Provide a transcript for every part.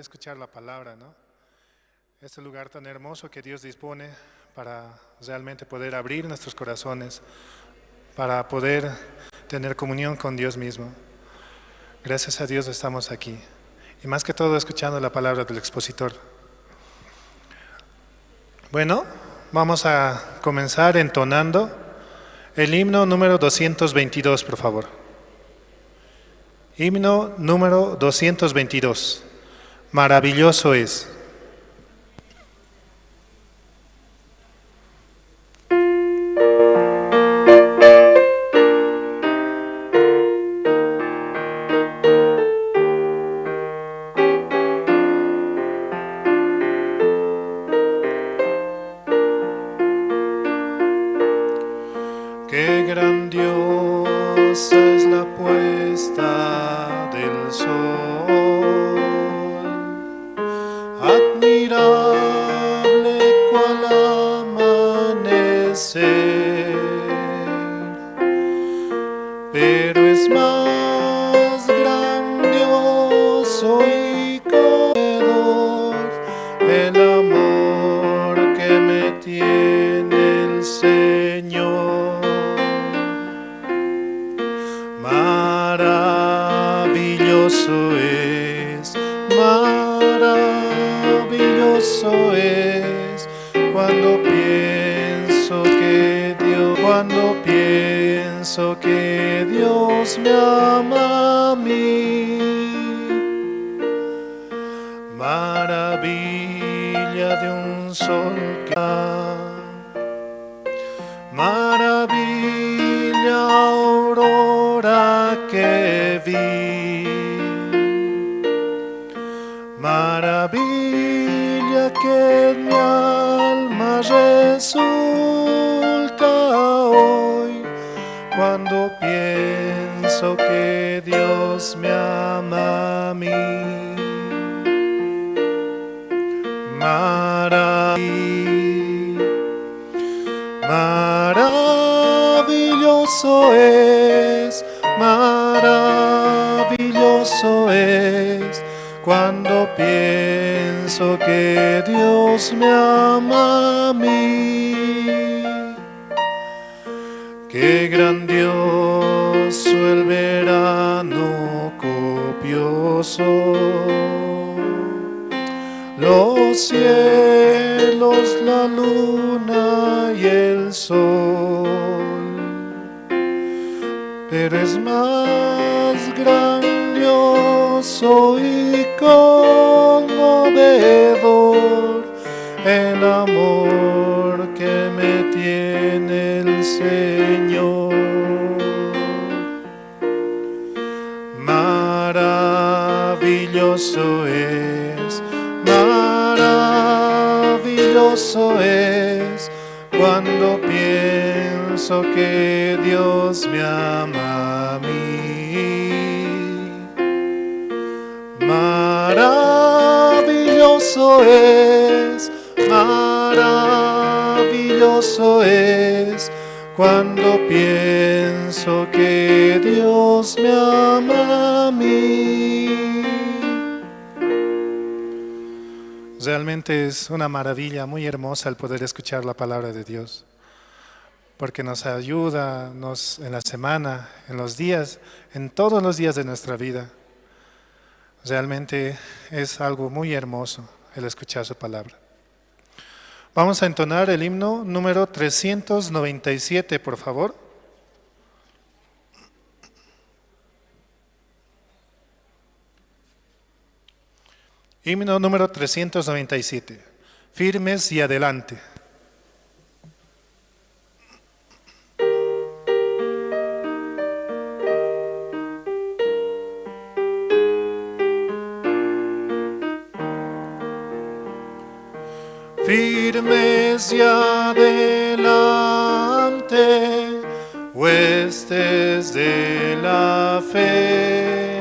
Escuchar la palabra, ¿no? Este lugar tan hermoso que Dios dispone para realmente poder abrir nuestros corazones, para poder tener comunión con Dios mismo. Gracias a Dios estamos aquí. Y más que todo escuchando la palabra del expositor. Bueno, vamos a comenzar entonando el himno número 222, por favor. Himno número 222. Maravilloso es. Qué grandiosa es la puesta del sol, admirable cual amanecer, pero es más grandioso y conmovedor el amor que me tiene el Señor. Maravilloso es cuando pienso que Dios me ama a mí. Maravilla de un sol que maravilla aurora que vi, maravilla que en mi alma resulta hoy cuando pienso que Dios me ama a mí. Maravilloso es cuando pienso que Dios me ama a mí. Qué grandioso el verano copioso, los cielos, la luna y el sol, pero es más grandioso y conmovedor el amor que me tiene el Señor. Maravilloso es cuando pienso que Dios me ama a mí. Maravilloso es cuando pienso que Dios me ama a mí. Realmente es una maravilla muy hermosa el poder escuchar la palabra de Dios, porque nos ayuda en la semana, en los días, en todos los días de nuestra vida. Realmente es algo muy hermoso el escuchar su palabra. Vamos a entonar el himno número 397, por favor. Himno número 397. Firmes y adelante. Firmes y adelante, huestes de la fe,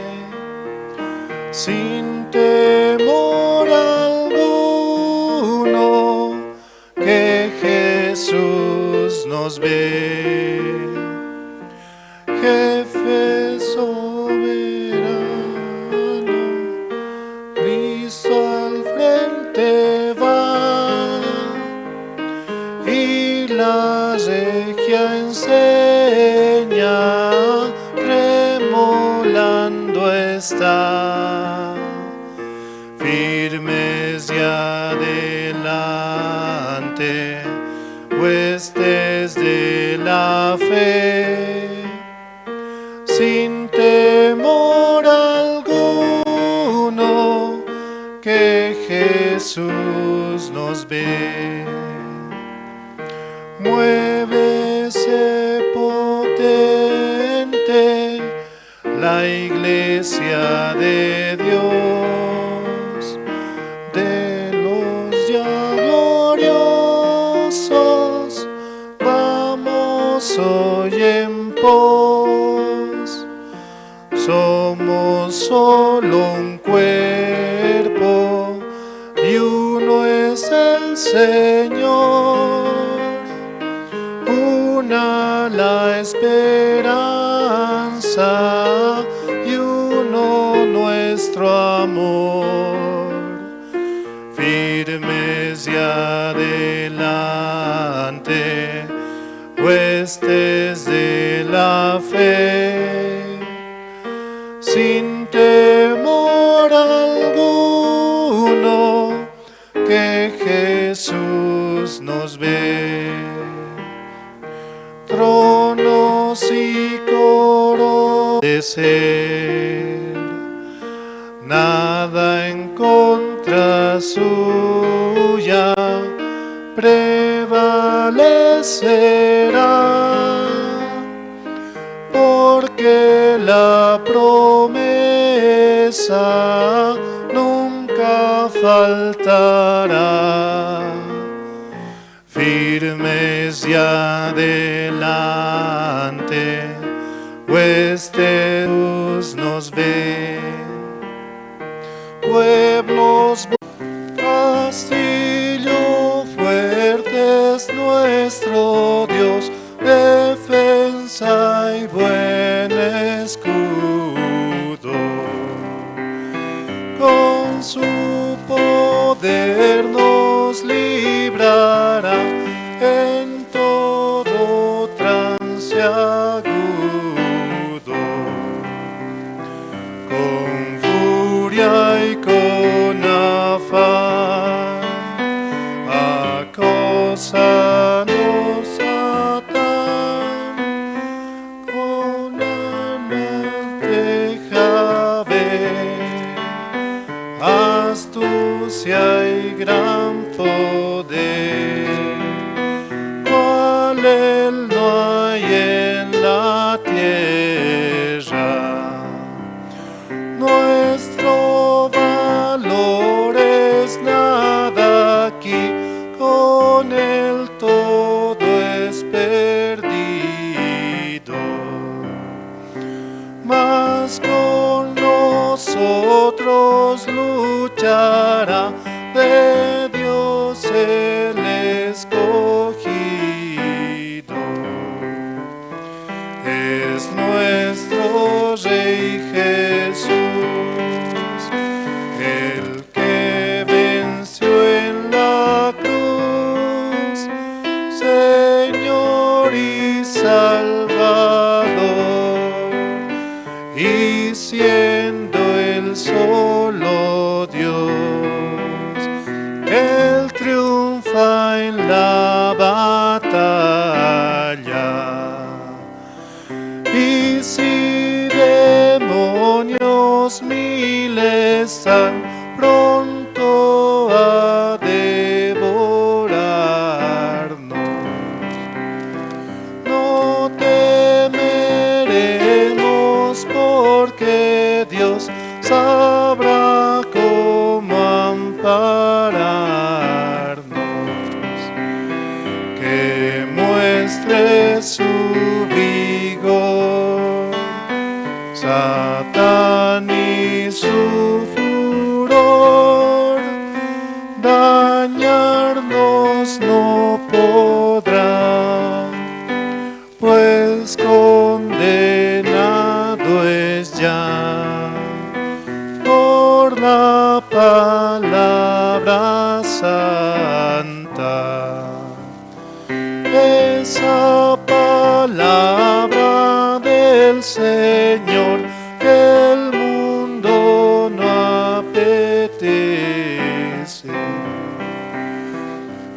sin temor alguno, que Jesús nos ve, jefe soberano, Cristo la regia enseña, tremolando está, firmes y adelante, huestes de la fe, sin temor alguno, que Jesús nos ve. Muévese potente la iglesia de Dios, de los ya gloriosos, vamos hoy en pos. Somos solo un cuerpo y uno es el Señor. Una la esperanza y uno nuestro amor. Firmes y adelante, huestes de la fe, sin temor alguno, que Jesús nos ve. Tronos y coronas de ser, nada en contra suya prevalecerá, porque la promesa nunca faltará. Firmes y adelante, huestes nos ve. Pueblos, castillo fuerte es nuestro Dios, defensa y buen escudo. Con su poder nos librará en todo trance agudo. Con furia y con afán, acosanos Satán, con armas deja ver astucia y gran poder, cual él no hay en la tierra. Nuestro valor es nada aquí, con él todo es perdido. Mas con nosotros luchará de Dios el escogido. Es nuestro Rey Jesús, el que venció en la cruz, Señor y Salvador, y siendo el solo Dios, Él triunfa en la batalla. Y si demonios miles están pronto a devorarnos, no temeremos, porque Dios sabrá cómo ampararnos. Que muestre su vigor Satán y su furor, dañarnos no podrá, pues condenado es ya por la palabra santa. esa palabra del Señor que el mundo no apetece.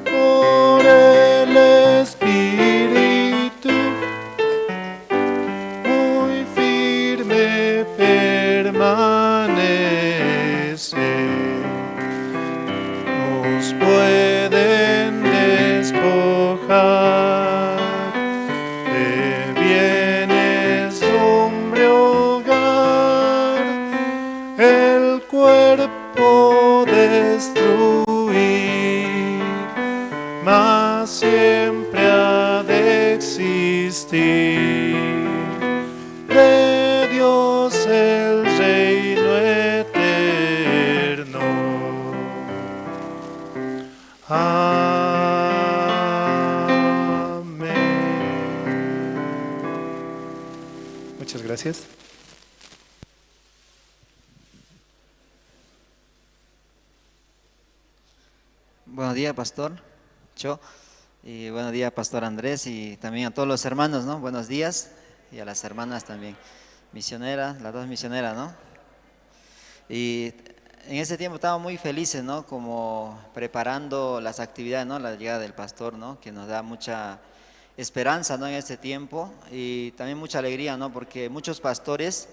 Por el Espíritu muy firme permanece. Nos pueden despojar de bienes, hombre, hogar, el cuerpo destruir, mas siempre ha de existir de Dios el reino eterno. Amén. Muchas gracias. Buenos días, Pastor Cho, y buenos días, Pastor Andrés, y también a todos los hermanos, ¿no? Buenos días, y a las hermanas también, misioneras, las dos misioneras, ¿no? Y en ese tiempo estábamos muy felices, ¿no? Como preparando las actividades, ¿no? La llegada del pastor, ¿no? Que nos da mucha esperanza, ¿no? En este tiempo, y también mucha alegría, ¿no? Porque muchos pastores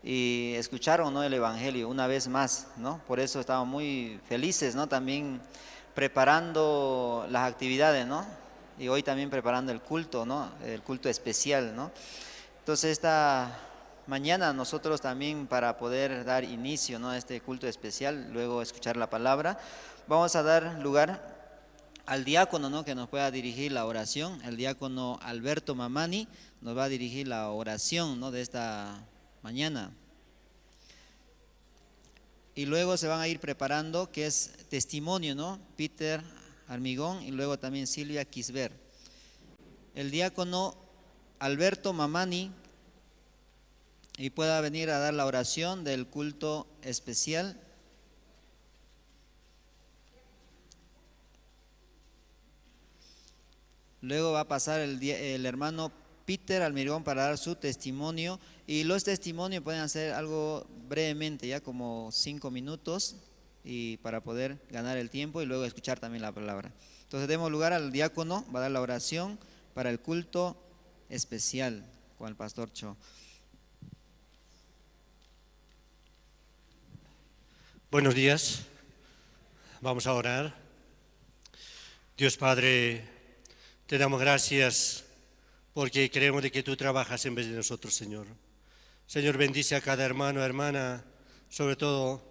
y escucharon, ¿no? El Evangelio una vez más, ¿no? Por eso estamos muy felices, ¿no? También preparando las actividades, ¿no? Y hoy también preparando el culto, ¿no? El culto especial, ¿no? Entonces esta mañana nosotros también, para poder dar inicio, ¿no? A este culto especial, luego escuchar la palabra, vamos a dar lugar al diácono, ¿no? Que nos pueda dirigir la oración. El diácono Alberto Mamani nos va a dirigir la oración, ¿no? De esta mañana. Y luego se van a ir preparando, que es testimonio, ¿no? Peter Armigón y luego también Silvia Quisber. El diácono Alberto Mamani y pueda venir a dar la oración del culto especial. Luego va a pasar el hermano Peter Almirón para dar su testimonio, y los testimonios pueden hacer algo brevemente, ya como 5 minutos, y para poder ganar el tiempo y luego escuchar también la palabra. Entonces demos lugar al diácono, va a dar la oración para el culto especial con el pastor Cho. Buenos días, vamos a orar. Dios Padre, te damos gracias porque creemos de que tú trabajas en vez de nosotros, Señor. Señor, bendice a cada hermano, hermana, sobre todo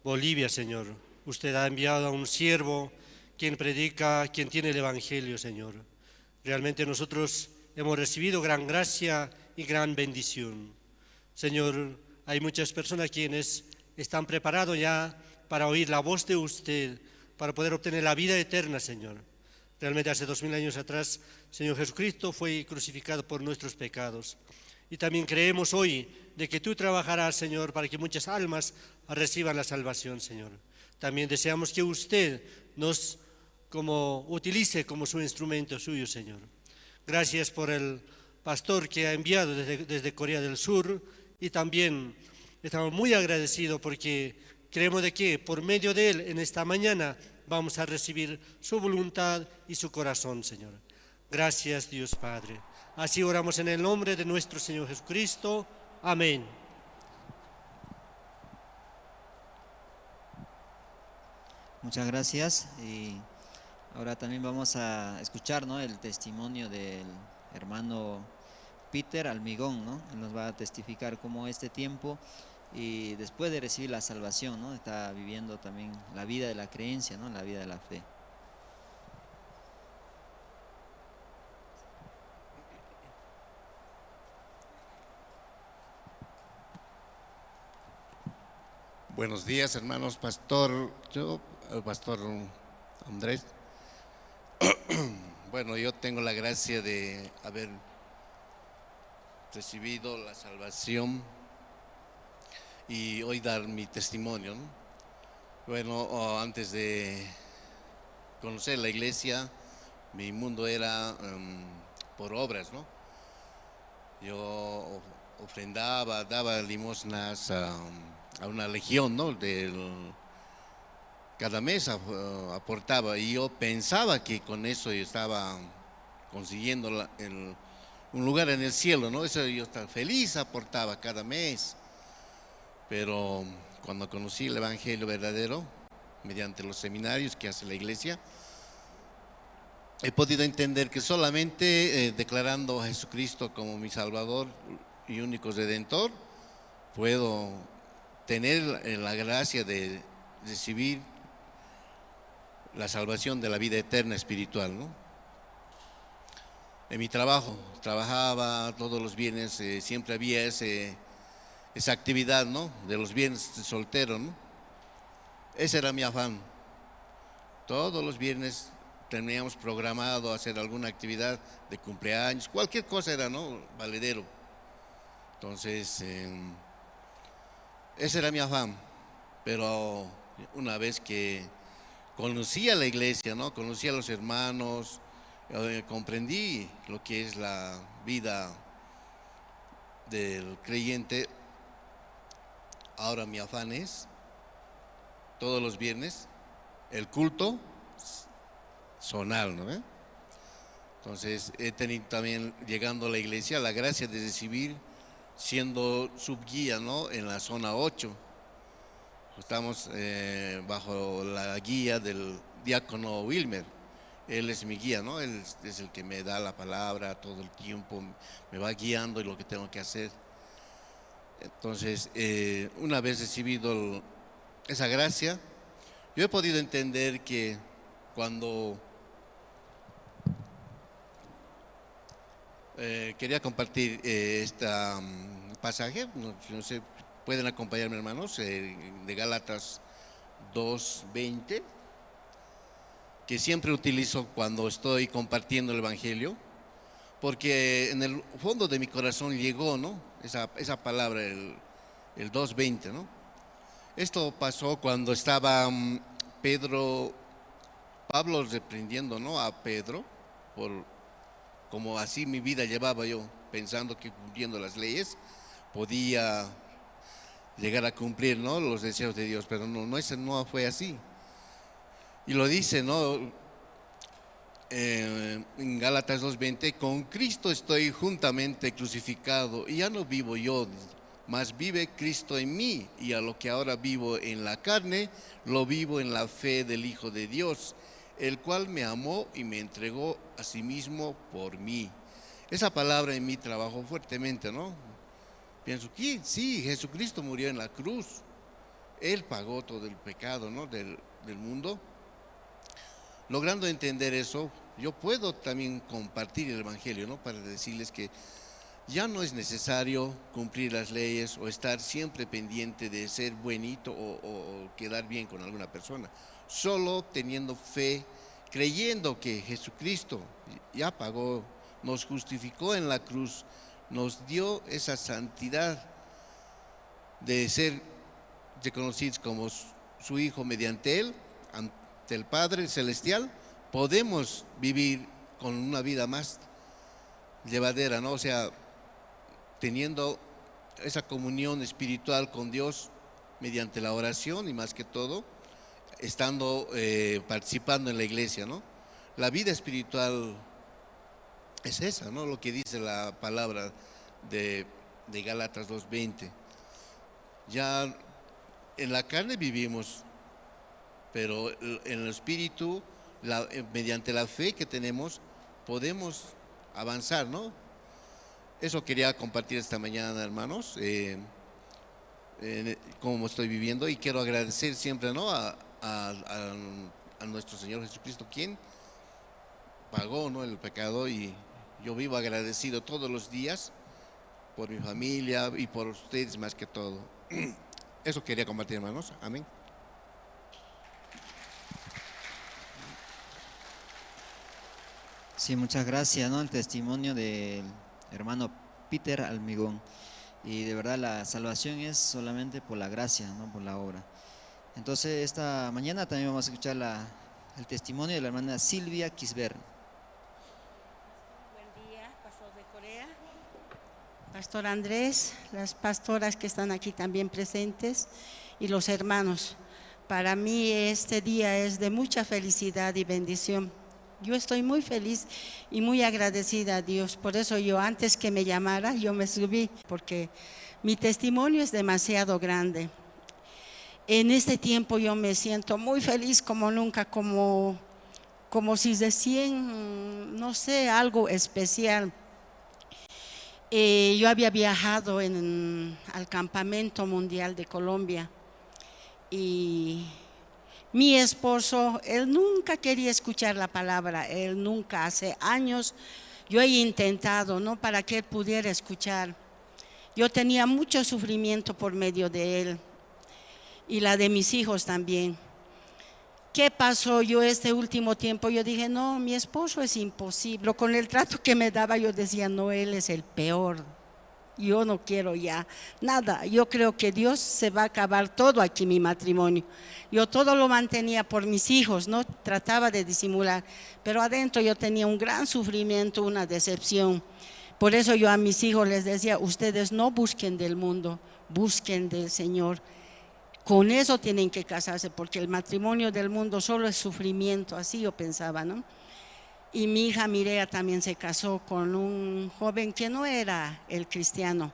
Bolivia, Señor. Usted ha enviado a un siervo quien predica, quien tiene el Evangelio, Señor. Realmente nosotros hemos recibido gran gracia y gran bendición. Señor, hay muchas personas quienes están preparados ya para oír la voz de usted, para poder obtener la vida eterna, Señor. Realmente hace 2000 años atrás, Señor Jesucristo fue crucificado por nuestros pecados. Y también creemos hoy de que tú trabajarás, Señor, para que muchas almas reciban la salvación, Señor. También deseamos que usted nos utilice como su instrumento suyo, Señor. Gracias por el pastor que ha enviado desde Corea del Sur, y también estamos muy agradecidos porque creemos de que por medio de él en esta mañana vamos a recibir su voluntad y su corazón, Señor. Gracias, Dios Padre. Así oramos en el nombre de nuestro Señor Jesucristo. Amén. Muchas gracias. Y ahora también vamos a escuchar, ¿no? El testimonio del hermano Peter Almigón, ¿no? Él nos va a testificar cómo este tiempo, y después de recibir la salvación, ¿no? Está viviendo también la vida de la creencia, ¿no? La vida de la fe. Buenos días, hermanos. Pastor Andrés. Bueno, yo tengo la gracia de haber recibido la salvación y hoy dar mi testimonio, ¿no? Bueno, antes de conocer la iglesia, mi mundo era por obras, ¿no? Yo ofrendaba, daba limosnas a una legión, ¿no? Cada mes aportaba, y yo pensaba que con eso yo estaba consiguiendo un lugar en el cielo, ¿no? Eso yo estaba feliz, aportaba cada mes. Pero cuando conocí el Evangelio verdadero, mediante los seminarios que hace la iglesia, he podido entender que solamente declarando a Jesucristo como mi Salvador y único Redentor, puedo tener la gracia de recibir la salvación de la vida eterna espiritual, ¿no? En mi trabajo, trabajaba todos los viernes, siempre había esa actividad, ¿no? De los viernes de soltero, ¿no? Ese era mi afán. Todos los viernes teníamos programado hacer alguna actividad de cumpleaños, cualquier cosa era, ¿no? Valedero. Entonces, ese era mi afán. Pero una vez que conocí a la iglesia, ¿no? Conocí a los hermanos, comprendí lo que es la vida del creyente. Ahora mi afán es, todos los viernes, el culto zonal, ¿no? Entonces he tenido también, llegando a la iglesia, la gracia de recibir, siendo subguía, ¿no? En la zona 8. Estamos bajo la guía del diácono Wilmer. Él es mi guía, ¿no? Él es el que me da la palabra todo el tiempo, me va guiando en lo que tengo que hacer. Entonces, una vez recibido esa gracia, yo he podido entender que cuando quería compartir este pasaje, no sé, pueden acompañarme, hermanos, de Gálatas 2:20, que siempre utilizo cuando estoy compartiendo el Evangelio, porque en el fondo de mi corazón llegó, ¿no? Esa palabra, el 2:20, ¿no? Esto pasó cuando estaba Pablo reprendiendo, ¿no? A Pedro, como así mi vida llevaba yo, pensando que cumpliendo las leyes podía llegar a cumplir, ¿no? Los deseos de Dios, pero no fue así. Y lo dice, ¿no? En Gálatas 2:20, con Cristo estoy juntamente crucificado, y ya no vivo yo, mas vive Cristo en mí, y a lo que ahora vivo en la carne, lo vivo en la fe del Hijo de Dios, el cual me amó y me entregó a sí mismo por mí. Esa palabra en mí trabajó fuertemente, ¿no? Pienso que sí, Jesucristo murió en la cruz, Él pagó todo el pecado, ¿no? del mundo. Logrando entender eso, yo puedo también compartir el Evangelio, ¿no? Para decirles que ya no es necesario cumplir las leyes o estar siempre pendiente de ser buenito o quedar bien con alguna persona. Solo teniendo fe, creyendo que Jesucristo ya pagó, nos justificó en la cruz, nos dio esa santidad de ser reconocidos como su Hijo mediante Él, ante el Padre Celestial, podemos vivir con una vida más llevadera, ¿no? O sea, teniendo esa comunión espiritual con Dios mediante la oración y más que todo, estando participando en la iglesia, ¿no? La vida espiritual es esa, ¿no? Lo que dice la palabra de Gálatas 2:20. Ya en la carne vivimos, pero en el espíritu, mediante la fe que tenemos, podemos avanzar, ¿no? Eso quería compartir esta mañana, hermanos, cómo estoy viviendo, y quiero agradecer siempre, ¿no? a nuestro Señor Jesucristo, quien pagó, ¿no? El pecado, y yo vivo agradecido todos los días por mi familia y por ustedes más que todo. Eso quería compartir, hermanos. Amén. Sí, muchas gracias, ¿no? El testimonio del hermano Peter Almigón. Y de verdad la salvación es solamente por la gracia, no por la obra. Entonces esta mañana también vamos a escuchar el testimonio de la hermana Silvia Quisbert. Buen día. pastor de Corea, Pastor Andrés, las pastoras que están aquí también presentes y los hermanos. Para mí este día es de mucha felicidad y bendición. Yo estoy muy feliz y muy agradecida a Dios. Por eso yo, antes que me llamara, yo me subí, porque mi testimonio es demasiado grande. En este tiempo yo me siento muy feliz como nunca, como si recién, no sé, algo especial. Yo había viajado al Campamento Mundial de Colombia y mi esposo, él nunca quería escuchar la palabra, él nunca, hace años yo he intentado, ¿no?, para que él pudiera escuchar. Yo tenía mucho sufrimiento por medio de él y la de mis hijos también. ¿Qué pasó? Yo este último tiempo yo dije, no, mi esposo es imposible. Con el trato que me daba yo decía, no, él es el peor. Yo no quiero ya nada. Yo creo que Dios se va a acabar todo aquí, mi matrimonio. Yo todo lo mantenía por mis hijos, no trataba de disimular, pero adentro yo tenía un gran sufrimiento, una decepción. Por eso yo a mis hijos les decía, ustedes no busquen del mundo, busquen del Señor. Con eso tienen que casarse, porque el matrimonio del mundo solo es sufrimiento, así yo pensaba, ¿no? Y mi hija Mireia también se casó con un joven que no era el cristiano.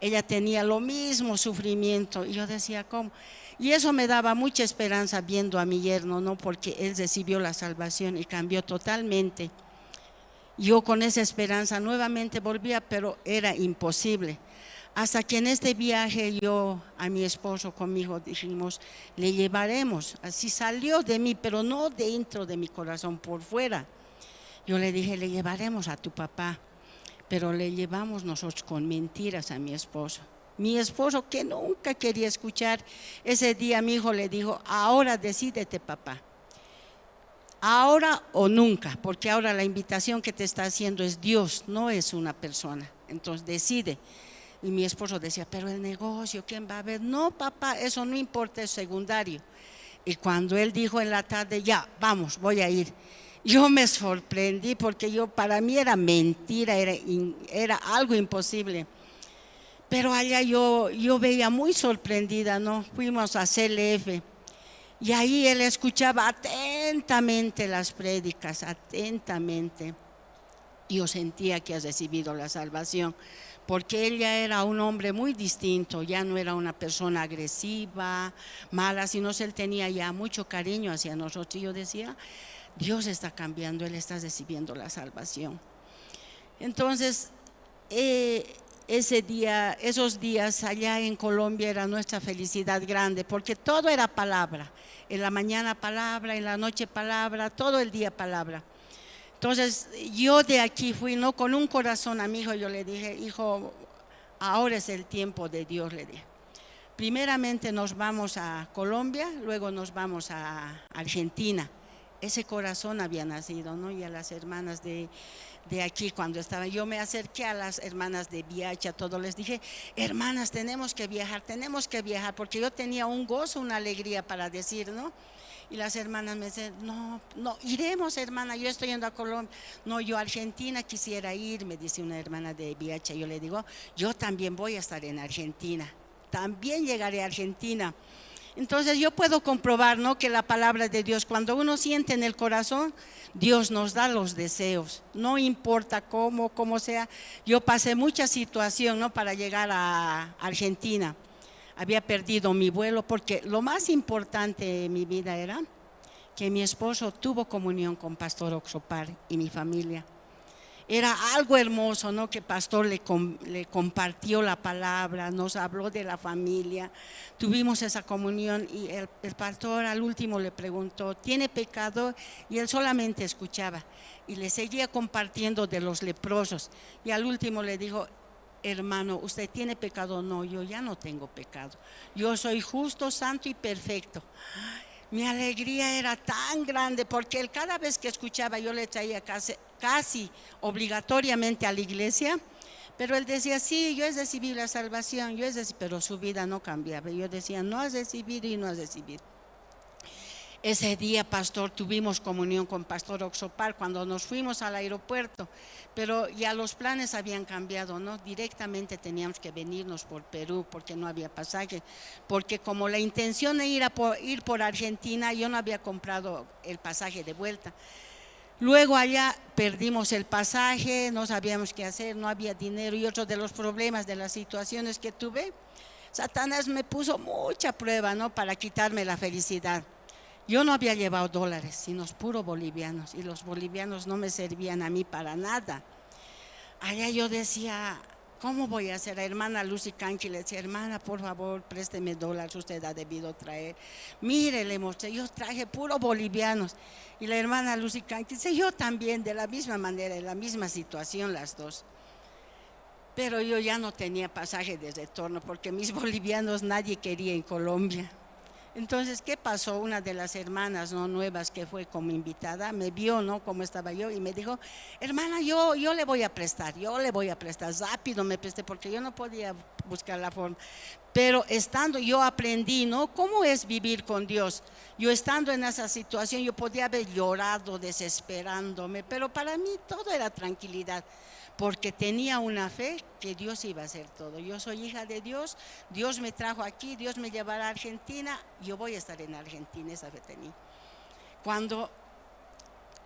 Ella tenía lo mismo sufrimiento y yo decía, ¿cómo? Y eso me daba mucha esperanza viendo a mi yerno, ¿no? Porque él recibió la salvación y cambió totalmente. Yo con esa esperanza nuevamente volvía, pero era imposible. Hasta que en este viaje yo a mi esposo conmigo dijimos, le llevaremos. Así salió de mí, pero no dentro de mi corazón, por fuera. Yo le dije, le llevaremos a tu papá, pero le llevamos nosotros con mentiras a mi esposo. Mi esposo, que nunca quería escuchar, ese día mi hijo le dijo, ahora decídete, papá, ahora o nunca, porque ahora la invitación que te está haciendo es Dios, no es una persona, entonces decide. Y mi esposo decía, pero el negocio, ¿quién va a ver? No, papá, eso no importa, es secundario. Y cuando él dijo en la tarde, ya, vamos, voy a ir, yo me sorprendí, porque para mí era mentira, era algo imposible. Pero allá yo veía muy sorprendida, ¿no? Fuimos a CLF y ahí él escuchaba atentamente las prédicas, atentamente. Yo sentía que has recibido la salvación, porque él ya era un hombre muy distinto, ya no era una persona agresiva, mala, sino que él tenía ya mucho cariño hacia nosotros. Y yo decía, Dios está cambiando, él está recibiendo la salvación. Entonces, esos días allá en Colombia era nuestra felicidad grande, porque todo era palabra, en la mañana palabra, en la noche palabra, todo el día palabra. Entonces yo de aquí fui, no, con un corazón a mi hijo, yo le dije, hijo, ahora es el tiempo de Dios, le dije. Primeramente nos vamos a Colombia, luego nos vamos a Argentina. Ese corazón había nacido, ¿no? Y a las hermanas de aquí cuando estaban, yo me acerqué a las hermanas de Viacha, todos les dije, hermanas, tenemos que viajar, porque yo tenía un gozo, una alegría para decir, ¿no? Y las hermanas me dicen, no, iremos, hermana, yo estoy yendo a Colombia. No, yo a Argentina quisiera ir, me dice una hermana de Viacha. Yo le digo, yo también voy a estar en Argentina, también llegaré a Argentina. Entonces yo puedo comprobar, ¿no?, que la palabra de Dios, cuando uno siente en el corazón, Dios nos da los deseos, no importa cómo sea. Yo pasé mucha situación, ¿no?, para llegar a Argentina. Había perdido mi vuelo, porque lo más importante de mi vida era que mi esposo tuvo comunión con Pastor Oxopar y mi familia. Era algo hermoso, ¿no?, que Pastor le compartió la palabra, nos habló de la familia, tuvimos esa comunión. Y el pastor al último le preguntó, ¿tiene pecado? Y él solamente escuchaba y le seguía compartiendo de los leprosos. Y al último le dijo, hermano, ¿usted tiene pecado? No, yo ya no tengo pecado, yo soy justo, santo y perfecto. Mi alegría era tan grande, porque él cada vez que escuchaba, yo le traía casi obligatoriamente a la iglesia, pero él decía, sí, yo he recibido la salvación, pero su vida no cambiaba. Yo decía, no has recibido y no has recibido. Ese día, pastor, tuvimos comunión con Pastor Oxopar cuando nos fuimos al aeropuerto, pero ya los planes habían cambiado, ¿no? Directamente teníamos que venirnos por Perú porque no había pasaje, porque como la intención de ir por Argentina, yo no había comprado el pasaje de vuelta. Luego allá perdimos el pasaje, no sabíamos qué hacer, no había dinero y otro de los problemas, de las situaciones que tuve, Satanás me puso mucha prueba, ¿no? Para quitarme la felicidad. Yo no había llevado dólares, sino puros bolivianos, y los bolivianos no me servían a mí para nada. Allá yo decía, ¿cómo voy a hacer? La hermana Lucy Canqui le decía, hermana, por favor, présteme dólares, usted ha debido traer. Mire, le mostré, yo traje puros bolivianos. Y la hermana Lucy Canqui dice, yo también, de la misma manera, en la misma situación las dos. Pero yo ya no tenía pasaje de retorno, porque mis bolivianos nadie quería en Colombia. Entonces, ¿qué pasó? Una de las hermanas, ¿no?, nuevas, que fue como invitada, me vio, ¿no?, cómo estaba yo, y me dijo, hermana, yo le voy a prestar, rápido me presté, porque yo no podía buscar la forma. Pero estando, yo aprendí, ¿no?, cómo es vivir con Dios. Yo estando en esa situación, yo podía haber llorado desesperándome, pero para mí todo era tranquilidad, porque tenía una fe que Dios iba a hacer todo. Yo soy hija de Dios, Dios me trajo aquí, Dios me llevará a Argentina, yo voy a estar en Argentina, esa fe tenía. Cuando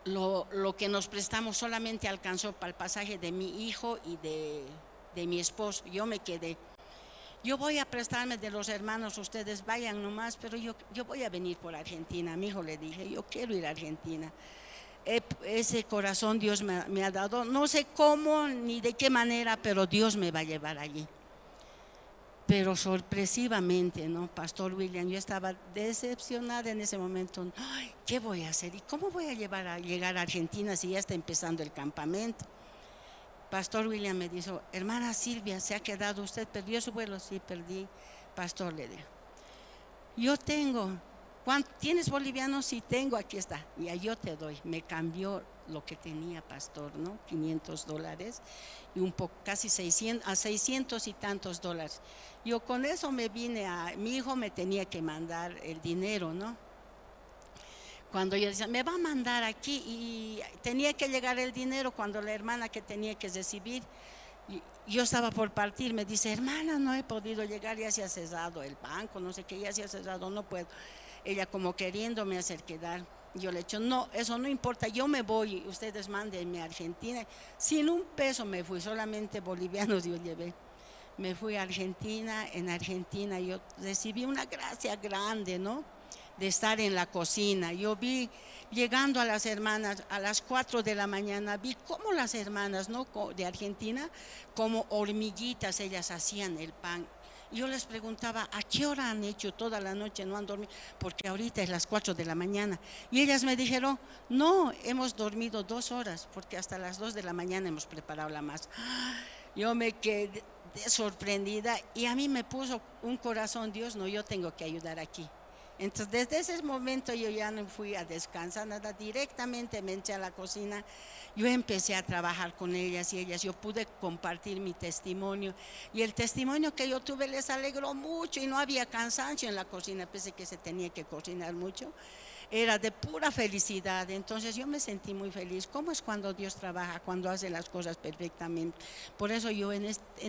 lo que nos prestamos solamente alcanzó para el pasaje de mi hijo y de mi esposo, yo me quedé. Yo voy a prestarme de los hermanos, ustedes vayan nomás, pero yo voy a venir por Argentina. A mi hijo le dije, yo quiero ir a Argentina. Ese corazón Dios me ha dado, no sé cómo ni de qué manera, pero Dios me va a llevar allí. Pero sorpresivamente, ¿no, Pastor William? Yo estaba decepcionada en ese momento. Ay, ¿qué voy a hacer? ¿Y cómo voy a llegar a Argentina si ya está empezando el campamento? Pastor William me dijo, hermana Silvia, ¿se ha quedado usted? ¿Perdió su vuelo? Sí, perdí. Pastor, le dijo, yo tengo. ¿Tienes bolivianos? Sí, tengo, aquí está. Y ahí yo te doy. Me cambió lo que tenía, pastor, ¿no? $500 y un poco, casi 600 y tantos dólares. Yo con eso me vine mi hijo me tenía que mandar el dinero, ¿no? Cuando yo decía, me va a mandar aquí, y tenía que llegar el dinero cuando la hermana que tenía que recibir, yo estaba por partir, me dice, hermana, no he podido llegar, ya se ha cerrado el banco, no sé qué, ya se ha cerrado, no puedo. Ella como queriéndome hacer quedar. Yo le he dicho, no, eso no importa, yo me voy, ustedes mándenme a Argentina. Sin un peso me fui, solamente bolivianos yo llevé. Me fui a Argentina. En Argentina yo recibí una gracia grande, ¿no?, de estar en la cocina. Yo vi, llegando a las hermanas a las 4 de la mañana, vi cómo las hermanas, ¿no?, de Argentina, como hormiguitas, ellas hacían el pan. Yo les preguntaba, ¿a qué hora han hecho? Toda la noche no han dormido, porque ahorita es las 4 de la mañana. Y ellas me dijeron, no, hemos dormido 2 horas, porque hasta las 2 de la mañana hemos preparado la masa. Yo me quedé sorprendida, y a mí me puso un corazón, Dios, no, yo tengo que ayudar aquí. Entonces, desde ese momento yo ya no fui a descansar nada, directamente me eché a la cocina. Yo empecé a trabajar con ellas y yo pude compartir mi testimonio, y el testimonio que yo tuve les alegró mucho, y no había cansancio en la cocina, pese que se tenía que cocinar mucho, era de pura felicidad. Entonces yo me sentí muy feliz. ¿Cómo es cuando Dios trabaja? Cuando hace las cosas perfectamente. Por eso yo en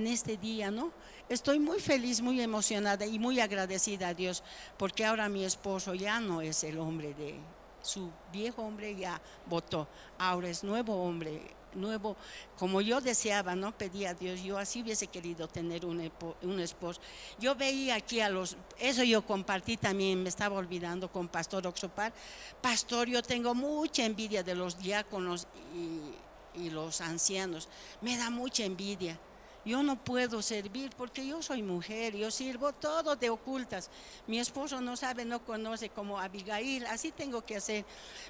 este día, ¿no?, estoy muy feliz, muy emocionada y muy agradecida a Dios, porque ahora mi esposo ya no es el hombre de su viejo hombre, ya votó, ahora es nuevo hombre, nuevo, como yo deseaba, ¿no?, pedí a Dios, yo así hubiese querido tener un esposo. Yo veía aquí eso yo compartí también, me estaba olvidando, con Pastor Oxopar. Pastor, yo tengo mucha envidia de los diáconos y los ancianos, me da mucha envidia. Yo no puedo servir porque yo soy mujer, yo sirvo todo de ocultas. Mi esposo no sabe, no conoce, como Abigail, así tengo que hacer.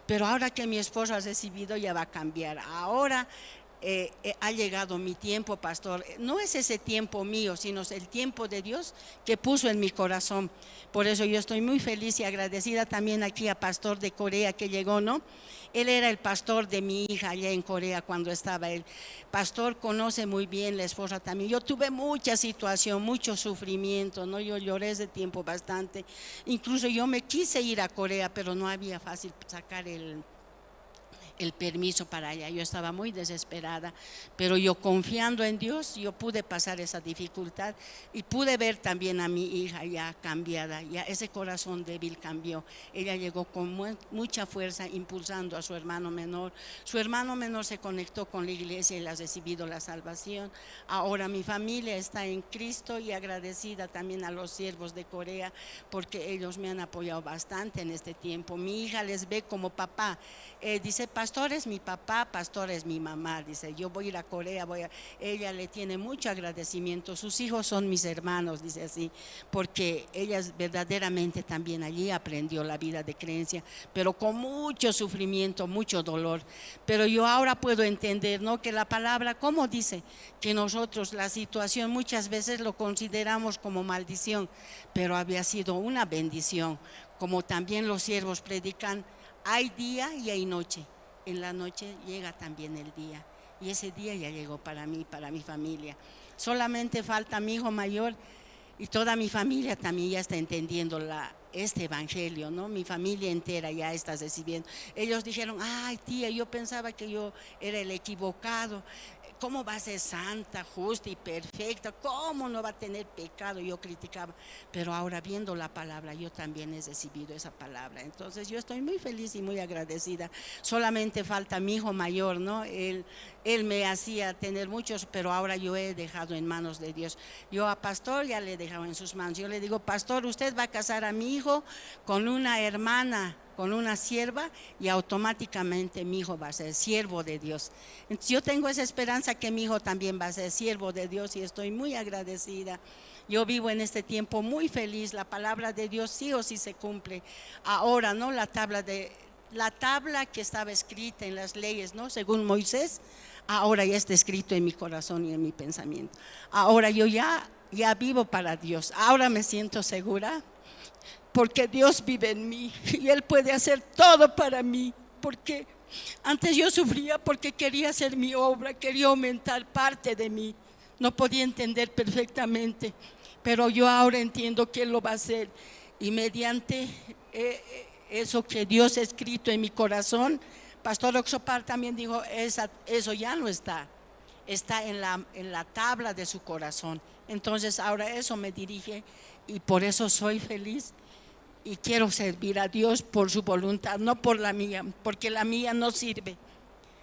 Pero ahora que mi esposo ha recibido, ya va a cambiar. Ahora ha llegado mi tiempo, pastor. No es ese tiempo mío, sino es el tiempo de Dios que puso en mi corazón. Por eso yo estoy muy feliz y agradecida también aquí a pastor de Corea que llegó, ¿no? Él era el pastor de mi hija allá en Corea cuando estaba él. Pastor conoce muy bien, la esposa también. Yo tuve mucha situación, mucho sufrimiento, ¿no? Yo lloré ese tiempo bastante. Incluso yo me quise ir a Corea, pero no había fácil sacar el permiso para allá. Yo estaba muy desesperada, pero yo confiando en Dios, yo pude pasar esa dificultad y pude ver también a mi hija ya cambiada, ya ese corazón débil cambió. Ella llegó con mucha fuerza impulsando a su hermano menor. Su hermano menor se conectó con la iglesia y ha recibido la salvación. Ahora mi familia está en Cristo y agradecida también a los siervos de Corea porque ellos me han apoyado bastante en este tiempo. Mi hija les ve como papá. Dice, pastor es mi papá, pastor es mi mamá. Dice, yo voy a ir a Corea, ella le tiene mucho agradecimiento. Sus hijos son mis hermanos, dice así, porque ella verdaderamente también allí aprendió la vida de creencia, pero con mucho sufrimiento, mucho dolor. Pero yo ahora puedo entender, ¿no? Que la palabra, ¿cómo dice? Que nosotros la situación muchas veces lo consideramos como maldición, pero había sido una bendición. Como también los siervos predican, hay día y hay noche. En la noche llega también el día. Y ese día ya llegó para mí, para mi familia. Solamente falta mi hijo mayor y toda mi familia también ya está entendiendo este evangelio, ¿no? Mi familia entera ya está recibiendo. Ellos dijeron, ay tía, yo pensaba que yo era el equivocado. ¿Cómo va a ser santa, justa y perfecta? ¿Cómo no va a tener pecado? Yo criticaba, pero ahora viendo la palabra, yo también he recibido esa palabra. Entonces yo estoy muy feliz y muy agradecida. Solamente falta mi hijo mayor, ¿no? Él me hacía tener muchos, pero ahora yo he dejado en manos de Dios. Yo a pastor ya le he dejado en sus manos. Yo le digo, pastor, usted va a casar a mi hijo con una hermana, con una sierva, y automáticamente mi hijo va a ser siervo de Dios. Entonces yo tengo esa esperanza que mi hijo también va a ser siervo de Dios y estoy muy agradecida. Yo vivo en este tiempo muy feliz. La palabra de Dios sí o sí se cumple. Ahora, ¿no? La tabla que estaba escrita en las leyes, ¿no? Según Moisés, ahora ya está escrito en mi corazón y en mi pensamiento. Ahora yo ya vivo para Dios. Ahora me siento segura, porque Dios vive en mí y Él puede hacer todo para mí, porque antes yo sufría porque quería hacer mi obra, quería aumentar parte de mí, no podía entender perfectamente, pero yo ahora entiendo que Él lo va a hacer y mediante eso que Dios ha escrito en mi corazón. Pastor Oxopar también dijo, eso ya no está en la tabla de su corazón. Entonces ahora eso me dirige y por eso soy feliz. Y quiero servir a Dios por su voluntad, no por la mía, porque la mía no sirve.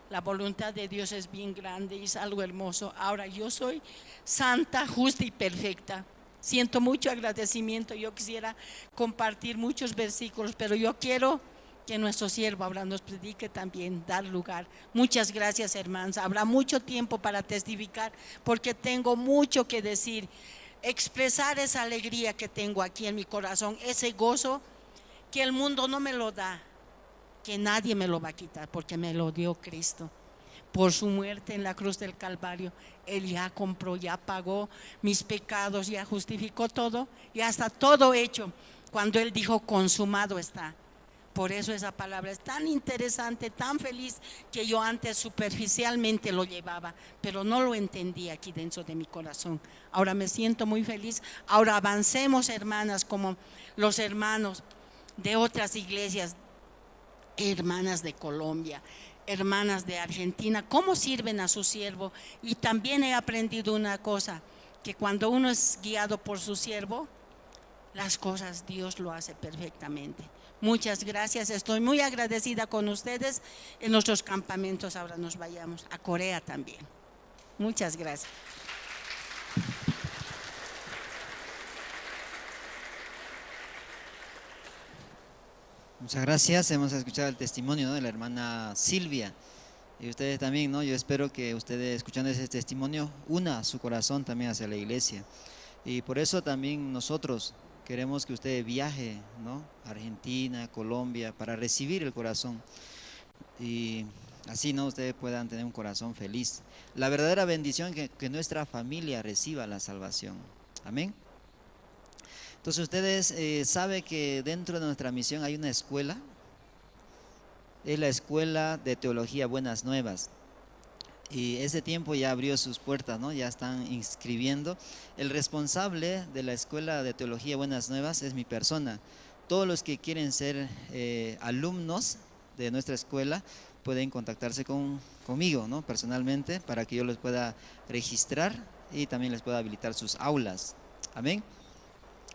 La voluntad de Dios es bien grande y es algo hermoso. Ahora yo soy santa, justa y perfecta. Siento mucho agradecimiento. Yo quisiera compartir muchos versículos, pero yo quiero que nuestro siervo ahora nos predique también, dar lugar. Muchas gracias, hermanos. Habrá mucho tiempo para testificar, porque tengo mucho que decir. Expresar esa alegría que tengo aquí en mi corazón, ese gozo que el mundo no me lo da, que nadie me lo va a quitar, porque me lo dio Cristo. Por su muerte en la cruz del Calvario, Él ya compró, ya pagó mis pecados, ya justificó todo, ya está todo hecho. Cuando Él dijo, consumado está. Por eso esa palabra es tan interesante, tan feliz, que yo antes superficialmente lo llevaba, pero no lo entendía aquí dentro de mi corazón. Ahora me siento muy feliz. Ahora avancemos, hermanas, como los hermanos de otras iglesias, hermanas de Colombia, hermanas de Argentina, cómo sirven a su siervo. Y también he aprendido una cosa, que cuando uno es guiado por su siervo, las cosas Dios lo hace perfectamente. Muchas gracias, estoy muy agradecida con ustedes. En nuestros campamentos ahora nos vayamos a Corea también. Muchas gracias. Muchas gracias. Hemos escuchado el testimonio, ¿no?, de la hermana Silvia. Y ustedes también, ¿no? Yo espero que ustedes, escuchando ese testimonio, una su corazón también hacia la iglesia. Y por eso también nosotros queremos que usted viaje, ¿no?, a Argentina, Colombia, para recibir el corazón. Y así, ¿no? Ustedes puedan tener un corazón feliz. La verdadera bendición es que nuestra familia reciba la salvación. Amén. Entonces ustedes saben que dentro de nuestra misión hay una escuela. Es la Escuela de Teología Buenas Nuevas. Y ese tiempo ya abrió sus puertas, ¿no? Ya están inscribiendo. El responsable de la Escuela de Teología Buenas Nuevas es mi persona. Todos los que quieren ser alumnos de nuestra escuela pueden contactarse conmigo, ¿no? Personalmente, para que yo los pueda registrar y también les pueda habilitar sus aulas. Amén.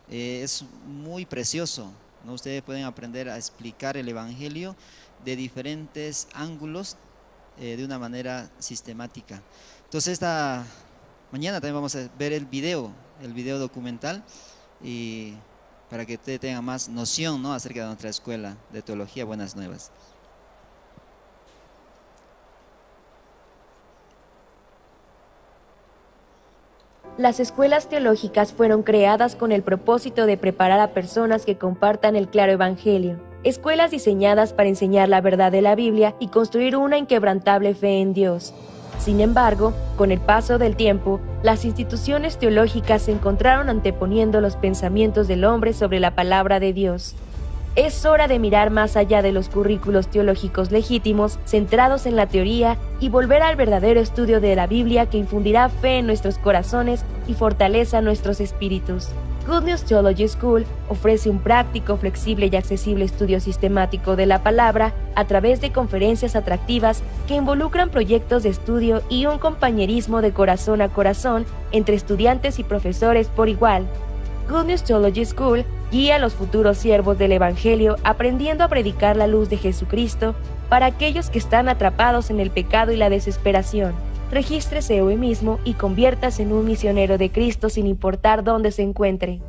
Es muy precioso, ¿no? Ustedes pueden aprender a explicar el Evangelio de diferentes ángulos de una manera sistemática. Entonces esta mañana también vamos a ver el video documental, y para que ustedes tengan más noción, ¿no? Acerca de nuestra escuela de teología Buenas Nuevas. Las escuelas teológicas fueron creadas con el propósito de preparar a personas que compartan el claro evangelio. Escuelas diseñadas para enseñar la verdad de la Biblia y construir una inquebrantable fe en Dios. Sin embargo, con el paso del tiempo, las instituciones teológicas se encontraron anteponiendo los pensamientos del hombre sobre la palabra de Dios. Es hora de mirar más allá de los currículos teológicos legítimos, centrados en la teoría, y volver al verdadero estudio de la Biblia que infundirá fe en nuestros corazones y fortaleza nuestros espíritus. Good News Theology School ofrece un práctico, flexible y accesible estudio sistemático de la palabra a través de conferencias atractivas que involucran proyectos de estudio y un compañerismo de corazón a corazón entre estudiantes y profesores por igual. Good News Theology School guía a los futuros siervos del Evangelio aprendiendo a predicar la luz de Jesucristo para aquellos que están atrapados en el pecado y la desesperación. Regístrese hoy mismo y conviértase en un misionero de Cristo sin importar dónde se encuentre.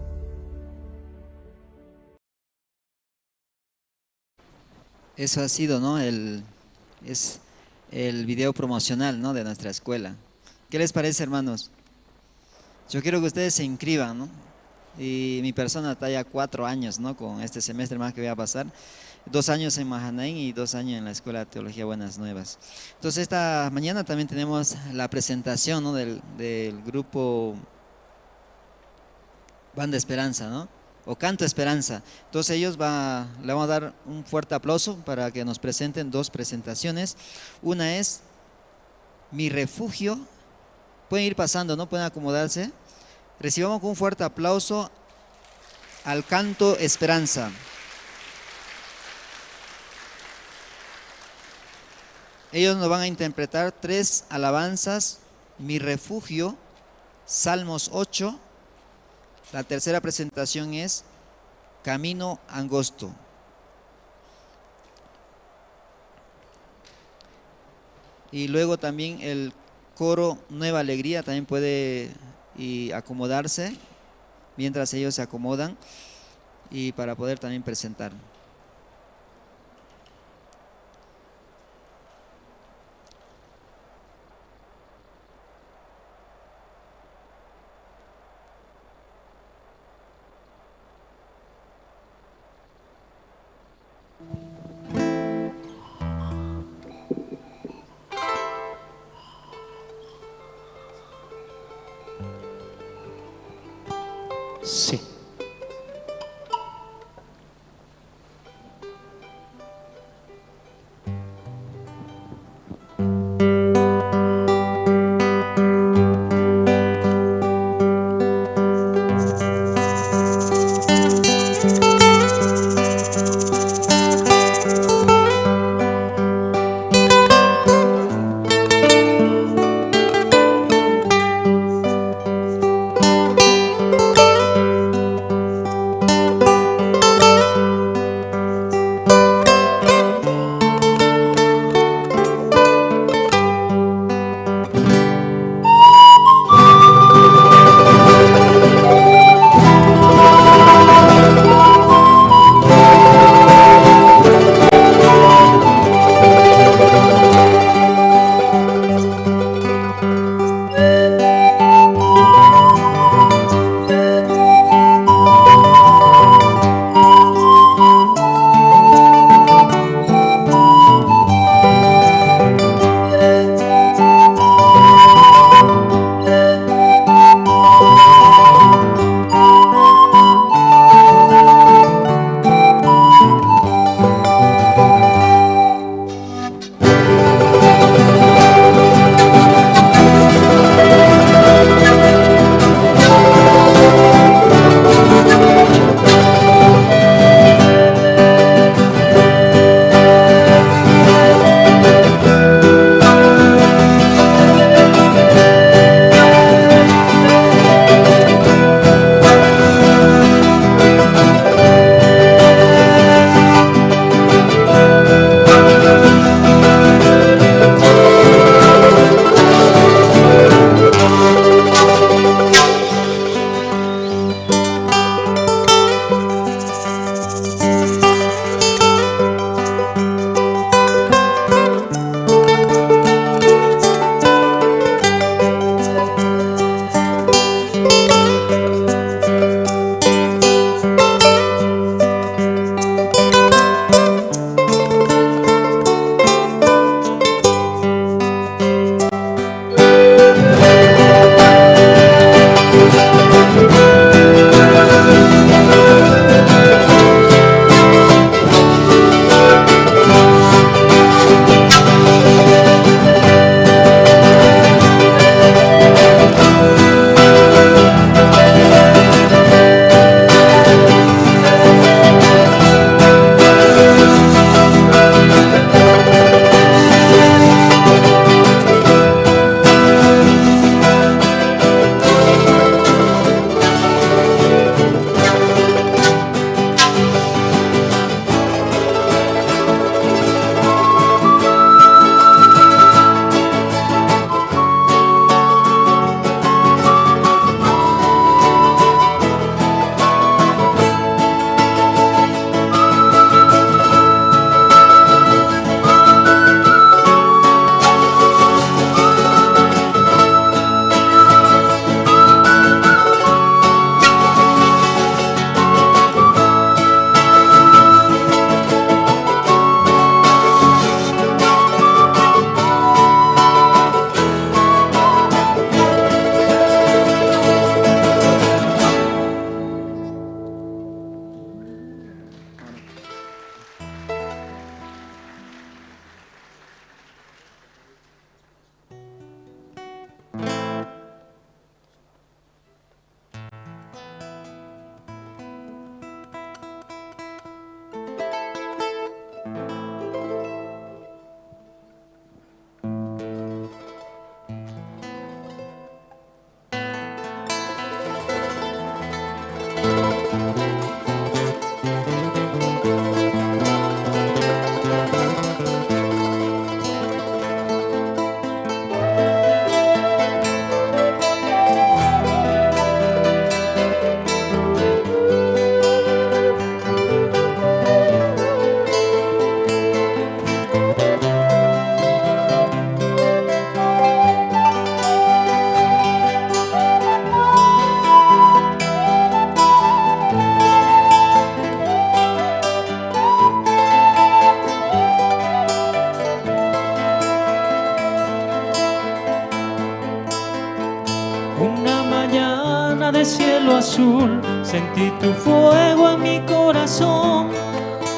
Eso ha sido, ¿no? Es el video promocional, ¿no? De nuestra escuela. ¿Qué les parece, hermanos? Yo quiero que ustedes se inscriban, ¿no? Y mi persona está ya 4 años, ¿no? Con este semestre más que voy a pasar. 2 años en Mahanaim y 2 años en la Escuela de Teología Buenas Nuevas. Entonces esta mañana también tenemos la presentación, ¿no? del grupo Banda Esperanza, ¿no? O Canto Esperanza. Entonces ellos le vamos a dar un fuerte aplauso para que nos presenten 2 presentaciones. Una es Mi Refugio. Pueden ir pasando, ¿no? Pueden acomodarse. Recibamos con un fuerte aplauso al Canto Esperanza. Ellos nos van a interpretar 3 alabanzas: Mi Refugio, Salmos 8. La tercera presentación es Camino Angosto. Y luego también el coro Nueva Alegría también puede acomodarse mientras ellos se acomodan, y para poder también presentar. Sí. Una mañana de cielo azul sentí tu fuego en mi corazón.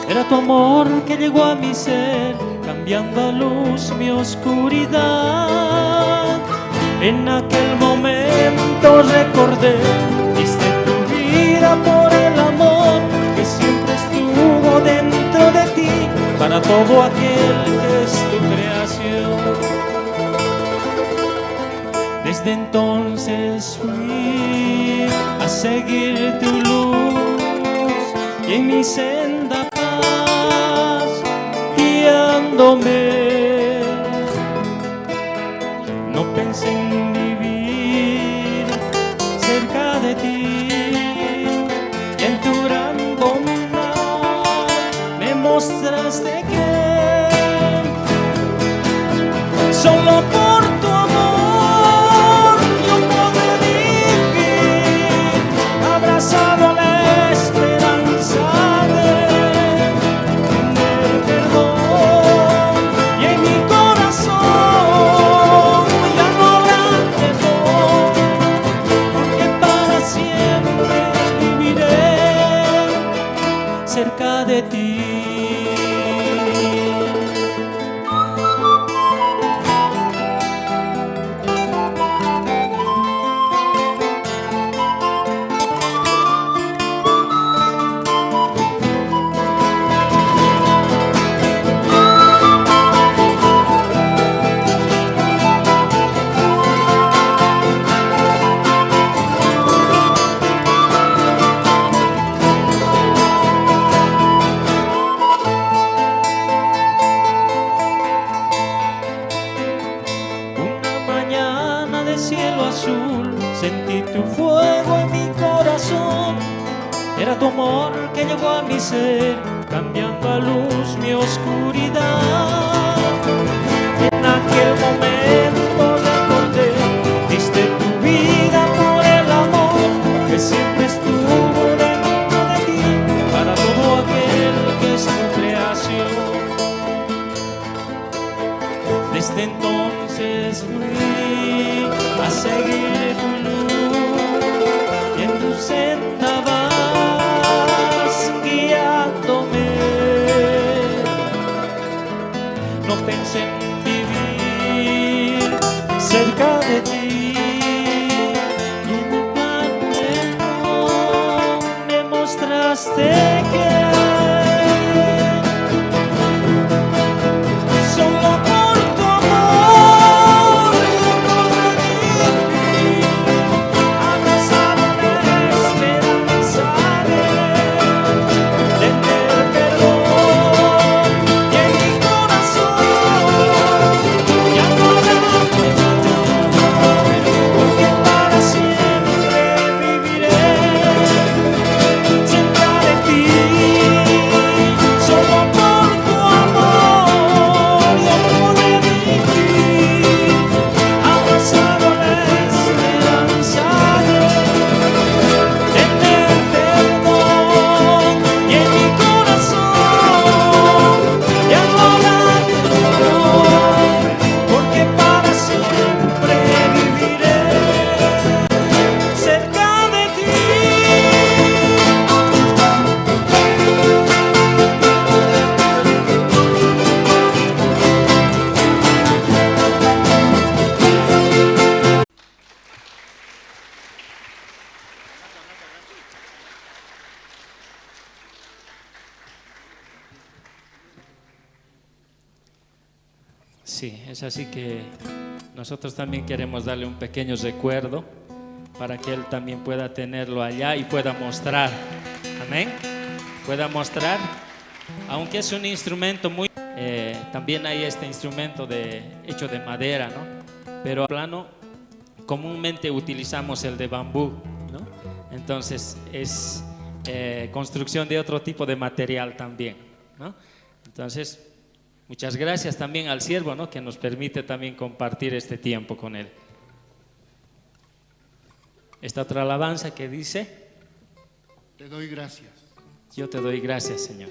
Era tu amor que llegó a mi ser, cambiando a luz mi oscuridad. En aquel momento recordé, diste tu vida por el amor que siempre estuvo dentro de ti, para todo aquel que es tu creación. Desde entonces fui a seguir tu luz y en mi senda paz guiándome. No pensé en vivir cerca de ti, y en tu gran bondad me mostraste que solo por tu amor yo podré vivir, abrazado a la esperanza de tener perdón. Y en mi corazón ya no habrá temor, porque para siempre viviré cerca de ti. Una mañana de cielo azul sentí tu fuego en mi corazón. Era tu amor que llegó a mi ser, cambiando a luz mi oscuridad. En aquel momento recordé, diste tu vida por el amor que siempre estuvo dentro de ti, para todo aquel que es tu creación. Desde entonces fui a seguir tu luz y en tu senda vas guiándome. No pensé en vivir cerca de ti, y en tu plan me mostraste que solo por tu amor yo podré vivir, abrazado a la esperanza de tener perdón. Y en mi corazón ya no habrá temor, porque para siempre viviré cerca de ti. Solo por tu amor yo podré vivir, abrazado a la esperanza de tener perdón. Y en mi corazón ya no habrá temor, porque para siempre viviré cerca de ti. Sí, es así que nosotros también queremos darle un pequeño recuerdo para que él también pueda tenerlo allá y pueda mostrar, amén, pueda mostrar, aunque es un instrumento muy, también hay este instrumento hecho de madera, ¿no? Pero plano comúnmente utilizamos el de bambú, ¿no? Entonces es construcción de otro tipo de material también, ¿no? Entonces, muchas gracias también al siervo, ¿no?, que nos permite también compartir este tiempo con él. Esta otra alabanza que dice: Te doy gracias. yo te doy gracias, Señor.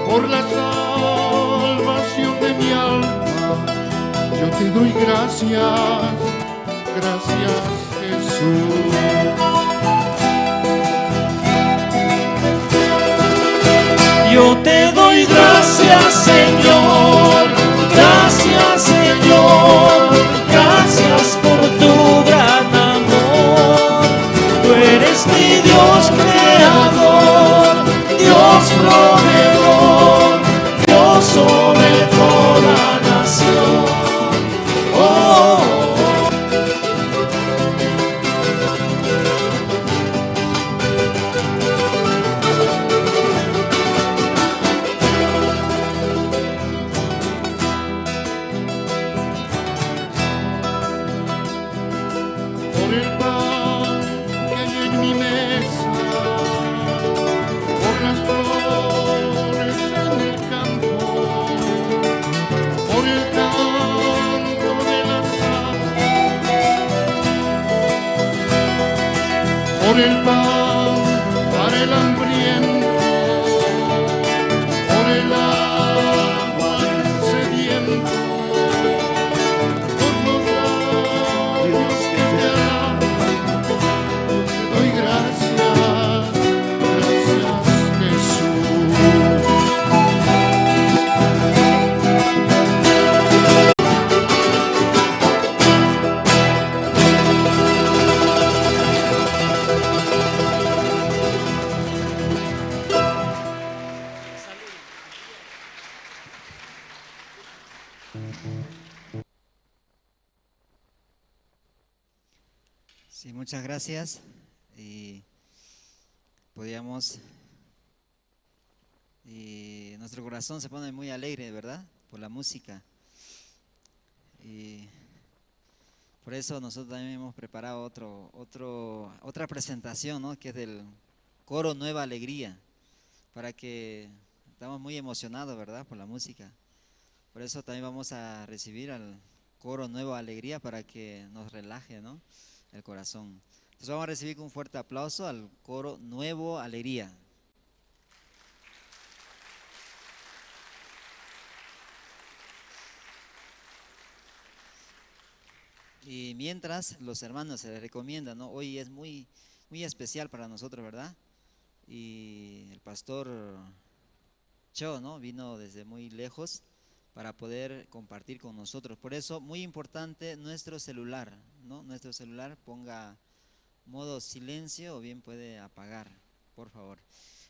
por la salvación de mi alma. Yo te doy gracias, gracias Jesús. Yo te doy gracias, Señor, gracias, Señor, gracias por tu gran amor. Tú eres mi Dios creador, Dios proveedor, Dios sobre toda nación. Oh, por el pan que hay en mi mesa, por las flores en el campo, por el canto de las aves, por el pan para el hambriento, por el agua al sediento, por los labios que te alaban, te doy gracias, gracias Jesús. Sí, muchas gracias. Y podíamos, y nuestro corazón se pone muy alegre, ¿verdad? Por la música. Y por eso nosotros también hemos preparado otra presentación, ¿no? Que es del coro Nueva Alegría, para que estamos muy emocionados, ¿verdad? Por la música. Por eso también vamos a recibir al coro Nueva Alegría para que nos relaje, ¿no? El corazón. Entonces vamos a recibir con un fuerte aplauso al coro Nuevo Alegría. Y mientras los hermanos se les recomienda, ¿no? Hoy es muy especial para nosotros, ¿verdad? Y el pastor Cho, ¿no? Vino desde muy lejos para poder compartir con nosotros. Por eso, muy importante nuestro celular, ¿no? Nuestro celular ponga modo silencio o bien puede apagar, por favor.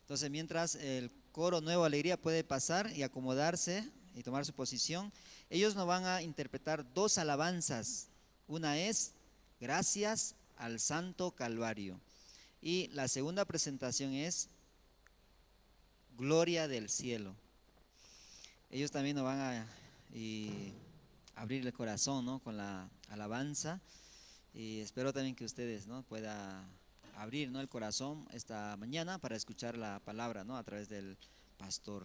Entonces, mientras el coro Nueva Alegría puede pasar y acomodarse y tomar su posición, ellos nos van a interpretar dos alabanzas. Una es Gracias al Santo Calvario y la segunda presentación es Gloria del Cielo. Ellos también nos van a abrir el corazón, ¿no? Con la alabanza, y espero también que ustedes, ¿no? Puedan abrir, ¿no? El corazón esta mañana para escuchar la palabra, ¿no? A través del pastor.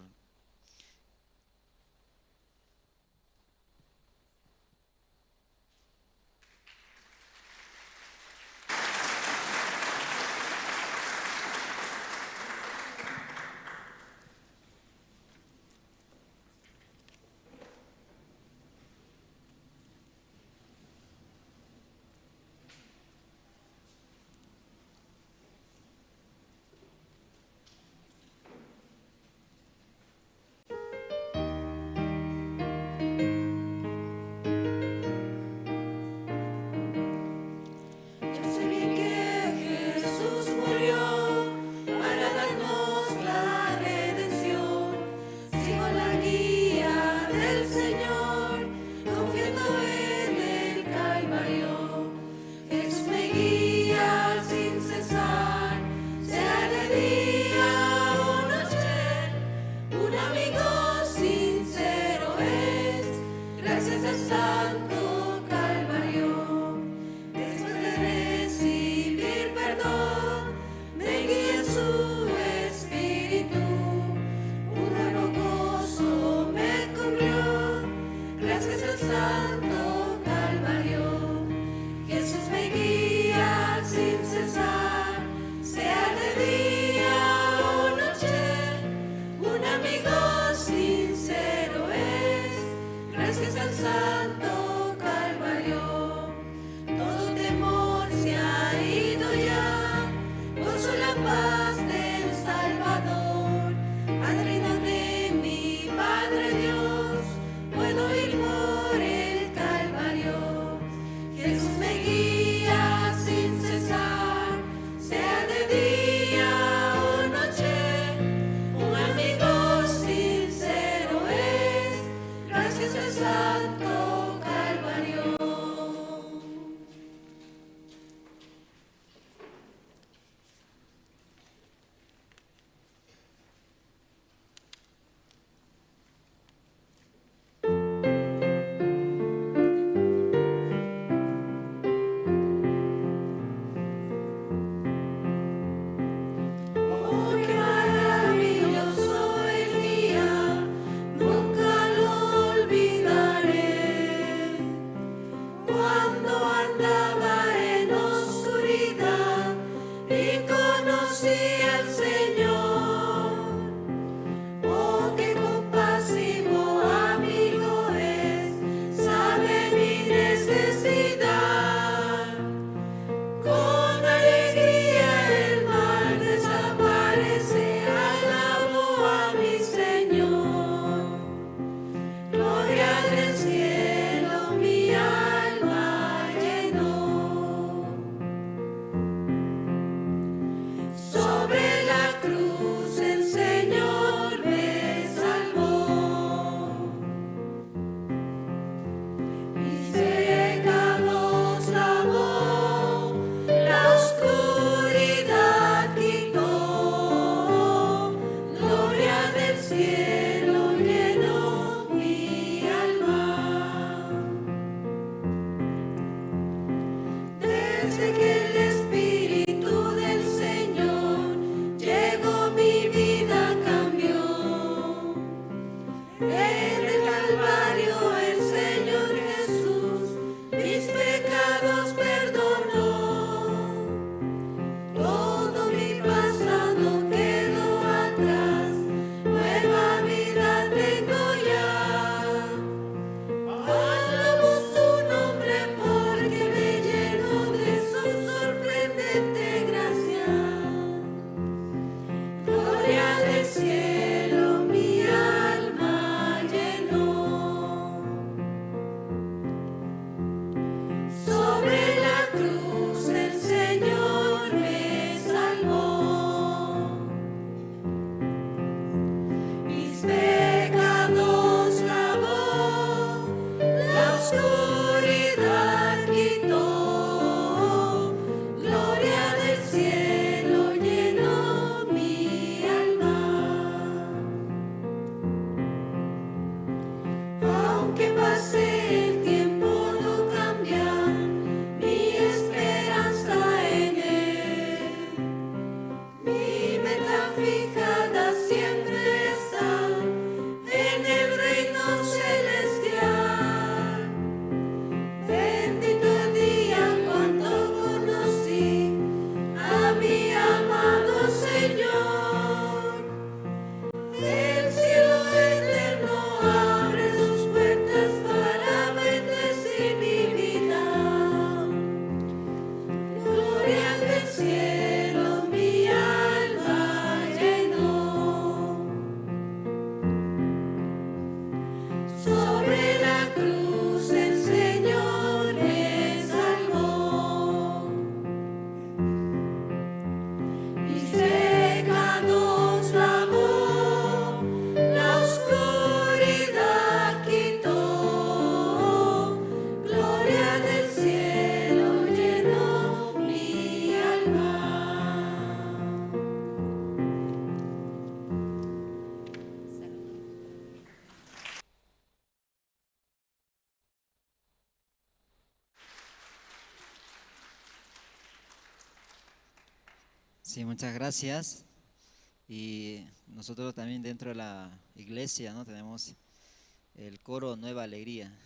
Desde que el Espíritu del Señor llegó, mi vida cambió. En el Calvario el Señor Jesús mis pecados perdonó. Todo mi pasado quedó atrás, nueva vida tengo ya. Alabo su nombre porque me llenó de su sorprendente gracia. Gloria del cielo mi alma llenó. Sobre la cruz el Señor me salvó. Mis pecados lavó, la oscuridad quitó. Gloria del cielo llenó mi alma. Aunque pase el tiempo no cambia mi esperanza en él. Mi meta fijada siempre está en el reino celestial. Bendito el día cuando conocí a mi amado Señor. El cielo eterno abre sus puertas para bendecir mi vida. Gloria del cielo mi alma llenó. Sobre la cruz el Señor me salvó. Mis pecados lavó, la oscuridad quitó. Gloria del cielo llenó mi alma. Sí, muchas gracias. Y nosotros también dentro de la iglesia, ¿no? Tenemos el coro Nueva Alegría.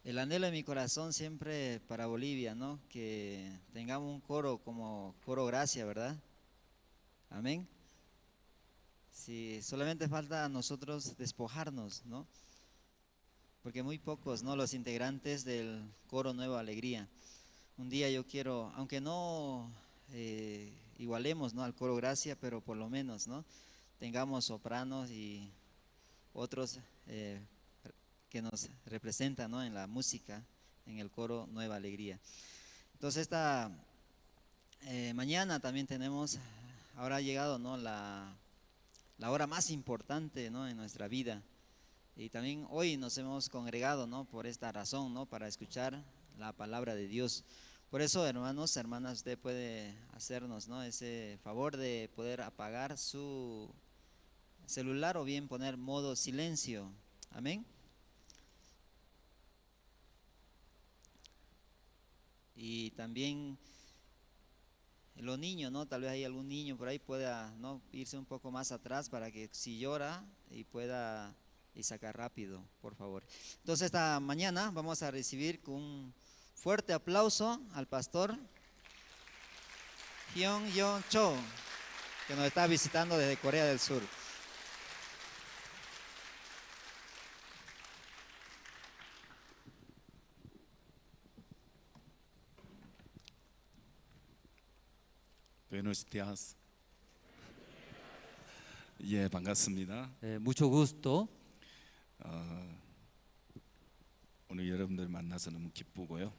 El anhelo de mi corazón siempre para Bolivia, ¿no? Que tengamos un coro como Coro Gracia, ¿verdad? Amén. Sí, solamente falta a nosotros despojarnos, ¿no? Porque muy pocos, ¿no? Los integrantes del coro Nueva Alegría. Un día yo quiero, aunque no igualemos, ¿no? al coro Gracia, pero por lo menos, ¿no? tengamos sopranos y otros que nos representan, ¿no? en la música, en el coro Nueva Alegría. Entonces esta mañana también tenemos, ahora ha llegado, ¿no? la hora más importante, ¿no? en nuestra vida. Y también hoy nos hemos congregado, ¿no? por esta razón, ¿no? para escuchar la palabra de Dios. Por eso, hermanos, hermanas, usted puede hacernos, ¿no? ese favor de poder apagar su celular o bien poner modo silencio. Amén. Y también los niños, ¿no? Tal vez hay algún niño por ahí pueda, ¿no? irse un poco más atrás para que si llora y pueda y sacar rápido, por favor. Entonces esta mañana vamos a recibir con un fuerte aplauso al pastor Hyun Yong Cho, que nos está visitando desde Corea del Sur. Buenos días. 예, 반갑습니다. Mucho gusto. 오늘 여러분들 만나서 너무 기쁘고요.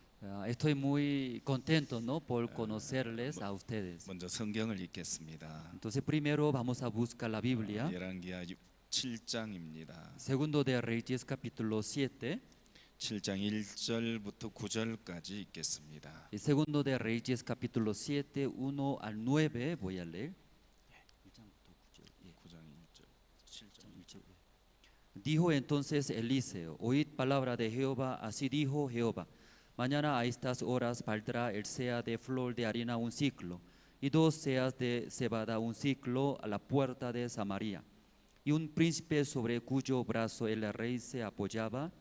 Estoy muy contento, ¿no? por conocerles a ustedes. 먼저 성경을 읽겠습니다. Entonces primero vamos a buscar la Biblia. 열왕기하 7장입니다. Segundo de Reyes capítulo 7. 7장 1절부터 9절까지 읽겠습니다. Y segundo de Reyes capítulo 7, 1 al 9 voy a leer. 9장 1절, 7장 1절. Dijo entonces Eliseo: oíd palabra de Jehová, así dijo Jehová: Mañana a estas horas valdrá el sea de flor de harina un ciclo, y 2 seas de cebada un ciclo a la puerta de Samaria. Y un príncipe sobre cuyo brazo el rey se apoyaba,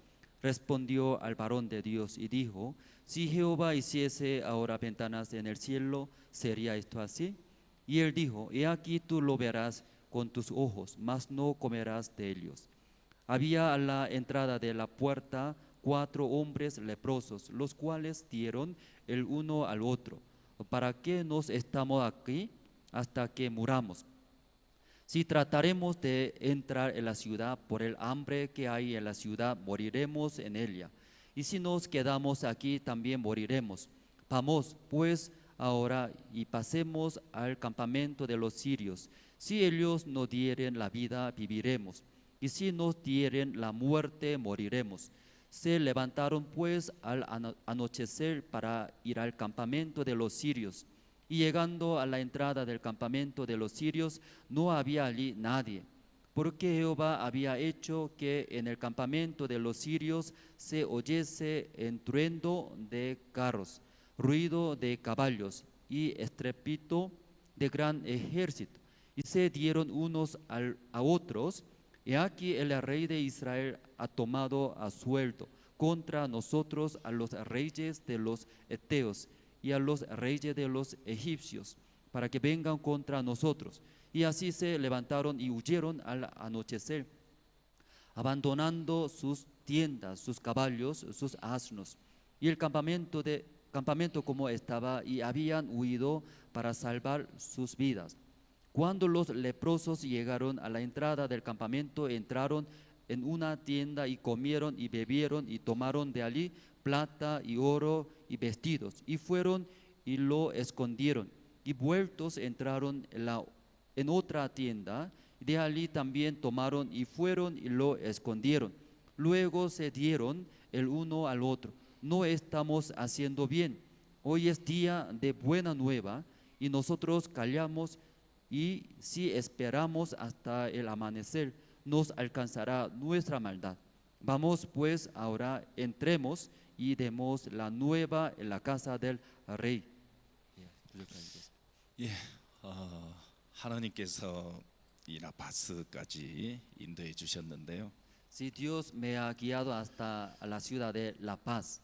respondió al varón de Dios y dijo: si Jehová hiciese ahora ventanas en el cielo, ¿sería esto así? Y él dijo: he aquí tú lo verás con tus ojos, mas no comerás de ellos. Había a la entrada de la puerta 4 hombres leprosos, los cuales dieron el uno al otro: ¿para qué nos estamos aquí hasta que muramos? Si trataremos de entrar en la ciudad, por el hambre que hay en la ciudad, moriremos en ella. Y si nos quedamos aquí, también moriremos. Vamos, pues, ahora y pasemos al campamento de los sirios. Si ellos nos dieren la vida, viviremos. Y si nos dieren la muerte, moriremos. Se levantaron pues al anochecer para ir al campamento de los sirios. Y llegando a la entrada del campamento de los sirios, no había allí nadie, porque Jehová había hecho que en el campamento de los sirios se oyese estruendo de carros, ruido de caballos y estrépito de gran ejército. Y se dieron unos a otros: y aquí el rey de Israel ha tomado a sueldo contra nosotros a los reyes de los heteos y a los reyes de los egipcios, para que vengan contra nosotros. Y así se levantaron y huyeron al anochecer, abandonando sus tiendas, sus caballos, sus asnos. Y el campamento como estaba, y habían huido para salvar sus vidas. Cuando los leprosos llegaron a la entrada del campamento, entraron en una tienda y comieron y bebieron y tomaron de allí plata y oro y vestidos, y fueron y lo escondieron. Y vueltos entraron en otra tienda, y de allí también tomaron y fueron y lo escondieron. Luego se dieron el uno al otro: no estamos haciendo bien, hoy es día de buena nueva, y nosotros callamos, y si esperamos hasta el amanecer, nos alcanzará nuestra maldad. Vamos pues ahora, entremos y demos la nueva en la casa del rey. 예, 하나님께서 이 라파스까지 인도해 주셨는데요. Si Dios me ha guiado hasta la ciudad de La Paz.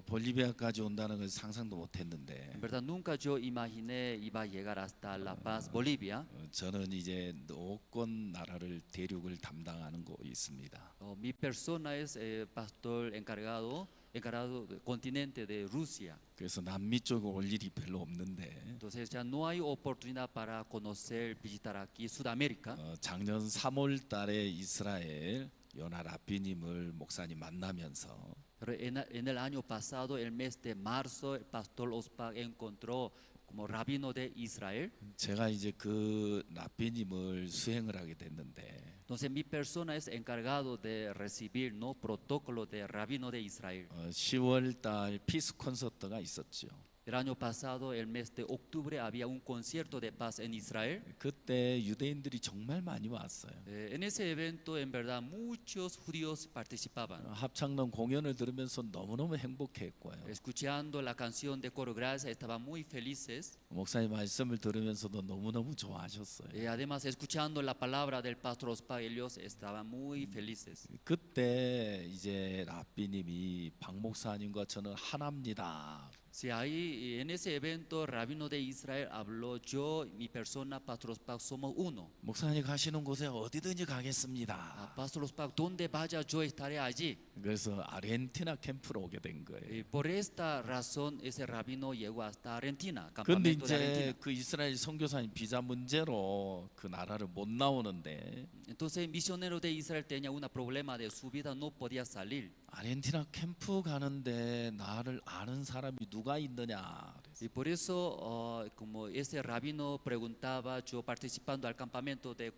볼리비아까지 온다는 걸 상상도 못했는데. En verdad nunca yo imaginé iba a llegar hasta La Paz, Bolivia. 저는 이제 노권 나라를 대륙을 담당하는 곳 있습니다. Mi persona es pastor encargado del continente de Rusia. 그래서 남미 쪽에 올 일이 별로 없는데. Entonces ya no hay oportunidad para conocer, visitar aquí Sudamérica. 작년 3월 달에 이스라엘 요나 라피님을 목사님 만나면서. Pero en el año pasado, el mes de marzo, el pastor Ospag encontró como rabino de Israel. 제가 이제 그 라피님을 수행을 하게 됐는데. Entonces mi persona es encargado de recibir, no, protocolo de rabino de Israel. 10월 달 피스 콘서트가 있었죠. El año pasado, el mes de octubre, había un concierto de paz en Israel. 그때 유대인들이 정말 많이 왔어요. En ese evento, en verdad, muchos judíos participaban. 합창단 공연을 들으면서 너무너무 행복했고요. Escuchando la canción de Coro Gracia, estaban muy felices. 목사님 말씀을 들으면서도 너무너무 좋아하셨어요. Además, escuchando la palabra del pastor Ospag, ellos estaban muy felices. 그때 이제 라비님이 박 목사님과 저는 하나입니다. Si ahí en ese evento rabino de Israel habló: yo, mi persona, pastor Ospag, somos uno. 목사님 가시는 곳에 어디든지 가겠습니다. Pastor Ospag, donde vaya yo estaré allí. 그래서 아르헨티나 캠프로 오게 된 거예요. Por esta razón ese rabino llegó hasta Argentina, 그런데 campamento de 이제 Argentina. 그 이스라엘 선교사님 비자 문제로 그 나라를 못 나오는데. Entonces el misionero de Israel tenía un problema de su vida, no podía salir. 아르헨티나 캠프 가는데 나를 아는 사람이 누가 뭐가 있느냐. Y por eso, como ese rabino preguntaba, yo participando al campamento de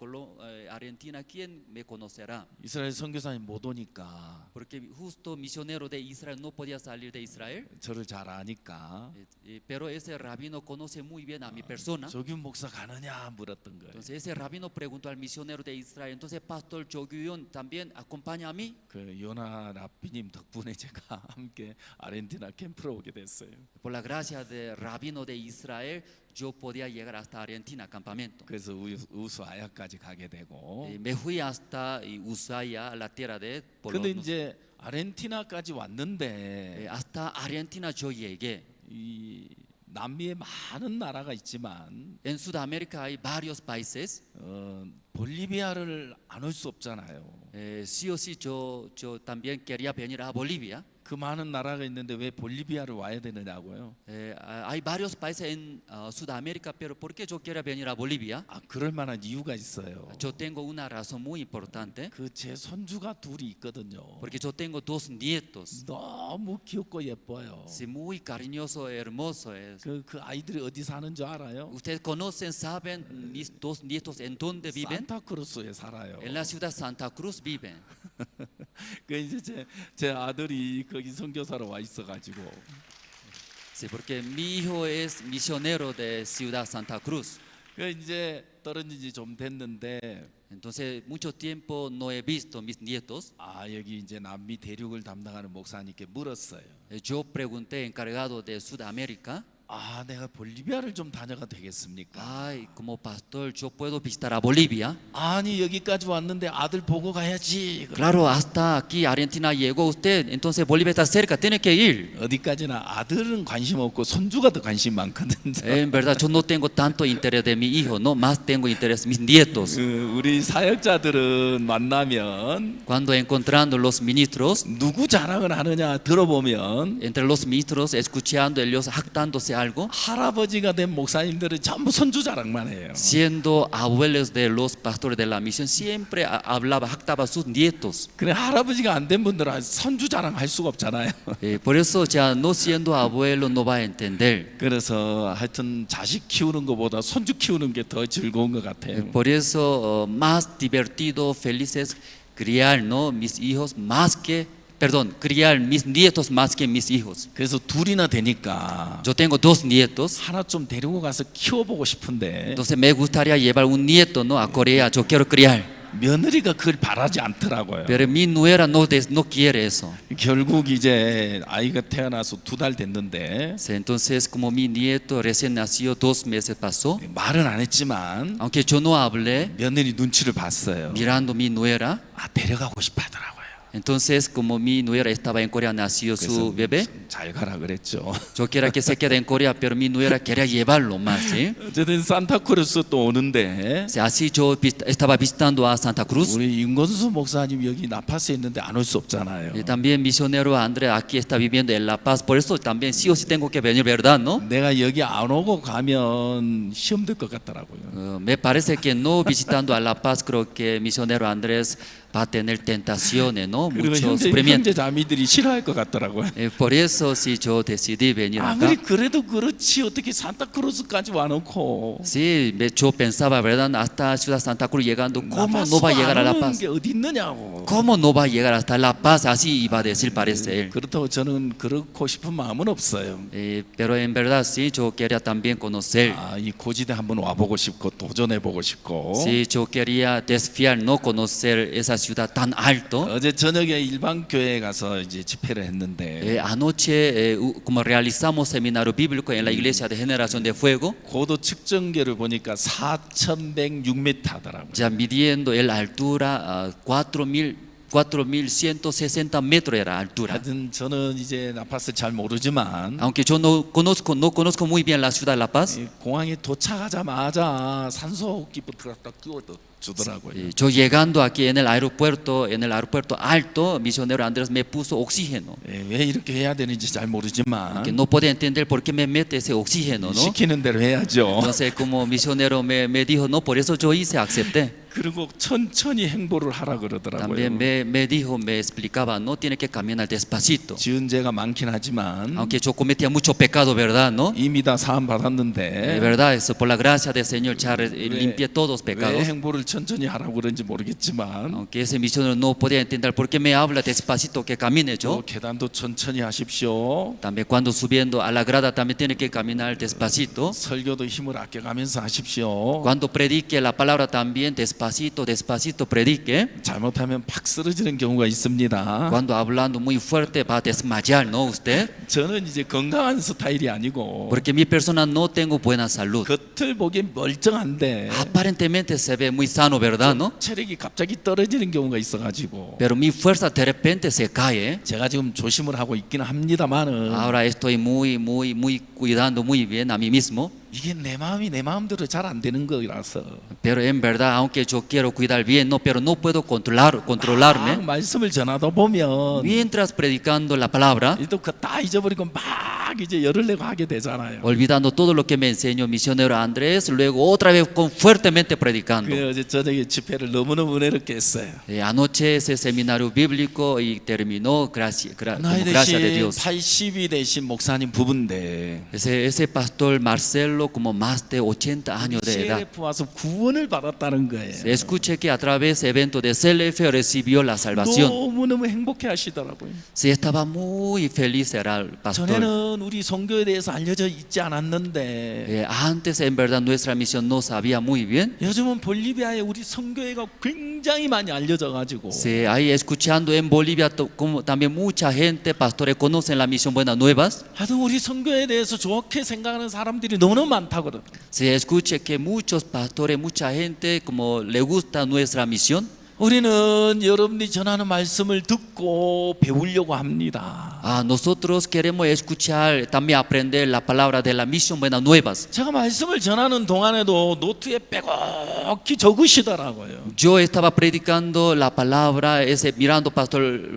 Argentina, ¿quién me conocerá? 이스라엘 선교사님 못 오니까 Porque justo misionero de Israel no podía salir de Israel. 저를 잘 아니까 Pero ese rabino conoce muy bien a mi persona. 조규 목사 가느냐 물었던 거예요. Entonces ese rabino preguntó al misionero de Israel, entonces Pastor Jogyun también acompaña a mí. 그 요나 라비님 덕분에 제가 함께 아르헨티나 캠프로 오게 됐어요. Por la gracia del rabino de Israel, yo podía llegar hasta Argentina campamento. 그래서 우수아야까지 가게 되고. Me fui hasta Ushuaia, la tierra de 근데 Polonia. 이제 아르헨티나까지 왔는데 hasta Argentina yo llegué. 이 남미에 많은 나라가 있지만 En Sudamérica hay varios países. 볼리비아를 안 올 수 없잖아요. Sí o sí yo también quería venir a Bolivia. 그 많은 나라가 있는데 왜 볼리비아를 와야 되느냐고요? Hay varios países en Sudamérica, pero ¿por qué yo quiero venir a Bolivia? 그럴 만한 이유가 있어요. Yo tengo una razón muy importante. 그 제 손주가 둘이 있거든요. Porque yo tengo dos nietos. 너무 귀엽고 예뻐요. Sí, muy cariñoso, hermoso es. 그 아이들이 어디 사는 줄 알아요? Ustedes conocen, saben mis dos nietos en dónde viven? 산타크루스에 살아요. En la ciudad Santa Cruz viven. 그 이제 제 아들이 거기 선교사로 와 있어가지고. Sí, porque mi hijo es misionero de ciudad Santa Cruz. 그 이제 떨어진 지 좀 됐는데. Entonces mucho tiempo no he visto mis nietos. 여기 이제 남미 대륙을 담당하는 목사님께 물었어요. Yo pregunté encargado de Sudamérica. 내가 볼리비아를 좀 다녀가 되겠습니까? Ay, como pastor, yo puedo visitar a Bolivia. 아니 여기까지 왔는데 아들 보고 가야지. Claro, hasta aquí Argentina llegó usted, entonces Bolivia está cerca, tiene que ir. 어디까지나 아들은 관심 없고 손주가 더 관심 많거든요. En verdad, yo no tengo tanto interés de mi hijo, no más tengo interés de mis nietos. 우리 사역자들은 만나면 Cuando encontrando los ministros, 누구 자랑을 하느냐 들어보면 entre los ministros escuchando ellos jactándose algo, 할아버지가 된 목사님들은 전부 손주 자랑만 해요. siendo abuelos de los pastores de la misión, siempre jactaba a sus nietos. 그래 할아버지가 안 된 분들은 손주 자랑할 수가 없잖아요. Por eso ya no siendo abuelo no va a entender. 그래서 하여튼 자식 키우는 것보다 손주 키우는 게 더 즐거운 것 같아요. Por eso más divertido, felices criar, ¿no? Mis hijos más que criar mis nietos más que mis hijos. 그래서 둘이나 되니까 Yo tengo dos nietos. 하나 좀 데리고 가서 키워보고 싶은데. Entonces me gustaría llevar un nieto, ¿no? a Corea. Yo quiero criar. 며느리가 그걸 바라지 않더라고요. Pero mi nuera no quiere eso. 결국 이제 아이가 태어나서 2달 됐는데. Entonces como mi nieto recién nació 2 meses pasó. 말은 안 했지만. Aunque yo no hablé. 며느리 눈치를 봤어요. Mirando mi nuera. 데려가고 싶어 하더라고요. Entonces, como mi nuera estaba en Corea, nació su bebé. 잘 가라 그랬죠. Yo quería que se quede en Corea, pero mi nuera quería llevarlo más, ¿sí? 어쨌든 산타크루스 또 오는데. Así yo estaba visitando a Santa Cruz. 우리 윤건수 목사님 여기 라파스에 있는데 안 올 수 없잖아요. Y también misionero Andrés aquí está viviendo en La Paz, por eso también sí o sí tengo que venir, ¿verdad, no? 내가 여기 안 오고 가면 시험 될 것 같더라고요. Me parece que no visitando a La Paz, creo que misionero Andrés va a tener tentaciones, ¿no? Mucho sufrimiento. 형제 자매들이 싫어할 것 같더라고요. Por eso sí yo decidí venir acá. 아무리 그래도 그렇지 어떻게 산타크루스까지 와놓고. Sí, yo pensaba, ¿verdad? Hasta Ciudad Santa Cruz llegando, ¿cómo no va a llegar a La Paz? 어디 있느냐고. ¿Cómo no va a llegar hasta La Paz? Así iba a decir, parece él. 그렇다고 저는 그렇고 싶은 마음은 없어요. Pero en verdad sí, yo quería también conocer. 이 고지대 한번 와보고 싶고 도전해보고 싶고. Sí, yo quería desfiar, no conocer esa ciudad tan alto. 어제 저녁에 일반 교회에 가서 이제 집회를 했는데. Anoche como realizamos seminario bíblico en la iglesia de Generación de Fuego. 고도 측정계를 보니까 4,106m 하더라고요. Ya midiendo la altura 4.160 metros era altura. 하여튼 저는 이제 라파스 잘 모르지만. Aunque yo no conozco muy bien la ciudad de La Paz. 공항에 도착하자마자 산소호흡기부터 갖다 끼워도 주더라고요. Yo llegando aquí en el aeropuerto alto, misionero Andrés me puso oxígeno. 왜 이렇게 해야 되는지 잘 모르지만. Que no puede entender por qué me mete ese oxígeno, ¿no? 시키는 대로 해야죠. Entonces como misionero me dijo, no, por eso yo acepté. 그리고 천천히 행보를 하라 그러더라고요. También me dijo, me explicaba, no tiene que caminar despacito. 지은 죄가 많긴 하지만 Aunque yo cometía mucho pecado, ¿verdad? ¿No? 이미 다 사함 받았는데 verdad, eso por la gracia del Señor ya limpié todos los 왜 pecados. 행보를 천천히 하라고 그런지 모르겠지만 Aunque ese misionero no podía entender por qué me habla despacito que camine 또 yo. 계단도 천천히 하십시오. También cuando subiendo a la grada también tiene que caminar despacito. 설교도 힘을 아껴가면서 하십시오. Cuando predique la palabra también despacito, despacito predique. 잘못하면 팍 쓰러지는 경우가 있습니다. Cuando hablando muy fuerte va a desmayar, ¿no usted? 저는 이제 건강한 스타일이 아니고 Porque mi persona no tengo buena salud. 겉을 보기엔 멀쩡한데 Aparentemente se ve muy sano, ¿verdad? ¿No? 체력이 갑자기 떨어지는 경우가 있어가지고 Pero mi fuerza de repente se cae. 제가 지금 조심을 하고 있기는 합니다만은 Ahora estoy muy cuidando muy bien a mí mismo. 이게 내 마음이 내 마음대로 잘 안 되는 거라서 Pero en verdad, aunque yo quiero cuidar bien, no, pero no puedo controlarme. 말씀을 전하다 보면 Mientras predicando la palabra, 또 그 다 잊어버리고 막 이제 열을 내고 하게 되잖아요. olvidando todo lo que me enseñó misionero Andrés, luego otra vez fuertemente predicando. 그 어제 저녁에 집회를 너무너무 은혜롭게 했어요. Anoche ese seminario bíblico y terminó gracias 나이 de 대신 Dios. 80이 되신 목사님 부부인데 Ese pastor Marcelo, como más de 80 años de edad. CLF 와서 구원을 받았다는 거예요. Escuché que a través del evento de CLF recibió la salvación. 너무너무 행복해 하시더라고요. Sí, estaba muy feliz era el pastor. 전에는 우리 선교에 대해서 알려져 있지 않았는데 Antes en verdad nuestra misión no sabía muy bien. 요즘은 볼리비아에 우리 선교회가 굉장히 많이 알려져 가지고 Sí, ahí escuchando en Bolivia como también mucha gente, pastores conocen la misión Buenas Nuevas. 하여튼 우리 선교에 대해서 좋게 생각하는 사람들이 너무 많다고 그러더라고요. Se escucha que muchos pastores, mucha gente como le gusta nuestra misión. 우리는 여러분이 전하는 말씀을 듣고 배우려고 합니다. Nosotros queremos escuchar, también aprender la palabra de la misión Buenas Nuevas. 제가 말씀을 전하는 동안에도 노트에 빼곡히 적으시더라고요. Yo estaba predicando la palabra, mirando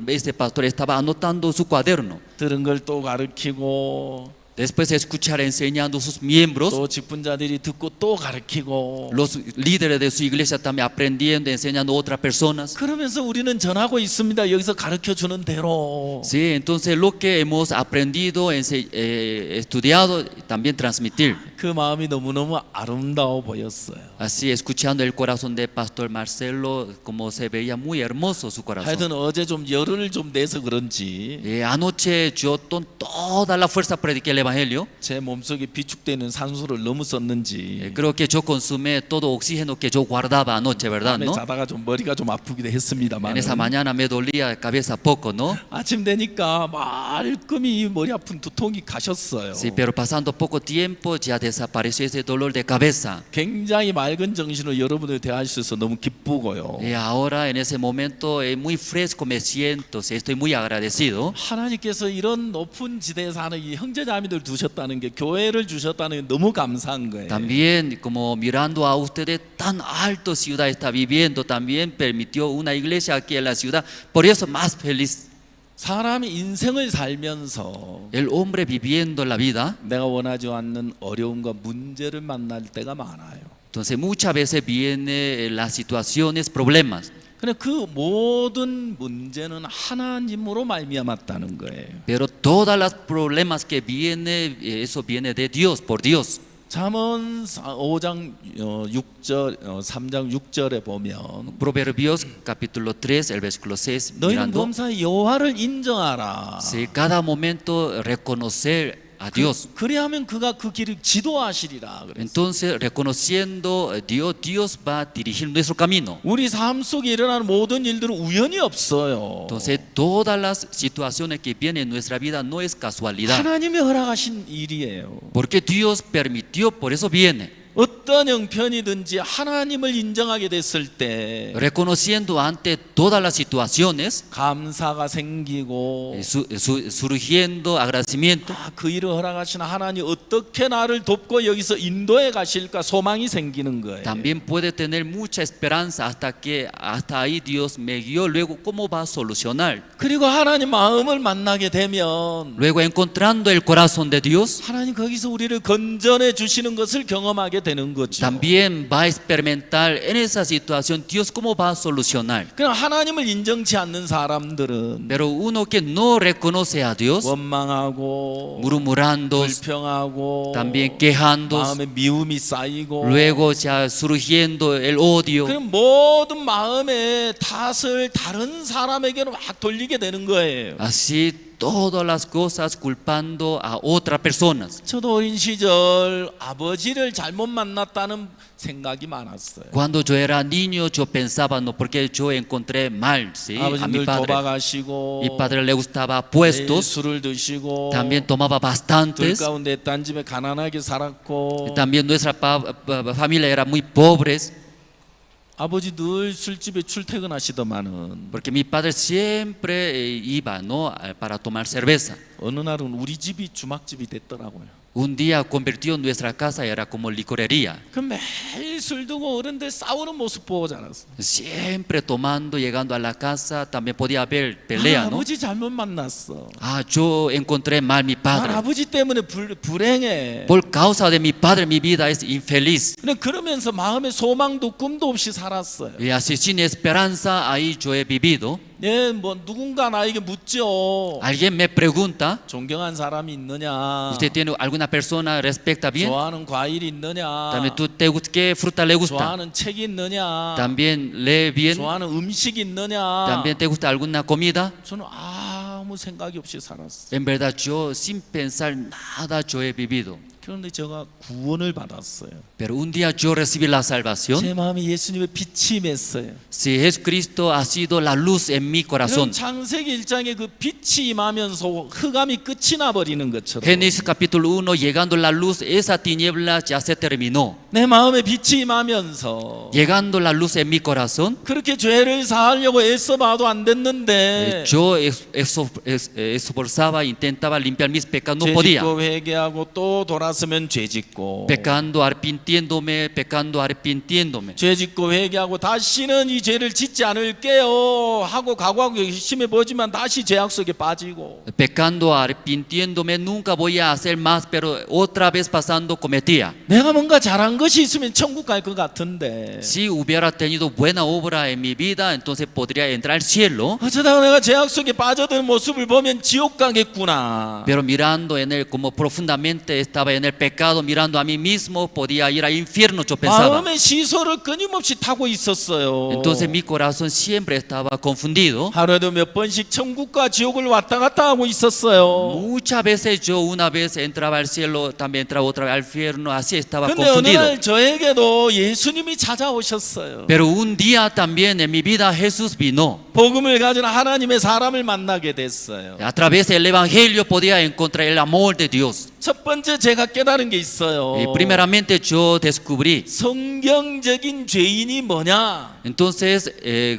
este pastor estaba anotando su cuaderno. 들은 걸 또 가르치고 Después de escuchar enseñando a sus miembros, 또 직분자들이 듣고 또 가르치고 los líderes de su iglesia también aprendiendo, enseñando a otras personas. 그러면서 우리는 전하고 있습니다. 여기서 가르쳐 주는 대로. Sí, entonces lo que hemos aprendido, estudiado, también transmitir. 그 마음이 너무너무 아름다워 보였어요. Así, escuchando el corazón del pastor Marcelo, como se veía muy hermoso su corazón. 하여튼 어제 좀 열을 좀 내서 그런지 Anoche yo con toda la fuerza prediqué el evangelio. 제 몸속에 비축되는 산소를 너무 썼는지 Creo que yo consumí todo oxígeno que yo guardaba anoche, ¿verdad? 밤에 ¿No? 자다가 좀 머리가 좀 아프기도 했습니다만 En esa mañana me dolía la cabeza poco, ¿no? 아침 되니까 말끔히 머리 아픈 두통이 가셨어요. Sí, pero pasando poco tiempo ya desapareció ese dolor de cabeza. 굉장히 맑은 정신으로 여러분을 대할 수 있어서 너무 기쁘고요. Y ahora en ese momento muy fresco me siento, sí, estoy muy agradecido. 하나님께서 이런 높은 지대에 사는 이 형제자매들 두셨다는 게 교회를 주셨다는 게 너무 감사한 거예요. También como mirando a ustedes tan alto ciudad está viviendo, también permitió una iglesia aquí en la ciudad, por eso más feliz. 사람이 인생을 살면서 El hombre viviendo la vida, 내가 원하지 않는 어려움과 문제를 만날 때가 많아요. entonces muchas veces vienen las situaciones, problemas. 근데 그 모든 문제는 하나님으로 말미암았다는 거예요. Pero todos los problemas que vienen, eso viene de Dios, por Dios. 잠언 5장 6절 3장 6절에 보면 Proverbios capítulo 3, el versículo 6, 너희는 mirando, 범사에 여호와를 인정하라. si cada momento reconocer a Dios. 그리하면 그가 그 길을 지도하시리라. 그랬어요. Entonces, reconociendo a Dios, Dios va a dirigir nuestro camino. 우리 삶 속에 일어나는 모든 일들은 우연이 없어요. Entonces, todas las situaciones que vienen en nuestra vida no es casualidad. 하나님이 허락하신 일이에요. Porque Dios permitió, por eso viene. 어떤 형편이든지 하나님을 인정하게 됐을 때 Reconociendo ante todas las situaciones, 감사가 생기고 surgiendo agradecimiento. 그 일을 허락하신 하나님 어떻게 나를 돕고 여기서 인도해 가실까 소망이 생기는 거예요. También puede tener mucha esperanza hasta ahí Dios me guió, luego cómo va a solucionar. 그리고 하나님 마음을 만나게 되면 Luego encontrando el corazón de Dios, 하나님 거기서 우리를 건전해 주시는 것을 경험하게 되는 거죠. también va a experimentar en esa situación Dios cómo va a solucionar. 그럼 하나님을 인정치 않는 사람들은 Pero uno que no reconoce a Dios, 원망하고 murmurando, 불평하고 también quejando, 마음에 미움이 쌓이고 luego ya surgiendo el odio, 그럼 모든 마음의 탓을 다른 사람에게로 막 돌리게 되는 거예요. así todas las cosas culpando a otras personas. 저도 어린 시절 아버지를 잘못 만났다는 생각이 많았어요. Cuando yo era niño yo pensaba, no, porque yo encontré mal, ¿sí? a mi 아버지들 padre. 도박하시고 Mi padre le gustaba 매일 puestos, 술을 드시고 también tomaba 둘 bastantes, 가운데 딴 집에 가난하게 살았고 también nuestra familia era muy pobres, 아버지 늘 술집에 출퇴근하시더만은 porque mi padre siempre iba, ¿no? para tomar cerveza. 어느 날은 우리 집이 주막집이 됐더라고요. Un día convirtió nuestra casa, era como licorería. 그 매일 술 두고 어른들 싸우는 모습 보고 자랐어. Siempre tomando, llegando a la casa, también podía haber pelea, ¿no? 아버지 잘못 만났어. Ah, yo encontré mal mi 난 padre. 아버지 때문에 불행해. Por causa de mi padre mi vida es infeliz. 근데 그러면서 마음에 소망도 꿈도 없이 살았어요. Y así sin esperanza ahí yo he vivido. 예, 뭐 누군가 나에게 묻죠. Alguien me pregunta, 존경한 사람이 있느냐? ¿usted tiene alguna persona respecta bien? 좋아하는 과일이 있느냐? También tú te gusta, ¿qué fruta le gusta? 좋아하는 책이 있느냐? También lee bien. 좋아하는 음식이 있느냐? También te gusta alguna comida. 저는 아무 생각이 없이 살았어요. En verdad yo sin pensar nada yo he vivido. 그런데 제가 구원을 받았어요. Pero un día yo recibí la salvación. 제 마음에 예수님의 빛이 임했어요. Si Jesucristo ha sido la luz en mi corazón. 창세기 1장에 그 빛이 임하면서 흑암이 끝이 나 버리는 것처럼. Génesis capítulo 1, llegando la luz, esa tiniebla ya se terminó. 내 마음에 빛이 임하면서 Llegando la luz en mi corazón, 그렇게 죄를 사하려고 애써봐도 안 됐는데 yo esforzaba, intentaba limpiar mis pecados, no podía. 죄짓고 회개하고 또 돌아서면 죄짓고 Pecando, arrepintiéndome. 죄짓고 회개하고 다시는 이 죄를 짓지 않을게요 하고 각오하고 열심히 보지만 다시 죄악 속에 빠지고 Pecando, arrepintiéndome, nunca voy a hacer más, pero otra vez pasando cometía. 내가 뭔가 잘한 것이 있으면 천국 갈 것 같은데 Si hubiera tenido buena obra en mi vida, entonces podría entrar al cielo. 어쩌다가 내가 죄악 속에 빠져드는 모습을 보면 지옥 가겠구나. Pero mirando en él como profundamente estaba en el pecado, mirando a mí mismo, podía ir al infierno, yo pensaba. 마음의 시소를 끊임없이 타고 있었어요. Entonces mi corazón siempre estaba confundido. 하루에도 몇 번씩 천국과 지옥을 왔다 갔다 하고 있었어요. Muchas veces yo una vez entraba al cielo, también entraba otra vez al infierno, así estaba 근데 어느 confundido. 날 저에게도 예수님이 찾아오셨어요. Pero un día también en mi vida Jesús vino. 복음을 가진 하나님의 사람을 만나게 됐어요. A través del evangelio podía encontrar el amor de Dios. 첫 번째 제가 깨달은 게 있어요. Y primeramente yo descubrí. 성경적인 죄인이 뭐냐? Entonces,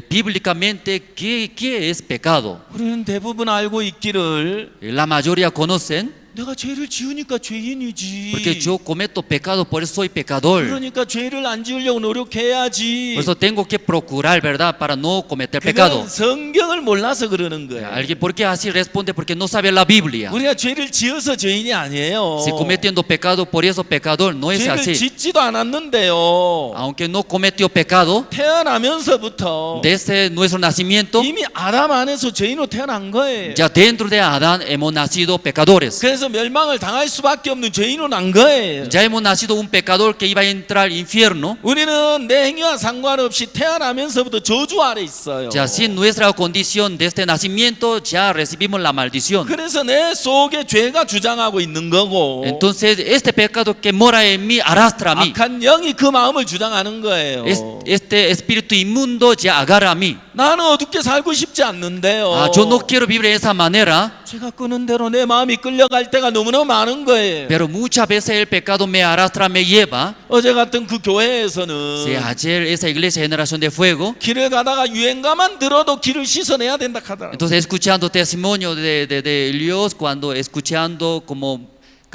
bíblicamente, ¿qué es pecado? 우리는 대부분 알고 있기를 La mayoría conocen. 내가 죄를 지으니까 죄인이지. Porque yo cometo pecado, por eso soy pecador. 그러니까 죄를 안 지으려고 노력해야지. Por eso tengo que procurar, ¿verdad? Para no cometer pecado. 그건 성경을 몰라서 그러는 거예요. Alguien, ¿por qué así responde? Porque no sabe la Biblia. 우리가 죄를 지어서 죄인이 아니에요. Si cometiendo pecado, por eso pecador, no es 죄를 así. 짓지도 않았는데요. Aunque no cometió pecado, 태어나면서부터 desde nuestro nacimiento, 이미 아담 안에서 죄인으로 태어난 거예요. ya dentro de Adán hemos nacido pecadores. 그래서 멸망을 당할 수밖에 없는 죄인으로 난 거예요. Ya hemos nacido un pecador que iba a entrar al infierno. 우리는 내 행위와 상관없이 태어나면서부터 저주 아래 있어요. Ya sin nuestra condición desde nacimiento ya recibimos la maldición. 그래서 내 속에 죄가 주장하고 있는 거고. Entonces este pecado que mora en mí arrastra a mí. 악한 영이 그 마음을 주장하는 거예요. Este espíritu inmundo ya agarra a mí. 나는 어둡게 살고 싶지 않는데요. Yo no quiero vivir de esa manera. 죄가 끄는 대로 내 마음이 끌려갈 때가 너무너무 많은 거예요. Pero muchas veces el pecado me arrastra, me lleva. 어제 같은 그 교회에서는 Si ayer esa iglesia Generación de Fuego, 길을 가다가 유행가만 들어도 길을 씻어내야 된다 하더라고요. entonces escuchando testimonio de Dios, cuando escuchando como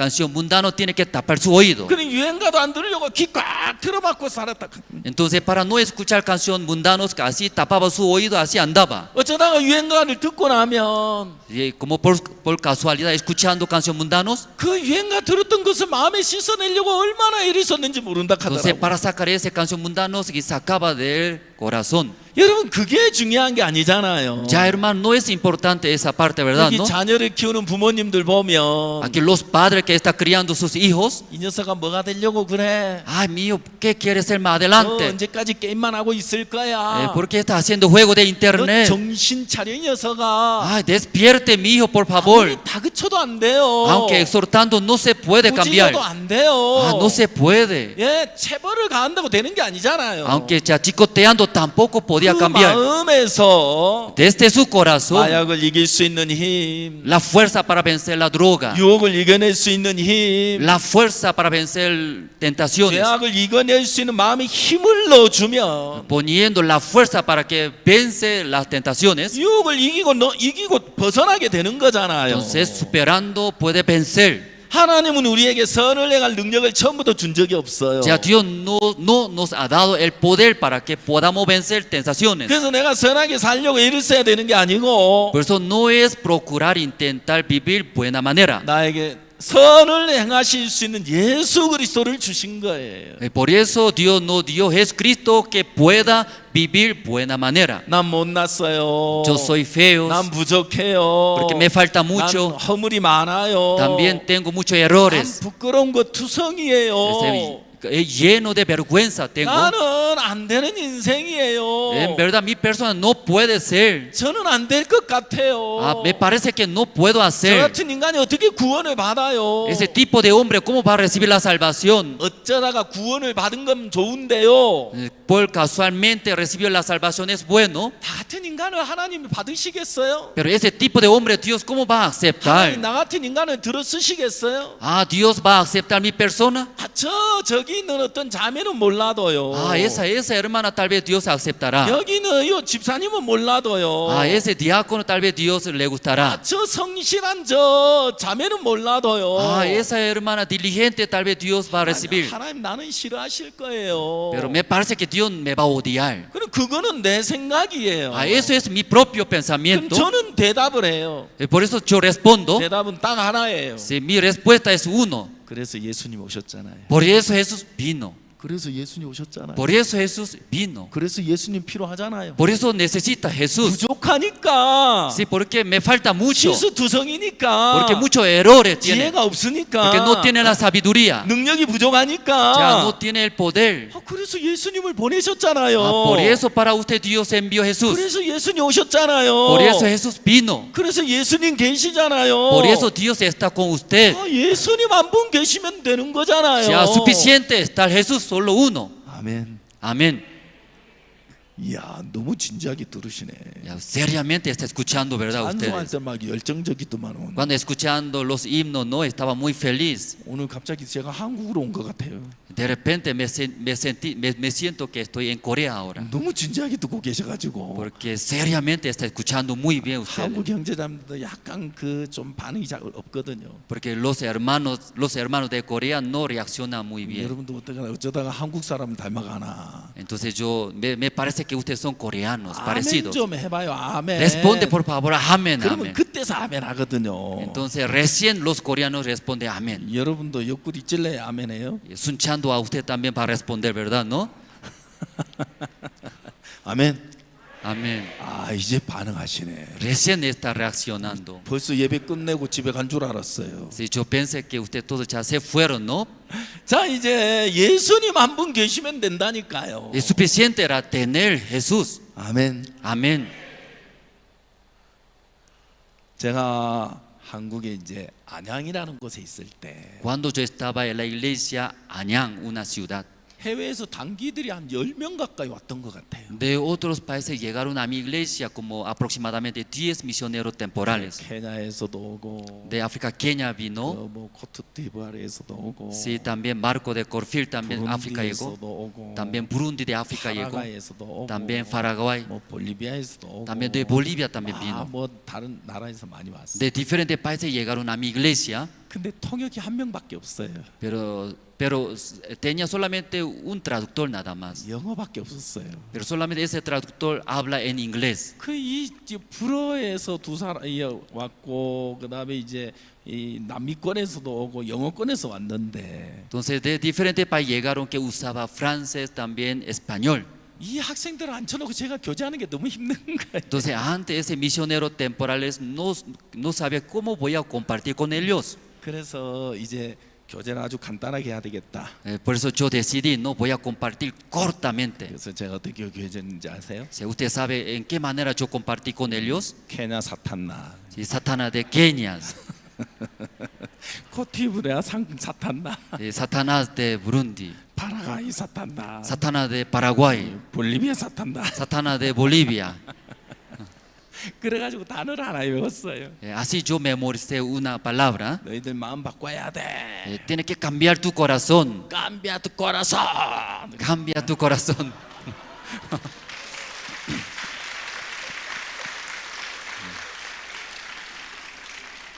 canción mundano tiene que tapar su oído. 그런 유행가도 안 들으려고 귀 꽉 틀어막고 살았다. Entonces para no escuchar canciones mundanos así tapaba su oído, así andaba. 어쩌다가 유행가를 듣고 나면 Y como por casualidad escuchando canciones mundanos, 그 유행가 들었던 것을 마음에 씻어내려고 얼마나 애를 썼는지 모른다 entonces 하더라고. para sacar esa canción mundanos y sacaba del corazón. 여러분 그게 중요한 게 아니잖아요. Ya hermano, no es importante esa parte, ¿verdad? 여기 ¿No? 자녀를 키우는 부모님들 보면 Aquí los padres que están criando sus hijos, 이 녀석아 뭐가 되려고 그래? ay mío, ¿qué quiere ser más 너 adelante? 언제까지 게임만 하고 있을 거야? ¿Por qué está haciendo juego de 너 internet? 정신 차려 이 녀석아. Ay, despierte mi hijo, por favor. 아무리 다그쳐도 안 돼요. Aunque exhortando no se puede cambiar. 꾸짖어도 안 돼요. Ah, no se puede. 예, 체벌을 가한다고 되는 게 아니잖아요. Aunque ya chicoteando tampoco podía 그 cambiar. 마음에서 Desde su corazón, 마약을 이길 수 있는 힘, la fuerza para vencer la droga, 유혹을 이겨낼 수 있는 힘, la fuerza para vencer tentaciones, 죄악을 이겨낼 수 있는 마음에 힘을 넣어주면 poniendo la fuerza para que vence las tentaciones. 유혹을 이기고 벗어나게 되는 거잖아요. Entonces, superando puede vencer. 하나님은 우리에게 선을 행할 능력을 처음부터 준 적이 없어요. Ya Dios no nos ha dado el poder para que podamos vencer tentaciones. 그래서 내가 선하게 살려고 애를 써야 되는 게 아니고 Por eso no es procurar intentar vivir buena manera. 나에게 선을 행하실 수 있는 예수 그리스도를 주신 거예요. Por eso Dios nos dio Jesucristo que pueda vivir buena manera. 난 못났어요. Yo soy feo, 난 부족해요. porque me falta mucho. 난 허물이 많아요. También tengo muchos 난 errores. 부끄러운 거 투성이에요. Lleno de vergüenza tengo. 나는 안 되는 인생이에요. En verdad mi persona no puede ser. 저는 안 될 것 같아요. Me parece que no puedo 저 hacer. 같은 인간이 어떻게 구원을 받아요? Ese tipo de hombre, ¿cómo va a recibir la salvación? 어쩌다가 구원을 받은 건 좋은데요. Por casualmente recibió la salvación es bueno. 다 같은 인간을 하나님이 받으시겠어요? Pero ese tipo de hombre, Dios, ¿cómo va a 하나님 aceptar? 나 같은 인간을 들어 쓰시겠어요? Dios va a aceptar mi persona. 저기 있는 어떤 자매는 몰라도요. Esa hermana tal vez Dios aceptará. 여기는 요 집사님은 몰라도요. Ese diácono tal vez Dios le gustará. 저 성실한 저 자매는 몰라도요. Esa hermana diligente tal vez Dios va a recibir. 하나님 나는 싫어하실 거예요. Pero me parece que Dios me va a odiar. 그럼 그거는 내 생각이에요. Eso es mi propio 그럼 pensamiento. 저는 대답을 해요. Por eso yo respondo. 대답은 딱 하나예요. Mi respuesta es uno. 그래서 예수님 오셨잖아요. Por eso Jesús vino. 그래서 예수님 오셨잖아요. Por eso Jesús vino. 그래서 예수님 필요하잖아요. Por eso necesita Jesús. 부족하니까. Sí, porque me falta mucho. 실수투성이니까. Porque muchos errores tiene. 지혜가 없으니까. Porque no tiene la sabiduría. 능력이 부족하니까. Ya no tiene el poder. 그래서 예수님을 보내셨잖아요. Por eso para usted Dios envió Jesús. 그래서 예수님 오셨잖아요. Por eso Jesús vino. 그래서 예수님 계시잖아요. Por eso Dios está con usted. 예수님 한 분 계시면 되는 거잖아요. Ya suficiente estar Jesús solo uno. 아멘. Amén. 이야, 너무 진지하게 들으시네. Ya, seriamente está escuchando, ¿verdad? 찬송할 Ustedes. 때 막 열정적이더만 오늘. Cuando escuchando los himnos, no, estaba muy feliz. 오늘 갑자기 제가 한국으로 온 것 같아요. De repente me siento que estoy en Corea ahora. 너무 진지하게 듣고 계셔가지고. Porque seriamente está escuchando muy bien ustedes. 한국 형제자매도 약간 그 좀 반응이 잘 없거든요. Porque los hermanos de Corea no reaccionan muy bien. 여러분도 어쩌다가 한국 사람 닮아가나. Entonces me parece que ustedes son coreanos, 아멘 parecidos. 좀 해봐요. 아멘. Responde por favor, amén, 그러면 amén. 그때서 아멘 하거든요. Entonces recién los coreanos responden amén. 여러분도 옆구리 찔러야 아멘해요. Sunchando a usted también para responder, ¿verdad? ¿No? 아멘. Amén. 이제 반응하시네. Recién está reaccionando. 벌써 예배 끝내고 집에 간 줄 알았어요. Si yo pensé que ustedes todos ya se fueron, ¿no? 자, 이제 예수님 한 분 계시면 된다니까요. Es suficiente era tener Jesús. 아멘. Amén. 제가 한국에 이제 안양이라는 곳에 있을 때 Cuando yo estaba en la iglesia Anyang, una ciudad, 해외에서 단기들이 한 10명 가까이 왔던 것 같아요. de otros países llegaron a mi iglesia como aproximadamente 10 misioneros temporales. 케냐에서도 오고, De África, Kenia vino. 뭐 코트디부아르에서도 오고, Sí, también Marco de Corfil, también África llegó. 부룬디에서도 오고, También Burundi de África llegó. 파라과이에서도 오고, También Paraguay. 뭐 볼리비아에서도 오고, También de Bolivia también vino. 뭐 다른 나라에서 많이 왔어요. De diferentes países llegaron a mi iglesia. 근데 통역이 한 명밖에 없어요. pero tenía solamente un traductor nada más. 영어밖에 없었어요. Pero solamente ese traductor habla en inglés. 이 불어에서 두 사람이 왔고 그다음에 이제 이 남미권에서도 오고 영어권에서 왔는데 Entonces de diferentes países llegaron que usaba francés, también español. 이 학생들을 앉혀놓고 제가 교제하는 게 너무 힘든 거예요. Entonces antes ese misionero temporales no sabía cómo voy a compartir con ellos. 그래서 이제 교제를 아주 간단하게 해야 되겠다. Por eso yo decidí, no voy a compartir cortamente. 그래서 제가 어떻게 교제했는지 아세요? Si usted sabe en qué manera yo compartí con ellos, 케냐 사탄나, Satanás de Kenia, 코티브레아 사탄나, Satanás de Burundi, 파라과이 사탄나, Satanás de Paraguay, 볼리비아 사탄나. Satanás de Bolivia. 그래가지고 단어를 하나 외웠어요. Así yo memoricé una palabra. 너희들 마음 바꿔야 돼. Tienes que cambiar tu corazón. Cambia tu corazón. Cambia tu corazón.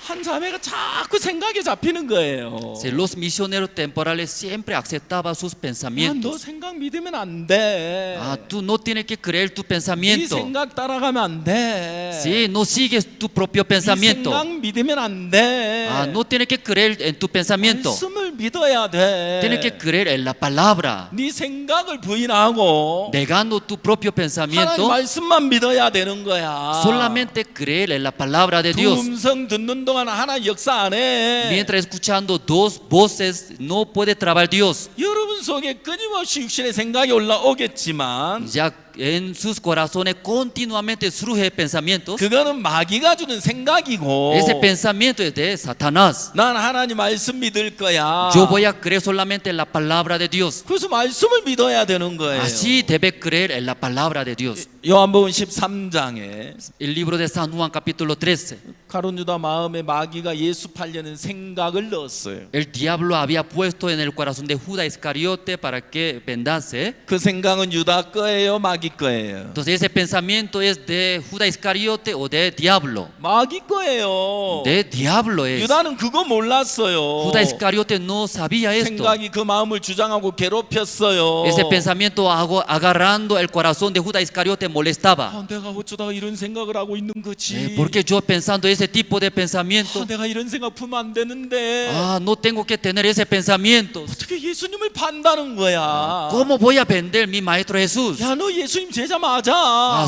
한 자매가 자꾸 생각이 잡히는 거예요. Los misioneros temporales siempre aceptaban sus 너 pensamientos. 생각 믿으면 안 돼. Tú no tienes que creer tu 네 pensamiento. 생각 따라가면 안 돼. Sí, no sigues tu propio 네 pensamiento. 생각 믿으면 안 돼. No tienes que creer en tu pensamiento. 말씀을 믿어야 돼. Tienes que creer en la palabra. 네 생각을 부인하고 Negando tu propio 하나님 pensamiento, 말씀만 믿어야 되는 거야. solamente creer en la palabra de 두 Dios. 음성 듣는 동안 하나님 역사 안 해. Mientras escuchando dos voces, no puede trabar Dios. 여러분 속에 끊임없이 육신의 생각이 올라오겠지만 Ya en sus corazones continuamente surge pensamientos. 그거는 마귀가 주는 생각이고 Ese pensamiento es de Satanás. 난 하나님 말씀 믿을 거야. Yo voy a creer solamente en la palabra de Dios. 그래서 말씀을 믿어야 되는 거예요. Así debe creer en la palabra de Dios. 요한복음 13장에 El libro de San Juan capítulo 13. 가룟 유다 마음에 마귀가 예수 팔려는 생각을 넣었어요. El diablo había puesto en el corazón de Judas Iscariote para que vendase. 그 생각은 유다 거예요, 마귀 거예요? Entonces ese pensamiento es de Judas Iscariote o de diablo. 마귀 거예요. De diablo es. 유다는 그거 몰랐어요. Judas Iscariote no sabía esto. 생각이 그 마음을 주장하고 괴롭혔어요. Ese pensamiento agarrando el corazón de Judas Iscariote molestaba. 내가 어쩌다가 이런 생각을 하고 있는 거지. Porque yo pensando ese tipo de pensamiento, 내가 이런 생각 품으면 안 되는데. no tengo que tener ese pensamiento. 어떻게 예수님을 판다는 거야? ¿Cómo voy a vender mi maestro Jesús? 야, 너 예수님 제자 맞아.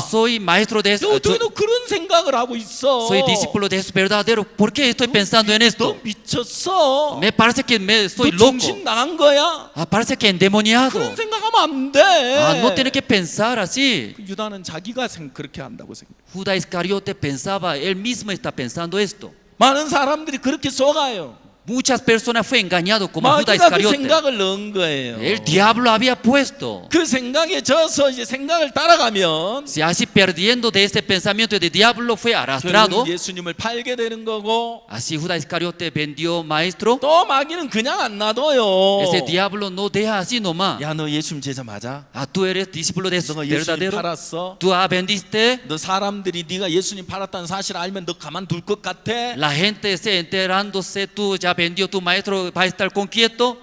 Soy maestro de eso. 어떻게 너 그런 생각을 하고 있어? Soy discípulo de Jesús verdadero. ¿Por qué estoy pensando en esto? 너 미쳤어. Me parece que soy 너 loco. 정신 나간 거야? Parece que endemoniado. 그런 생각하면 안 돼. No tiene que pensar así. 유다는 자기가 그렇게 한다고 생각. Judas Iscariote pensaba, él mismo está pensando esto. 많은 사람들이 그렇게 속아요. Muchas personas fue engañado como Judas 마귀가 그 Iscariote. 생각을 넣은 거예요. El diablo había puesto. 그 생각에 져서 이제 생각을 따라가면 Si así perdiendo de este pensamiento de diablo fue arrastrado. 결국 예수님을 팔게 되는 거고. Así Judas Iscariote vendió maestro. 또 마귀는 그냥 안 놔둬요. Ese diablo no deja así nomás. 야, 너 예수님 제자 맞아? Tú eres discípulo de Jesús 너가 예수님 verdadero. 팔았어? Tú vendiste. 너 사람들이 네가 예수님 팔았다는 사실을 알면 너 가만둘 것 같아? La gente se enterándose, tú ya vendió tu maestro, va a estar conquieto.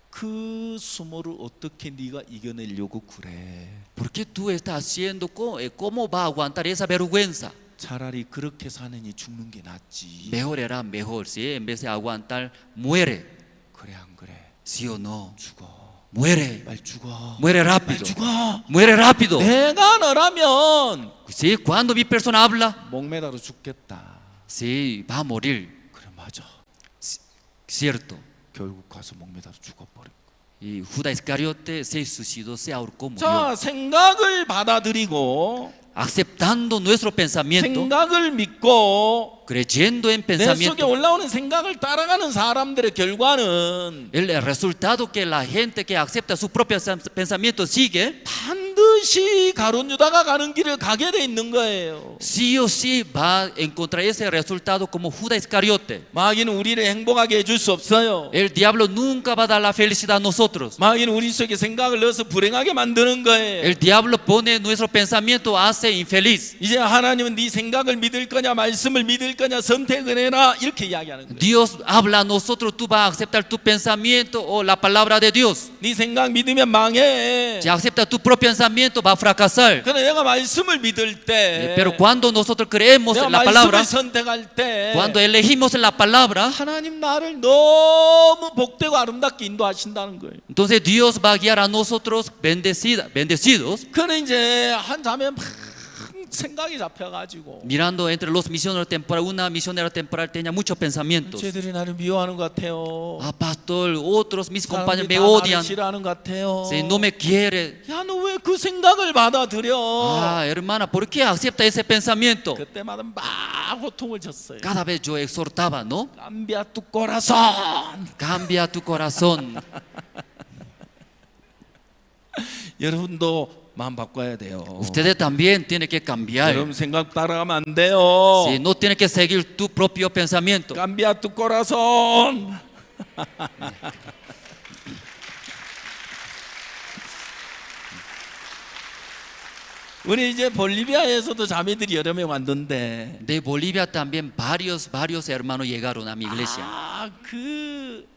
그 수모를 어떻게 네가 이겨내려고 그래? ¿Por qué tú estás haciendo? ¿Cómo va a aguantar esa vergüenza? 차라리 그렇게 사느니 죽는 게 낫지. Mejor era mejor, ¿sí? En vez de aguantar, muere. 그래 안 그래? ¿Sí o no? 죽어. Muere. 빨리 죽어. Muere rápido. 빨리 죽어. Muere rápido. 내가 너라면 Sí, cuando mi persona habla, 목매다로 죽겠다. sí, va a morir. 그래 맞아. Cierto. 결국 가서 목매다로 죽어버린. Y Judas Iscariote se suicidó, se ahorcó, murió. 자, 생각을 받아들이고 Aceptando nuestro pensamiento, 생각을 믿고 creyendo en 내 속에 pensamiento, 올라오는 생각을 따라가는 사람들의 결과는 el resultado que la gente que acepta su propio pensamiento sigue, 반드시 반드시 가룟 유다가 가는 길을 가게 돼 있는 거예요. Sí o sí va a encontrar ese resultado como Judas Iscariote. 마귀는 우리를 행복하게 해줄 수 없어요. El diablo nunca va a dar la felicidad a nosotros. 마귀는 우리 속에 생각을 넣어서 불행하게 만드는 거예요. El diablo pone nuestro pensamiento, hace infeliz. 이제 하나님은 네 생각을 믿을 거냐 말씀을 믿을 거냐 선택을 해라 이렇게 이야기하는 거예요. Dios habla a nosotros, tú vas a aceptar tu pensamiento o la palabra de Dios. 네 생각 믿으면 망해. Si aceptas tu propio pensamiento, va a fracasar. 그러나 내가 말씀을 믿을 때, Pero cuando nosotros creemos 내가 en la 말씀을 palabra, 선택할 때, cuando elegimos en la palabra, 하나님 나를 너무 복되고 아름답게 인도하신다는 거예요. entonces Dios va a guiar a nosotros bendecidos. 그는 이제 한 자매 막 생각이 잡혀가지고 Mirando entre los misioneros temporales, una misionera temporal tenía muchos pensamientos. 쟤들이 나를 미워하는 것 같아요. Ah, pastor, otros mis compañeros 사람들이 me 다 나를 odian. 싫어하는 것 같아요. Si no me quiere. 야, 너 왜 그 생각을 받아들여? Ah, hermana, ¿por qué acepta ese pensamiento? 그때마다 막 호통을 쳤어요. Cada vez yo exhortaba, ¿no? Cambia tu corazón. Cambia tu corazón. 여러분도 마음 바꿔야 돼요. Ustedes también tienen que cambiar. 여러분 생각 따라가면 안 돼요. Si no tienes que seguir tu propio pensamiento. Cambia tu corazón. 우리 이제 볼리비아에서도 자매들이 여러 명 왔는데. De Bolivia también varios hermanos llegaron a mi iglesia. 아, 그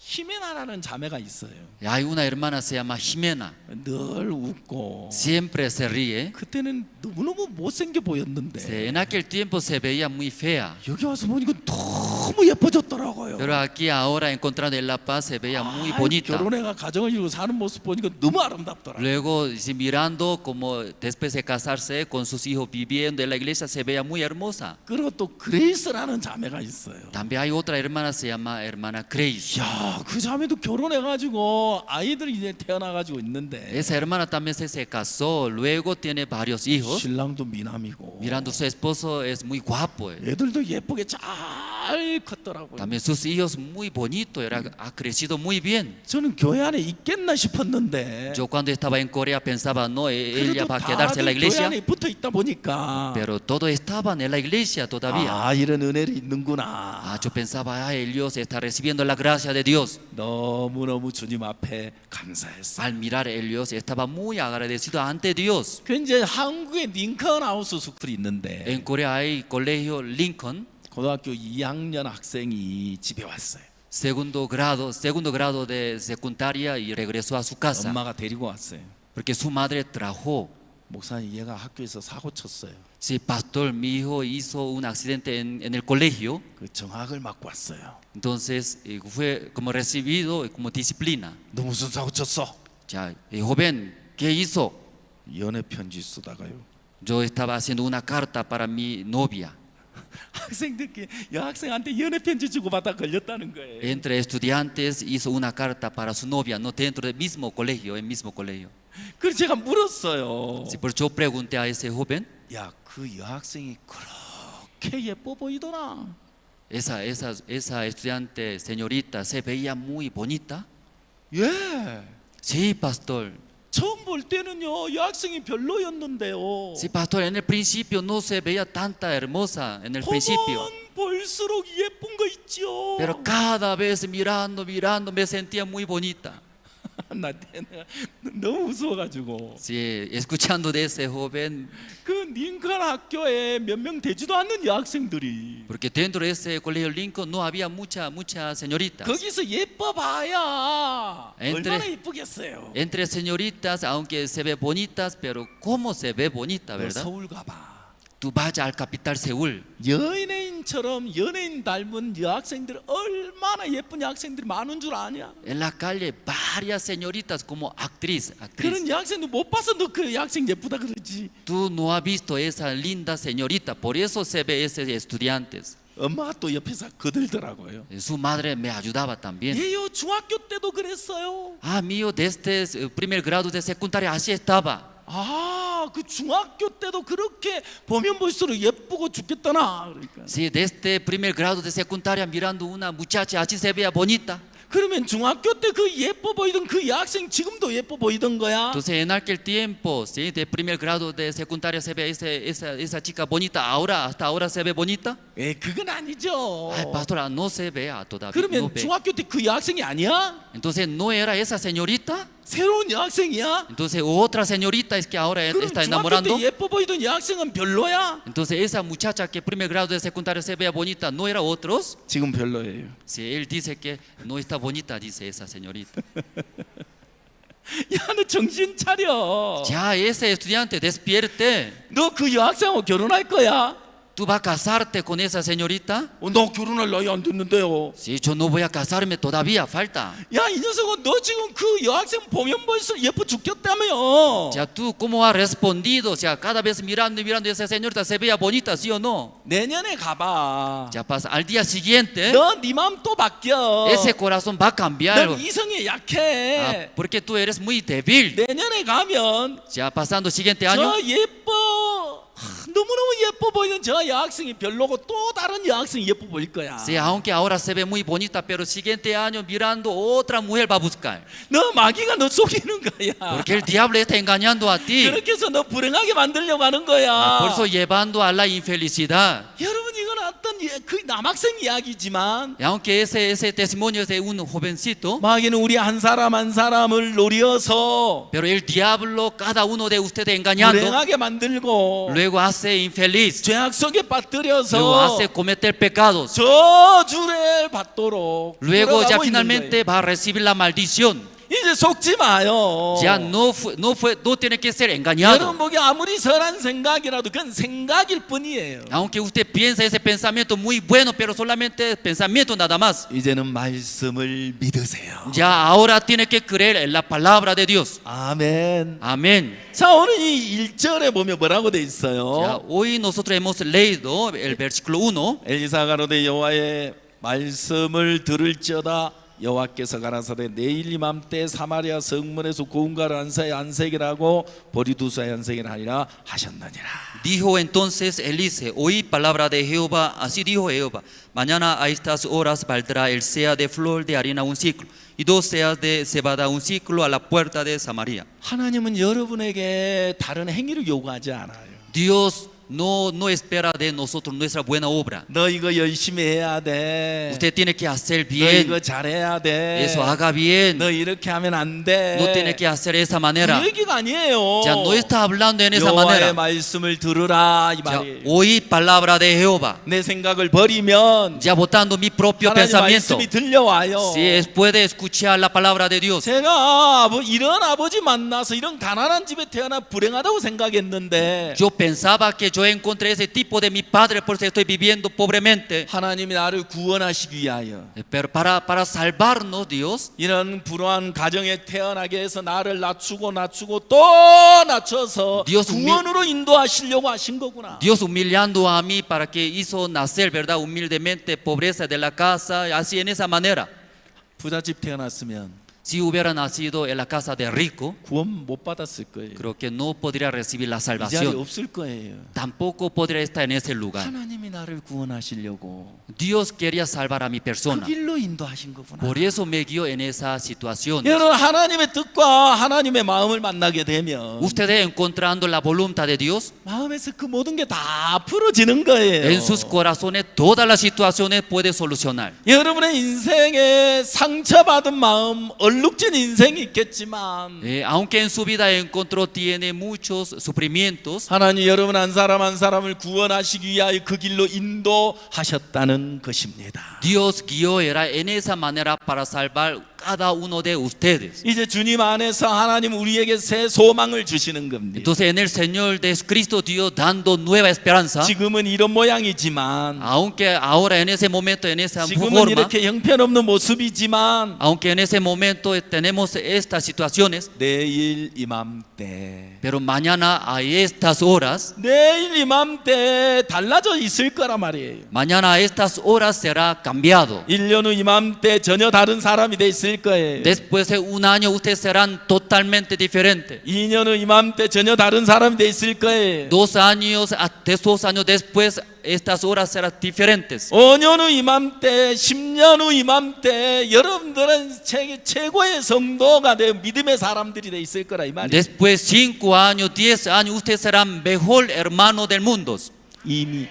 히메나라는 자매가 있어요. Hay una hermana se llama Jimena. 늘 웃고. Siempre se ríe. 그때는 너무너무 못생겨 보였는데. En aquel tiempo se veía muy fea. 여기 와서 보니까 너무 예뻐졌더라고요. Pero aquí ahora encontrando en La Paz se veía muy bonita. 결혼해가 가정을 이루고 사는 모습 보니까 너무 아름답더라고요. Luego, si mirando como después de casarse con sus hijos viviendo en la iglesia se veía muy hermosa. 그리고 또 그레이스라는 자매가 있어요. También hay otra hermana se llama hermana Grace. 야, 그 자매도 결혼해가지고 아이들이 이제 태어나가지고 있는데. Esa hermana también se casó, luego tiene varios hijos. 신랑도 미남이고. Mirando su esposo es muy guapo. 애들도 예쁘게 잘 컸더라고요. También sus hijos muy bonitos, ha crecido muy bien. 저는 교회 안에 있겠나 싶었는데. Yo cuando estaba en Corea pensaba no, ella va a quedarse en la iglesia. 교회 안에 붙어 있다 보니까. Pero todos estaban en la iglesia todavía. 아, 이런 은혜를 있는구나. Ah, yo pensaba, ay, Dios está recibiendo la gracia de Dios. 너무너무 주님 앞에 감사했어요. Al mirar a Dios estaba muy agradecido ante Dios. 그 이제 한국에 링컨 하우스 스쿨이 있는데. En Corea hay colegio Lincoln. 고등학교 2학년 학생이 집에 왔어요. Segundo grado de secundaria y regresó a su casa. 엄마가 데리고 왔어요. Porque su madre trajo. 목사님, 얘가 학교에서 사고 쳤어요. Sí, pastor, mi hijo hizo un accidente en el colegio. 그 정학을 맞고 왔어요. Entonces fue como recibido como disciplina. 너 무슨 사고 쳤어? Ya, joven, ¿qué hizo? 연애 편지 쓰다가요. Yo estaba haciendo una carta para mi novia. 학생들께 여학생한테 연애 편지 주고 받아 걸렸다는 거예요. Entre estudiantes hizo una carta para su novia, no dentro del mismo colegio, el mismo colegio. 그래서 제가 물었어요. Sí, por yo pregunté a ese joven. 야, 그 여학생이 그렇게 예뻐 보이더라. Esa estudiante señorita se veía muy bonita. 예. Sí, pastor. 처음 볼 때는요, 여학생이 별로였는데요. Sí, pastor, en el principio no se veía tanta hermosa en el principio. 볼수록 예쁜 거 있죠. Pero cada vez mirando me sentía muy bonita. 나 너무 무서워가지고. Sí, escuchando de ese joven. 그 링컨 학교에 몇 명 되지도 않는 여학생들이. Porque dentro de ese colegio Lincoln no había muchas señoritas. 거기서 예뻐봐야 Entre- 얼마나 예쁘겠어요. Entre señoritas, aunque se ve bonitas, pero ¿cómo se ve bonita, verdad? 서울 가봐. Tú vayas al capital Seúl. 연예인처럼 연예인 닮은 여학생들 얼마나 예쁜 여학생들이 많은 줄 아냐? En la calle varias señoritas como actriz. 그런 여학생도 못 봐서 너 그 여학생 예쁘다 그러지. Tú no has visto esa linda señorita, por eso se ve esos estudiantes. 엄마가 또 옆에서 거들더라고요. Su madre me ayudaba también. 얘요 중학교 때도 그랬어요. Ah, mío, desde el primer grado de secundaria así estaba. 아, 그 중학교 때도 그렇게 보면 볼수록 예쁘고 죽겠다나. 그러니까. Sí, desde el primer grado de secundaria mirando una muchacha así se veía bonita. 그러면 중학교 때 그 예뻐 보이던 그 여학생 지금도 예뻐 보이던 거야? Entonces en aquel tiempo, ¿sí? De primer grado de secundaria se ve esa chica bonita, ahora, hasta ahora se ve bonita. 에, 그건 아니죠. Ay, pastora, no se vea todavía. No 그러면 ve. 중학교 때 그 여학생이 아니야? Entonces no era esa señorita. 새로운 여학생이야? Entonces otra señorita es que ahora 그럼 está 중학교 enamorando. 때 예뻐 보이던 여학생은 별로야? Entonces esa muchacha que primer grado de secundaria se vea bonita, ¿no era otros? 지금 별로예요. Si él dice que no está bonita, dice esa señorita. 야, 너 정신 차려. Ya ese estudiante despierte. 너 그 여학생하고 결혼할 거야? ¿Tú vas a casarte con esa señorita? 너 결혼할 나이 안 됐는데요. Si yo no voy a casarme todavía, falta. 야, 이 녀석은 너 지금 그 여학생 보면 볼수록 예뻐 죽겠다며. Ya tú, ¿cómo has respondido? O sea, cada vez mirando y mirando esa señorita se veía bonita, ¿sí o no? 내년에 가봐. Ya pasa, al día siguiente, 너 네 마음 또 바뀌어. ese corazón va a cambiar. 넌 이성에 약해. Porque tú eres muy débil. 내년에 가면 Ya pasando el siguiente año, 저 예뻐 너무너무 예뻐 보이는 저 여학생이 별로고 또 다른 여학생이 예뻐 보일 거야. sí, aunque ahora se ve muy bonita, pero el siguiente año mirando otra mujer va a buscar. 너 마귀가 너 속이는 거야. Porque el diablo está engañando a ti. 그렇게 해서 너 불행하게 만들려고 하는 거야. Por eso llevando a la infelicidad. 여러분, 이건 어떤 그 남학생 이야기지만, Y aunque ese testimonio es de un jovencito, 마귀는 우리 한 사람 한 사람을 노려서 pero el diablo, cada uno de ustedes engañando, 불행하게 만들고 luego hace infeliz, 죄악 속에 luego 빠뜨려서 hace cometer pecados, 저주를 받도록 luego ya 돌아가고 있는 finalmente va a recibir la maldición. 거예요. 이제 속지 마요. Ya no tiene que ser engañado. 여러분 보기 아무리 선한 생각이라도 그건 생각일 뿐이에요. Aunque usted piensa ese pensamiento muy bueno, pero solamente es pensamiento nada más. 이제는 말씀을 믿으세요. Ya ahora tiene que creer en la palabra de Dios. 아멘. Amén. 자, 오늘 이 1절에 보면 뭐라고 돼 Ya, 있어요? hoy nosotros hemos leído el versículo 1. 엘리사가 가로되 여호와의 말씀을 들을지어다. 여호와께서 가라사대 내일 이맘때 사마리아 성문에서 고운가루 안색이라고 보리두사 안색이라 하리라 하셨느니라. Dijo entonces Elise, oí palabra de Jehová, así dijo Jehová, mañana a estas horas valdrá el sea de flor de harina un ciclo y 2 seas de cebada un ciclo a la puerta de Samaria. 하나님은 여러분에게 다른 행위를 요구하지 않아요. Dios no espera de nosotros nuestra buena obra. 너 이거 열심히 해야 돼. Usted tiene que hacer 너 bien, 이거 잘해야 돼. eso haga bien, 너 이렇게 하면 안 돼. no tiene que hacer de esa manera. 그 얘기가 아니에요. Ya no está hablando en esa 여호와의 manera. 말씀을 들으라 이 Ya 말이에요. oí palabra de Jehová, 내 생각을 버리면 ya botando mi propio 하나님 pensamiento. 말씀이 들려와요. Si puede escuchar la palabra de Dios. 제가 이런 아버지 만나서 이런 가난한 집에 태어나 불행하다고 생각했는데 Yo pensaba que yo encontré ese tipo de mi padre, por eso estoy viviendo pobremente. 하나님이 나를 구원하시기 위하여 Pero para salvarnos, Dios, 이런 불우한 가정에 태어나게 해서 나를 낮추고 또 낮춰서 Dios 구원으로 인도하시려고 하신 거구나. Dios humillando a mí para que hizo nacer, ¿verdad? Humildemente, pobreza de la casa, así en esa manera. 부잣집 태어났으면 Si hubiera nacido en la casa de rico, 구원 못 받았을 거예요. creo que no podría recibir la 이 자리에 salvación. 없을 거예요. Tampoco podría estar en ese lugar. 하나님이 나를 구원하시려고 Dios quería salvar a mi 그 persona. 길로 인도하신 거구나. Por eso me guió en esa situación. 여러분, 하나님의 뜻과 하나님의 마음을 만나게 되면 Ustedes encontrando la voluntad de Dios, 마음에서 그 모든 게 다 풀어지는 거예요. en sus corazones todas las situaciones puede solucionar. 여러분의 인생에 상처받은 마음, 얼룩진 인생이 있겠지만 Aunque en su vida tiene muchos sufrimientos, 하나님 여러분 한 사람 한 사람을 구원하시기 위하여 그 길로 인도하셨다는 것입니다. Dios guió era en esa manera para salvar cada uno de ustedes. 이제 주님 안에서 하나님 우리에게 새 소망을 주시는 겁니다. Entonces en el Señor de Cristo Dios dando nueva esperanza. 지금은 이런 모양이지만, Aunque ahora en ese momento en esa 지금은 forma, 이렇게 형편없는 모습이지만, aunque en ese momento tenemos estas situaciones, 내일 이맘때, pero mañana a estas horas, 내일 이맘때 달라져 있을 거란 말이에요. mañana a estas horas será cambiado. 1년 후 이맘때 전혀 다른 사람이 돼 있을 있을 거예요. Después de un año ustedes serán totalmente diferentes. 2년 후 이맘때 전혀 다른 사람이 돼 있을 거예요. 2 años, de 2 años después, estas horas serán diferentes. 5년 후 이맘때, 10년 후 이맘때 여러분들은 최고의 성도가 되어 믿음의 사람들이 돼 있을 거라 이 말이에요. Después 5 años, 10 años, ustedes serán mejor hermano del mundo. 이미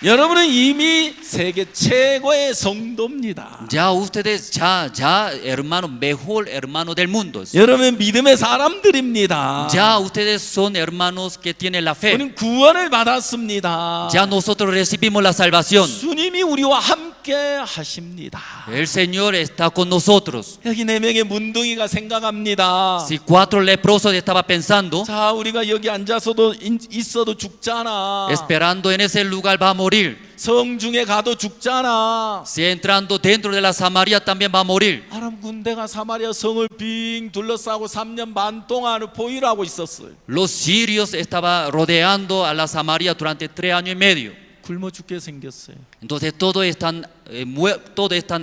여러분은 이미 세계 최고의 성도입니다. Ya ustedes, ya hermano, mejor hermano del mundo. 여러분 믿음의 사람들입니다. Ya ustedes son hermanos que tienen la fe. 우리는 구원을 받았습니다. Ya nosotros recibimos la salvación. 주님이 우리와 함께 하십니다. El Señor está con nosotros. 여기 4명의 문둥이가 생각합니다. Si 4 leprosos estaba pensando, 자, 우리가 여기 앉아서도 있어도 죽잖아. esperando en ese lugar va a morir. 성중에 가도 죽잖아. Si entrando dentro de la Samaria también va a morir. 아람 군대가 사마리아 성을 빙 둘러싸고 3년 반 동안 보위하고 있었어요. Los sirios estaban rodeando a la Samaria durante 3 años y medio. 굶어 죽게 생겼어요. Entonces todos están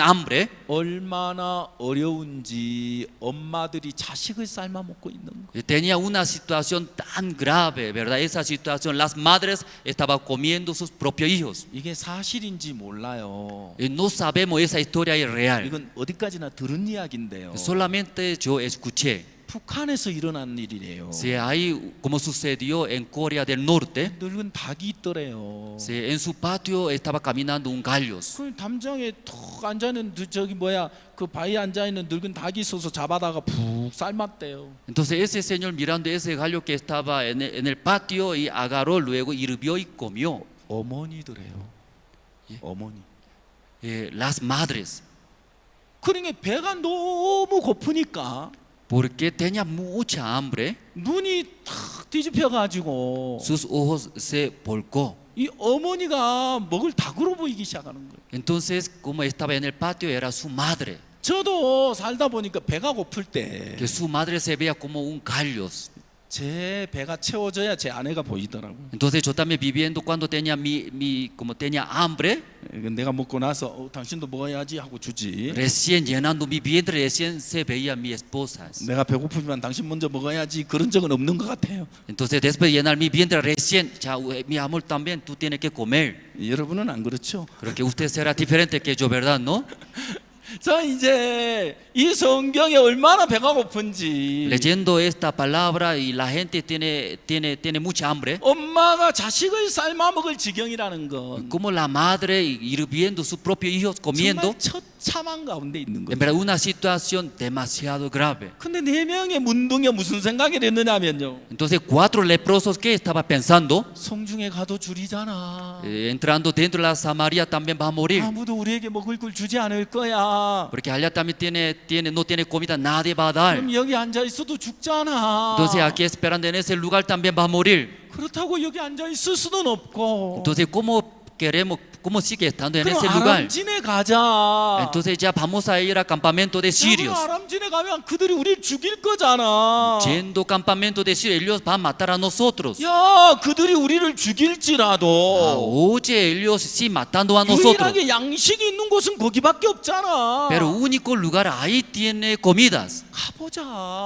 hambre. 얼마나 어려운지 엄마들이 자식을 삶아 먹고 있는 거예요. Tenía una situación tan grave, ¿verdad? Esa situación, las madres estaban comiendo sus propios hijos. 이게 사실인지 몰라요. Y no sabemos esa historia es real. 이건 어디까지나 들은 이야기인데요. Solamente yo escuché. 북한에서 일어난 일이래요. Si ahí, como sucedió en Corea del Norte, 늙은 닭이 있더래요. si en su patio estaba caminando un gallo. 그 담장에 턱 앉아 있는 저기 뭐야 그 바위에 앉아 있는 늙은 닭이 있어서 잡아다가 푹 삶았대요. Entonces ese señor mirando ese gallo que estaba en el patio y agarró luego hirvió y comió. 어머니들이에요. 어머니. Las madres. 그러니까 배가 너무 고프니까. Porque tenía mucha hambre. 눈이 탁 뒤집혀 가지고 sus ojos se volcó. 이 어머니가 먹을 닭으로 보이기 시작하는 거예요. Entonces, como estaba en el patio, era su madre. 저도 살다 보니까 배가 고플 때 Que su madre se veía como un gallo. 제 배가 채워져야 제 아내가 보이더라고요. Entonces yo también viviendo cuando tenía como tenía hambre. 내가 먹고 나서 당신도 먹어야지 하고 주지. Recién llenando mi vientre, recién se veía mi esposa. 내가 배고프면 당신 먼저 먹어야지 그런 적은 없는 것 같아요. Entonces después de llenar mi vientre, recién, ya, mi amor también, tú tienes que comer. 여러분은 안 그렇죠? Creo que usted será diferente que yo, ¿verdad? ¿No? 자, 이제 이 성경에 얼마나 배가 고픈지. Leyendo esta palabra y la gente tiene mucha hambre. 엄마가 자식을 삶아 먹을 지경이라는 건 Como la madre hirviendo sus propios hijos comiendo. 정말 처참한 가운데 있는 거예요. En verdad una situación demasiado grave. 근데 4명의 문둥이가 무슨 생각을 했느냐면요. Entonces 4 leprosos que estaba pensando. 성중에 가도 줄이잖아. Entrando dentro de la Samaria también va a morir. 아무도 우리에게 먹을 걸 주지 않을 거야. Porque allá también no tiene comida, nadie va a dar. 그럼 여기 앉아 있어도 죽잖아. Entonces aquí esperando en ese lugar también va a morir. 그렇다고 여기 앉아 있을 수는 없고. Entonces ¿cómo sigue estando en ese lugar? 아람진에 가자. Entonces ya vamos a ir al campamento de sirios. 아람진에 가면 그들이 우리를 죽일 거잖아. Yendo campamento de sirios, ellos van a matar a nosotros. 야, 그들이 우리를 죽일지라도. Oye, ellos sí matando a nosotros. 유일하게 양식이 있는 곳은 거기밖에 없잖아. Pero único lugar ahí tiene comidas. 가보자.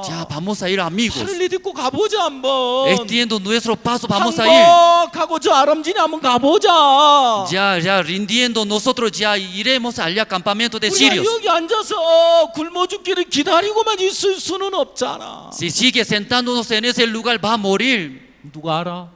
Ya vamos a ir, amigos. 팔을 내딛고 가보자 한번. Extiendo nuestro paso, vamos a ir. 가고 저 아람진에 한번 가보자. Ya rindiendo, nosotros ya iremos allá al campamento de sirios. 여기 앉아서 굶어 죽기를 기다리고만 있을 수는 없잖아. Si sigue sentándonos en ese lugar va a morir. 누가 알아?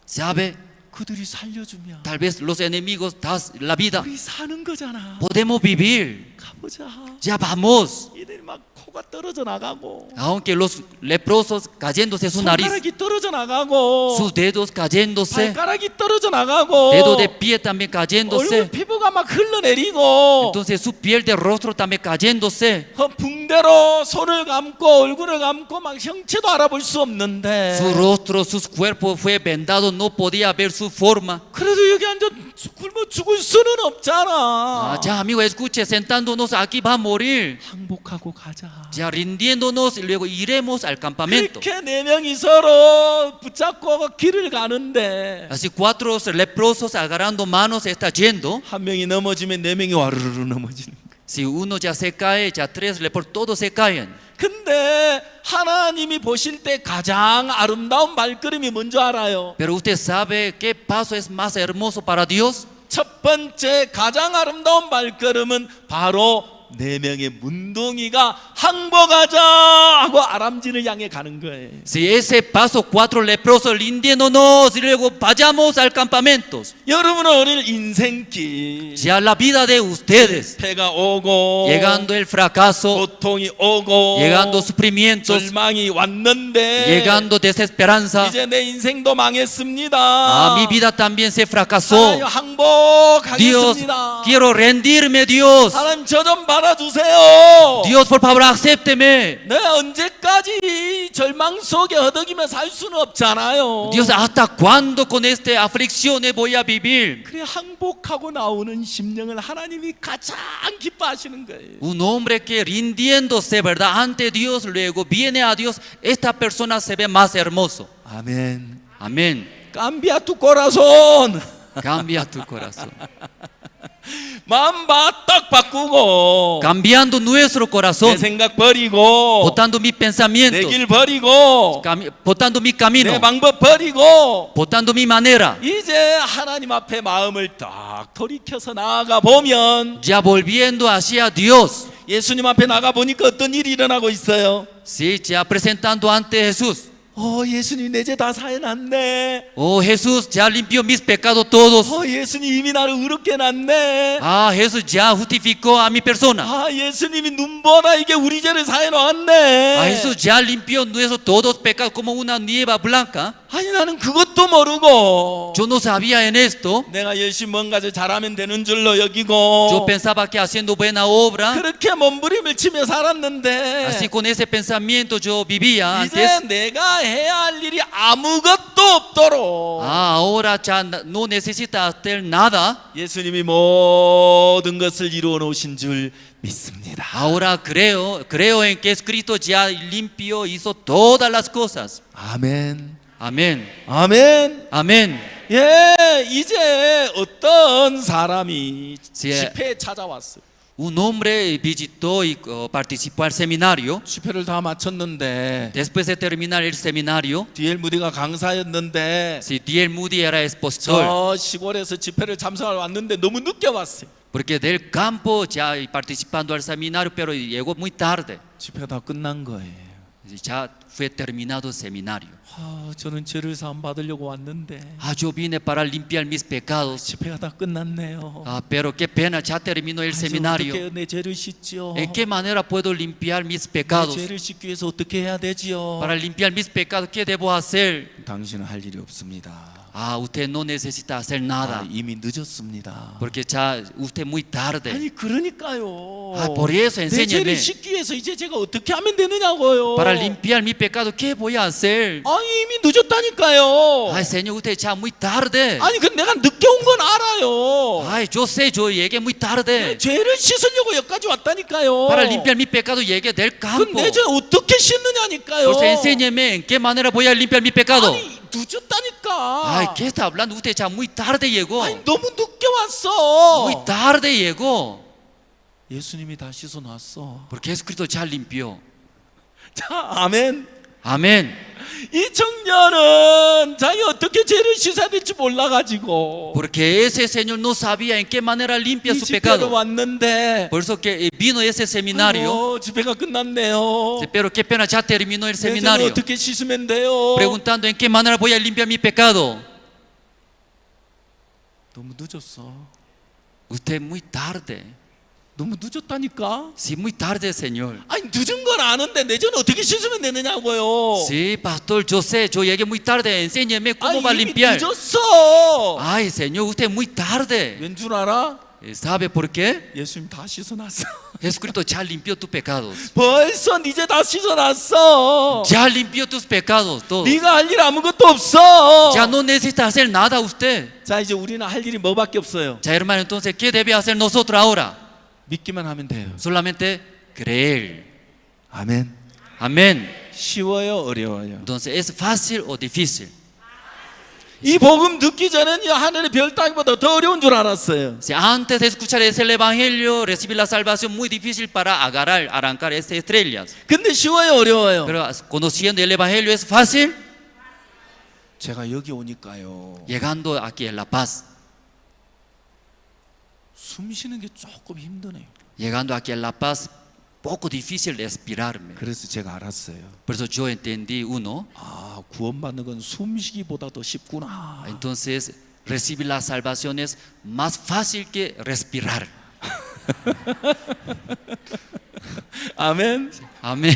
¿Sabe? 그들이 살려주면 Tal vez los enemigos dan la vida. 우리 사는 거잖아. Podemos vivir. 가보자. Ya vamos. 이들이 막 코가 떨어져 나가고. Aunque los leprosos cayéndose su nariz, 손가락이 떨어져 나가고. sus dedos cayéndose, 발가락이 떨어져 나가고. dedo de pie también cayéndose. 얼굴 피부가 막 흘러내리고. Entonces su piel de rostro también cayéndose. 붕 눈대로 손을 감고 얼굴을 감고 막 형체도 알아볼 수 없는데 Su rostro, su cuerpo fue vendado, no podía ver su forma. 그래도 여기 앉아 굶어 죽을 수는 없잖아. Ah, ya, amigo, escuche, sentándonos aquí va a morir. 항복하고 가자. Ya rindiéndonos y luego iremos al campamento. 그렇게 네 명이 서로 붙잡고 길을 가는데 Así 4 leprosos agarrando manos está yendo. 한 명이 넘어지면 네 명이 와르르르 넘어지는 거야. Si uno ya se cae, ya 3 leprosos, todos se caen. 근데 하나님이 보실 때 가장 아름다운 말걸음이 뭔지 알아요? Pero usted sabe qué paso es más hermoso para Dios. 첫 번째 가장 아름다운 말걸음은 바로 네 명의 문둥이가 항복하자 하고 아람진을 향해 가는 거예요. Si ese paso 4 leprosos rindiéndonos y luego vayamos al campamento. 여러분은 오늘 인생길 Ya la vida de ustedes, 패가 오고 llegando el fracaso, 고통이 오고 llegando sufrimientos, 절망이 왔는데 llegando desesperanza. 이제 내 인생도 망했습니다. Ah, mi vida también se fracasó. 하나님 Dios, 항복하겠습니다. quiero rendirme, Dios. 하나님 저 좀 받아주세요. Dios, por favor, acépteme. 내가 언제까지 절망 속에 허덕이며 살 수는 없잖아요. Dios, ¿hasta cuándo con esta aflicción voy a vivir? 그래 항복하고 나오는 심령을 하나님이 가장 기뻐하시는 거예요. Un hombre que rindiéndose, ¿verdad? Ante Dios, luego viene a Dios, esta persona se ve más hermoso. 아멘. Amén. Cambia tu corazón. Cambia tu corazón. 마음 딱 바꾸고 Cambiando nuestro corazón, 내 생각 버리고 botando mis 내 pensamientos, 길 버리고 botando mi camino, 내 방법 버리고 botando mi manera. 이제 하나님 앞에 마음을 딱 돌이켜서 나아가 보면 Ya volviendo hacia Dios. 예수님 앞에 나가 보니까 어떤 일이 일어나고 있어요? Sí, ya presentando ante Jesús. 예수님 내 죄 다 사해놨네. Oh, Jesús ya limpió mis pecados todos. 예수님 이미 나를 의롭게 해놨네. Ah, Jesús ya justificó a mi persona. 예수님이 눈보라 이게 우리 죄를 사해놓았네. Ah, Jesús ya limpió nuestros todos pecados como una nieve blanca. 아니 나는 그것도 모르고 Yo no sabía en esto. 내가 열심히 뭔가 잘하면 되는 줄로 여기고 Yo pensaba que haciendo buena obra, 그렇게 몸부림을 치며 살았는데 así con ese pensamiento yo vivía 이제 antes. 내가 해야 할 일이 아무것도 없도록 Ah, ahora ya no necesita hacer nada. 예수님이 모든 것을 이루어 놓으신 줄 믿습니다. Ahora creo en que Cristo ya limpió, hizo todas las cosas. 아멘. Amén. 아멘. Amén. 예, 이제 어떤 사람이 Sí. 집회에 찾아왔어요. Un hombre visitó y participó al seminario. 집회를 다 마쳤는데 Después de terminar el seminario, 디엘 무디가 강사였는데 si D.L. Moody era expositor, 저 시골에서 집회를 참석하러 왔는데 너무 늦게 왔어요. porque del campo ya participando al seminario, pero llegó muy tarde. 집회가 다 끝난 거예요. Ya fue terminado el seminario. 저는 죄를 사함 받으려고 왔는데 Ah, yo vine para limpiar mis pecados. 집회가 다 끝났네요. Ah, pero qué pena, ya terminó el seminario. 어떻게 내 죄를 씻지요? ¿En qué manera puedo limpiar mis 내 pecados? 죄를 씻기 위해서 어떻게 해야 되지요? Para limpiar mis pecados, ¿qué debo hacer? 당신은 할 일이 없습니다. Ah, usted no necesita hacer nada, 이미 늦었습니다. porque ya usted muy tarde. 아니 그러니까요. Ah, por eso 내 죄를 enséñeme. 씻기 위해서 이제 제가 어떻게 하면 되느냐고요. Para limpiar mi pecado, ¿qué voy a hacer? 아니 이미 늦었다니까요. Ay, Señor, usted ya muy tarde. 아니 그 내가 늦게 온 건 알아요. Ay, yo sé, yo llegué muy tarde. 죄를 씻으려고 여기까지 왔다니까요. Para limpiar mi pecado, llegué del campo. 내 죄 어떻게 씻느냐니까요. Por eso enséñeme en qué manera voy a limpiar mi pecado. 아니 늦었다니까. Ay, ¿qué está hablando? Usted ya muy tarde llegó. 아니 너무 늦게 왔어. Muy tarde llegó. 예수님이 다 씻어 놨어. Porque Jesucristo ya limpió. 자, 아멘. Amén. 이 청년은 자기 어떻게 죄를 씻어야 될지 몰라가지고 Porque ese señor no sabía en qué manera limpia 이 su 집회로 pecado. 왔는데 Por eso que vino ese seminario. 집회가 끝났네요. Pero qué pena, ya terminó el 내 죄를 seminario. 어떻게 씻으면 돼요? Preguntando en qué manera voy a limpiar mi pecado. 너무 늦었어. Usted muy tarde. 너무 늦었다니까. Sí, muy tarde, Señor. 아니 늦은 건 아는데 내 죄는 어떻게 씻으면 되느냐고요. Sí, pastor, yo sé, yo llegué muy tarde. Enséñeme cómo va a 이미 limpiar. 늦었어. Ay, Señor, usted muy tarde. 왠 줄 알아? ¿Sabe por qué? 예수님 다 씻어놨어. Jesucristo ya limpió tus pecados. 벌써 이제 다 씻어놨어. Ya limpió tus pecados todos. 네가 할 일 아무것도 없어. Ya no necesita hacer nada usted. 자, 이제 우리는 할 일이 뭐밖에 없어요? Ya hermano, entonces, ¿qué debe hacer nosotros ahora? 믿기만 하면 돼요. Solamente creer. 아멘. Amén. 쉬워요, 어려워요? Entonces, ¿es fácil o difícil? 이 복음 듣기 전에는 하늘의 별 따기보다 더 어려운 줄 알았어요. Si antes de escuchar ese evangelio, recibir la salvación, muy difícil para agarrar, arrancar esas estrellas. 근데 쉬워요, 어려워요? Pero conociendo el evangelio, ¿es fácil? 제가 여기 오니까요, Llegando aquí en La Paz, 숨 쉬는 게 조금 힘드네요. llegando aquí en La Paz, poco difícil de respirarme. 그래서 제가 알았어요. Por eso yo entendí uno. 아, 구원받는 건 숨쉬기보다 더 쉽구나. Entonces, recibir la salvación es más fácil que respirar. 아멘. Amén.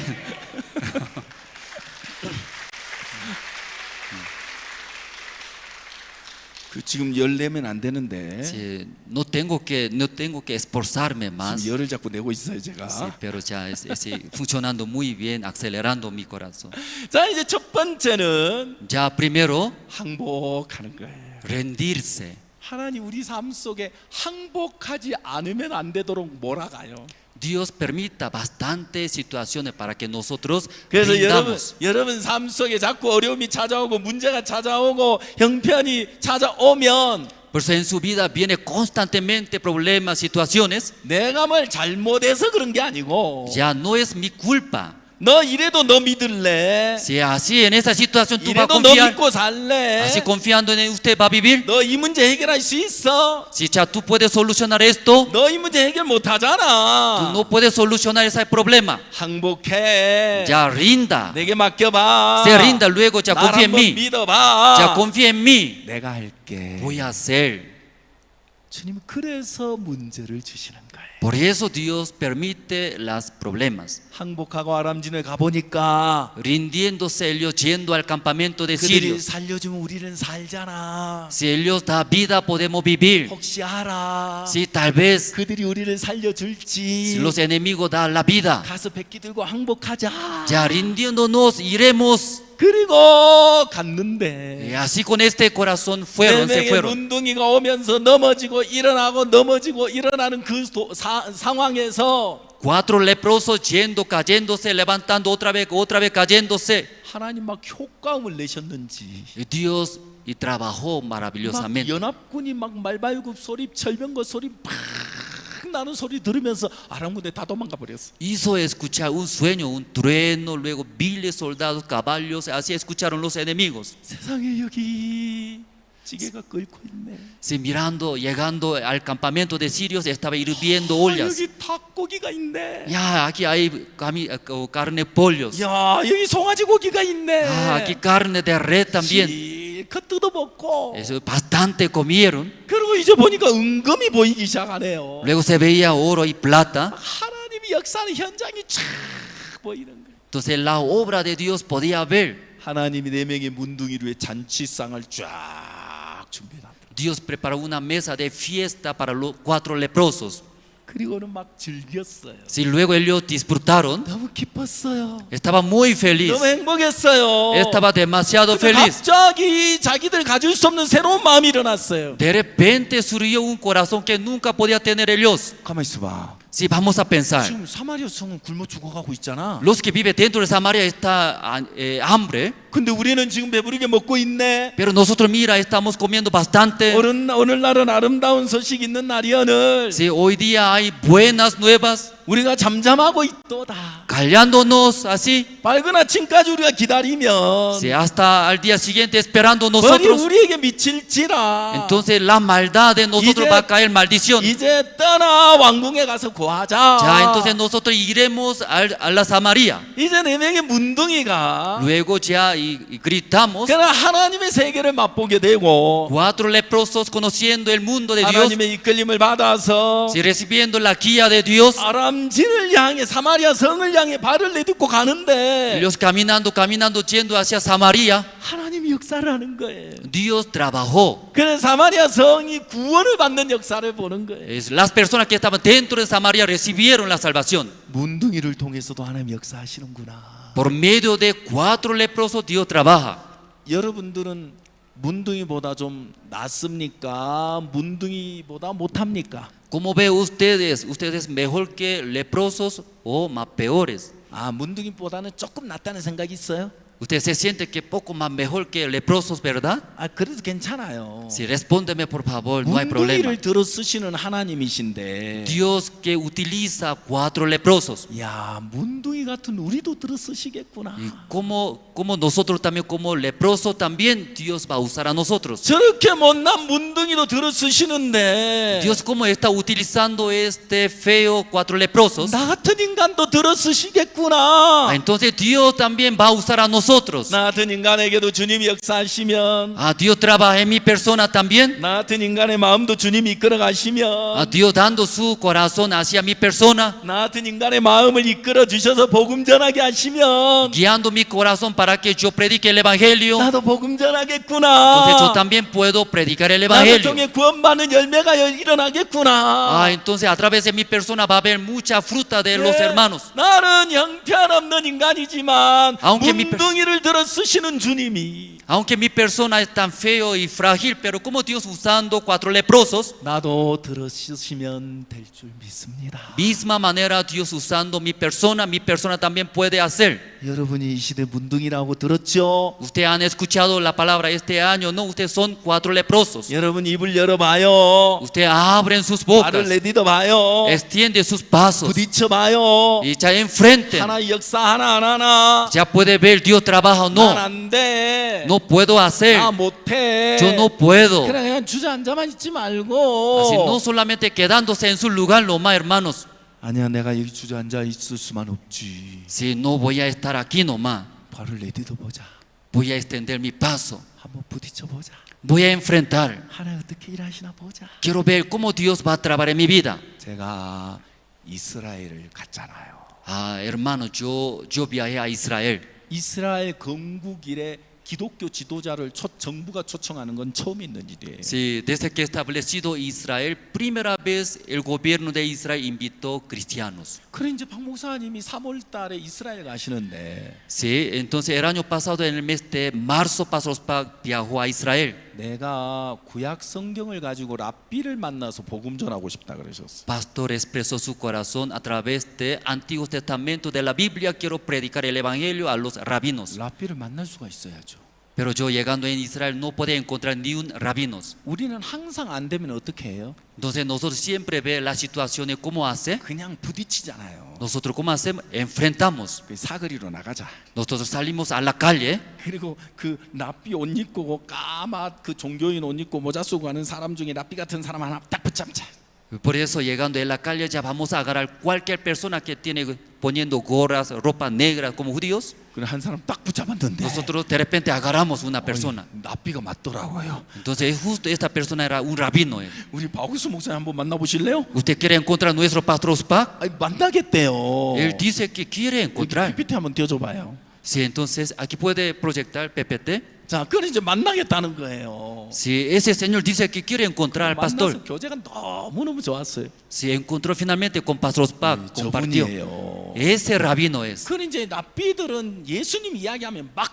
그 지금 열 내면 안 되는데. Sí, no tengo que esforzarme más. 지금 열을 자꾸 내고 있어요, 제가. Sí, pero ya es funcionando muy bien, acelerando mi corazón. 자, 이제 첫 번째는 Ya primero, 항복하는 거예요. rendirse. 하나님 우리 삶 속에 항복하지 않으면 안 되도록 몰아가요. Dios permita bastantes situaciones para que nosotros 그래서 rindamos. 여러분 삶 속에 자꾸 어려움이 찾아오고 문제가 찾아오고 형편이 찾아오면 Por eso en su vida viene constantemente problemas, situaciones. 내가 뭘 잘못해서 그런 게 아니고 Ya no es mi culpa. 너 이래도 너 믿을래? Si así en esa situación tú vas a 이래도 너 confiar, 믿고 살래? así confiando en usted va a vivir. 너 이 문제 해결할 수 있어? Si ya tú puedes solucionar esto, 너 이 문제 해결 못 tú 하잖아. no puedes solucionar ese problema. 항복해. Ya rinda. 내게 맡겨봐. Se rinda luego, ya 날 confía en 한번 mí. 믿어봐. Ya confía en mí. 내가 할게. Voy a hacer. 주님은 그래서 문제를 주시는 거예요. Por eso Dios permite los problemas. 항복하고 아람진을 가보니까 Rindiéndose ellos, yendo al campamento de 그들이 Sirios. 살려주면 우리는 살잖아. Si ellos da vida, podemos vivir. 혹시 알아? Si tal vez 그들이 우리를 살려줄지. si los enemigos dan la vida, 가서 백기 들고 항복하자. ya rindiéndonos, iremos. 그리고 갔는데 Y así con este corazón fueron, se 4명의 fueron. 문둥이가 오면서 넘어지고 일어나고 넘어지고 일어나는 그 상황에서 4 leprosos yendo, cayéndose, levantando otra vez cayéndose. 하나님 막 효과음을 내셨는지 Y Dios y trabajó 막 maravillosamente. 연합군이 막 말발굽 소리, 절병거 소리 팍 나는 소리 들으면서 아람 군대 다 도망가 버렸어. Hizo escuchar un sueño, un trueno, luego miles soldados, caballos, así escucharon los enemigos. 세상에 여기 지게가 끓고 있네. Si mirando, llegando al campamento de Sirios, estaba hirviendo ollas. 여기 닭고기가 있네. Ya, aquí hay carne pollos. 야, 여기 송아지 고기가 있네. Ah, aquí carne de res también. 실컷 뜯어먹고. Eso bastante comieron. 그리고 이제 보니까 은금이 보이기 시작하네요. Luego se veía oro y plata. 하나님이 역사하는 현장이 쫙 보이는 거예요. Entonces la obra de Dios podía ver. 하나님이 4명의 문둥이를 위해 잔치상을 쫙 준비합니다. Dios preparó una mesa de fiesta para los 4 leprosos. 그리고는 막 즐겼어요. Si luego ellos disfrutaron, 너무 기뻤어요. estaba muy feliz. 너무 행복했어요. Estaba demasiado 근데 feliz. 갑자기 자기들 가질 수 없는 새로운 마음이 일어났어요. De repente surgió un corazón que nunca podía tener ellos. 가만 있어봐. Si vamos a pensar, 지금 사마리아 성은 굶어 죽어가고 있잖아. los que viven dentro de Samaria está hambre, 근데 우리는 지금 배부르게 먹고 있네. pero nosotros mira, estamos comiendo bastante. 오늘날은 아름다운 소식 있는 날이여늘. Si hoy día hay buenas nuevas, 우리가 잠잠하고 있도다. callándonos así, 밝은 아침까지 우리가 기다리면 si hasta al día siguiente esperando 벌이 nosotros, 우리에게 미칠지라. entonces la maldad de nosotros va a caer maldición. 이제 떠나 왕궁에 가서 구하자. Ya, entonces nosotros iremos a la Samaria. 이제 4명의 문둥이가 Luego ya y gritamos. 그러나 하나님의 세계를 맛보게 되고 4 leprosos conociendo el mundo de Dios, 하나님의 이끌림을 받아서 si recibiendo la guía de Dios, 아람진을 향해 사마리아 성을 향해 발을 내딛고 가는데 ellos caminando, yendo hacia Samaria. 하나님이 역사를 하는 거예요. Dios trabajó. 그래서 사마리아 성이 구원을 받는 역사를 보는 거예요. Las personas que estaban dentro de Samaria recibieron la salvación. 문둥이를 통해서도 하나님 역사하시는구나. Por medio de 4 leprosos Dios trabaja. 여러분들은 문둥이보다 좀 낫습니까? 문둥이보다 못합니까? ¿Cómo ve ustedes? ¿Ustedes mejor que leprosos o más peores? 아, 문둥이보다는 조금 낫다는 생각이 있어요? Usted se siente que poco más mejor que leprosos, ¿verdad? 아, 그래도 괜찮아요. Sí, respóndeme por favor, no hay problema. 문둥이를 들어 쓰시는 하나님이신데 Dios que utiliza 4 leprosos. 야, 문둥이 같은 우리도 들어 쓰시겠구나. Y como nosotros también, como leprosos también, Dios va a usar a nosotros. 저렇게 못난 문둥이도 들어 쓰시는데 Dios como está utilizando este feo 4 leprosos. 나 같은 인간도 들어 쓰시겠구나. Entonces Dios también va a usar a nosotros. 나 같은 인간에게도 주님이 역사하시면 Dios trabaja en mi persona también. 나 같은 인간의 마음도 주님이 이끌어 가시면 Dios dando su corazón hacia mi persona. 나 같은 인간의 마음을 이끌어 주셔서 복음 전하게 하시면 Guiando mi corazón para que yo predique el evangelio. 나도 복음 전하겠구나. Entonces yo también puedo predicar el 나도 evangelio. 통해 구원받는 열매가 일어나겠구나. Entonces a través de mi persona va a haber mucha fruta de los hermanos. 나는 형편없는 인간이지만 Aunque 문둥이를 들어 쓰시는 주님이 Aunque mi persona es tan feo y frágil, pero como Dios usando 4 leprosos, 나도 들어 쓰시면 될 줄 믿습니다. misma manera Dios usando mi persona también puede hacer. 여러분이 이 시대 문둥이라고 들었죠? Ustedes han escuchado la palabra este año, ¿no? Ustedes son 4 leprosos. 여러분 입을 열어봐요. Ustedes abren sus bocas, 발을 내딛어봐요. extienden sus pasos 부딪혀봐요. y ya enfrenten. 하나의 역사 하나 안 하나. Ya puede ver Dios trabaja o no. 난 안 돼. No puedo hacer. 나 못해. Yo no puedo. 그냥 주저앉아만 있지 말고. Así no solamente quedándose en su lugar, nomás hermanos. 아니야, 내가 여기 주저앉아 있을 수만 없지. Si no voy a estar aquí nomás, 발을 내딛어보자. voy a extender mi paso. 한번 부딪혀보자. Voy a enfrentar. 하나님 어떻게 일하시나 보자. Quiero ver cómo Dios va a trabajar en mi vida. 제가 이스라엘을 갔잖아요. Hermano, yo viajé a Israel. 이스라엘 건국 이래 기독교 지도자를 정부가 초청하는 건 처음 있는 일이에요. Sí, desde que establecido Israel, primera vez el gobierno de Israel invitó cristianos. 그래 이제 박 목사님이 3월 달에 이스라엘 가시는데. Sí, entonces el año pasado en el mes de marzo Pastor Spack viajó a Israel. 내가 구약 성경을 가지고 랍비를 만나서 복음 전하고 싶다 그러셨어. Pastor expresó su corazón a través de Antiguo Testamento de la Biblia. Quiero predicar el evangelio a los rabinos. 랍비를 만날 수가 있어야죠. Pero yo llegando en Israel no podía encontrar ni un rabinos. 우리는 항상 안 되면 어떻게 해요? Entonces nosotros siempre ve las situaciones cómo hace. 그냥 부딪히잖아요. Nosotros cómo hacemos, enfrentamos. 사거리로 나가자. Nosotros salimos a la calle. 그리고 그 랍비 옷 입고 까맣 그 종교인 옷 입고 모자 쓰고 가는 사람 중에 랍비 같은 사람 하나 딱 붙잡자. Por eso llegando en la calle ya vamos a agarrar cualquier persona que tiene poniendo gorras, ropa negra como judíos. 그래 한 사람 딱 붙잡았는데. Nosotros de repente agarramos una persona. 랍비가 맞더라고요. Entonces justo esta persona era un rabino. 우리 박우수 목사님 한번 만나보실래요? ¿Usted quiere encontrar a nuestro pastor Spack? 아니, 만나겠대요. Él dice que quiere encontrar. PPT 한번 띄워줘봐요. Sí, entonces aquí puede proyectar PPT. 자, 그걸 이제 만나겠다는 거예요. Sí, ese señor dice que quiere encontrar al pastor. 만나서 교제가 너무너무 좋았어요. Sí, encontró finalmente con Pastor Spack, compartió. 저분이에요. Ese rabino es. 그건 이제 랍비들은 예수님 이야기하면 막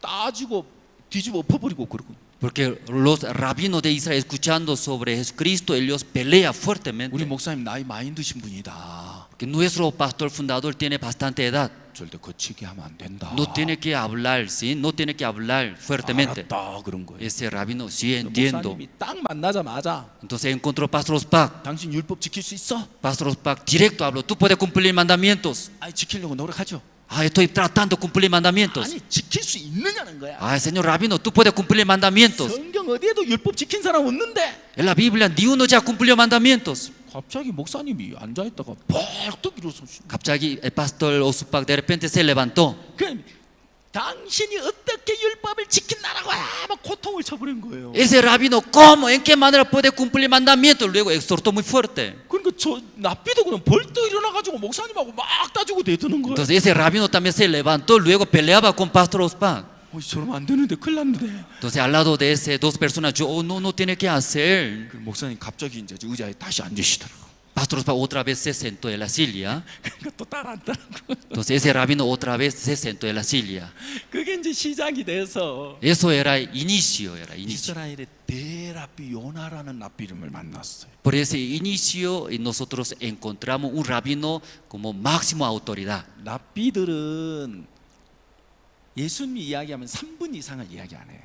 따지고 뒤집어 엎어버리고 그러고. Porque los rabinos de Israel escuchando sobre Jesucristo, ellos pelean fuertemente. 우리 목사님 나이 많이 드신 분이다. Que nuestro pastor fundador tiene bastante edad. 절대 거치게 하면 안 된다. No tiene que hablar, ¿sí? No tiene que hablar fuertemente. 알았다 그런 거예요. Ese rabino, sí, entiendo. 목사님이 딱 만나자마자 Entonces encontró Pastor Spack. 당신 율법 지킬 수 있어? Pastor Spack directo habló, tú puedes cumplir mandamientos. 아니 지키려고 노력하죠. Estoy tratando de cumplir mandamientos. 아니 지킬 수 있느냐는 거야. Señor rabino, tú puedes cumplir mandamientos. 성경 어디에도 율법 지킨 사람 없는데. En la Biblia ni uno ya cumplió mandamientos. 갑자기 목사님이 앉아 있다가 펄떡 일어서. 갑자기 el pastor Osupak de repente se levantó. 그럼 당신이 어떻게 율법을 지킨다라고 막 고통을 쳐버린 거예요. Ese rabino, ¿cómo? ¿En qué manera puede cumplir mandamientos? Luego exhortó muy fuerte. 그러니까 저 랍비도 그냥 벌떡 일어나가지고 목사님하고 막 따지고 대드는 거예요. Entonces ese rabino también se levantó, luego peleaba con Pastor Osupak. 저러면 안 되는데 큰일 났는데. Entonces al lado de ese dos personas, yo no tiene que hacer. 그 목사님 갑자기 이제 의자에 다시 앉으시더라고. Pastor otra vez se sentó en la silla. 그러니까 또 따라앉더라고. Entonces ese rabino otra vez se sentó en la silla. 그게 이제 시작이 돼서 Eso era inicio, era inicio. 이스라엘의 대랍비 요나라는 랍비 이름을 만났어요. Por ese inicio nosotros encontramos un rabino como máximo autoridad. 랍비들은 예수님 이야기하면 3분 이상을 이야기 안 해.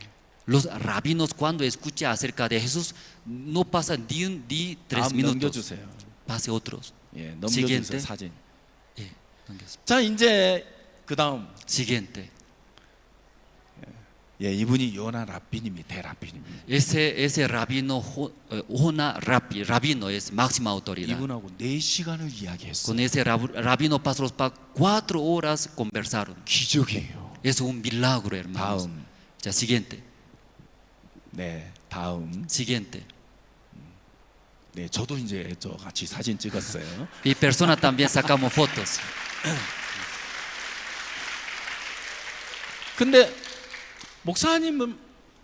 Los rabinos cuando escuchan acerca de Jesús no pasan ni 3 minutos. 넘겨주세요. Pase otros. 예, 넘겨주세요. Siguiente. 사진. 예, 넘겼습니다. 자, 이제 그 다음. Siguiente. 예, 이분이 요나 랍비님이 대랍비님이. Ese rabino rabino es máxima autoridad. 이분하고 4시간을 이야기했어요. Con ese rabino pastor 4 horas conversaron. 기적이에요. Es un milagro, hermanos. 다음. 자, siguiente. 네, 다음. Siguiente. 네, 저도 이제 저 같이 사진 찍었어요. Y personas también sacamos fotos. 근데 목사님은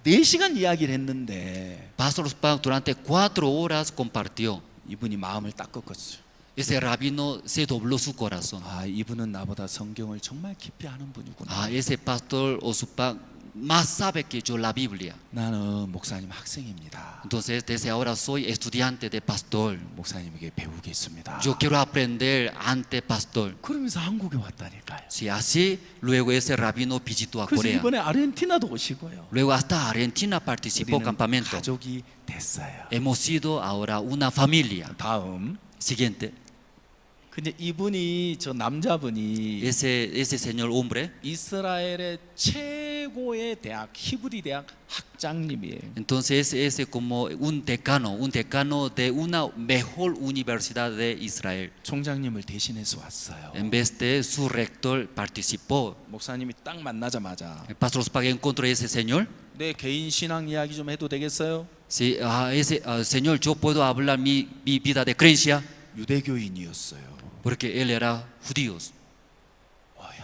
4시간 이야기를 했는데 Pastor Spak durante 4 horas compartió. 이분이 마음을 딱 꺾었어요. Ese rabino se dobló su corazón. 아, 이분은 나보다 성경을 정말 깊이 아는 분이구나. Ah, ese pastor Osupak más sabe que yo la Biblia. 나는 목사님 학생입니다. Entonces desde ahora soy estudiante de pastor. 목사님에게 배우겠습니다. Yo quiero aprender ante pastor. 그러면서 한국에 왔다니까요. Si así, luego ese rabino visitó a 그래서 Corea. 이번에 아르헨티나도 오시고요. Luego hasta Argentina participó 우리는 campamento. 가족이 됐어요. Hemos sido ahora una familia. 다음. Siguiente. 근데 이분이 저 남자분이 Ese señor hombre. 이스라엘의 최고의 대학 히브리 대학 학장님이에요. Entonces es como un decano de una mejor universidad de Israel. 총장님을 대신해서 왔어요. En vez de su rector participó. 목사님이 딱 만나자마자 El pastor Spak encontró ese señor. 내 개인 신앙 이야기 좀 해도 되겠어요? Sí, señor, yo puedo hablar mi vida de creencia. 유대교인이었어요. Porque él era judío.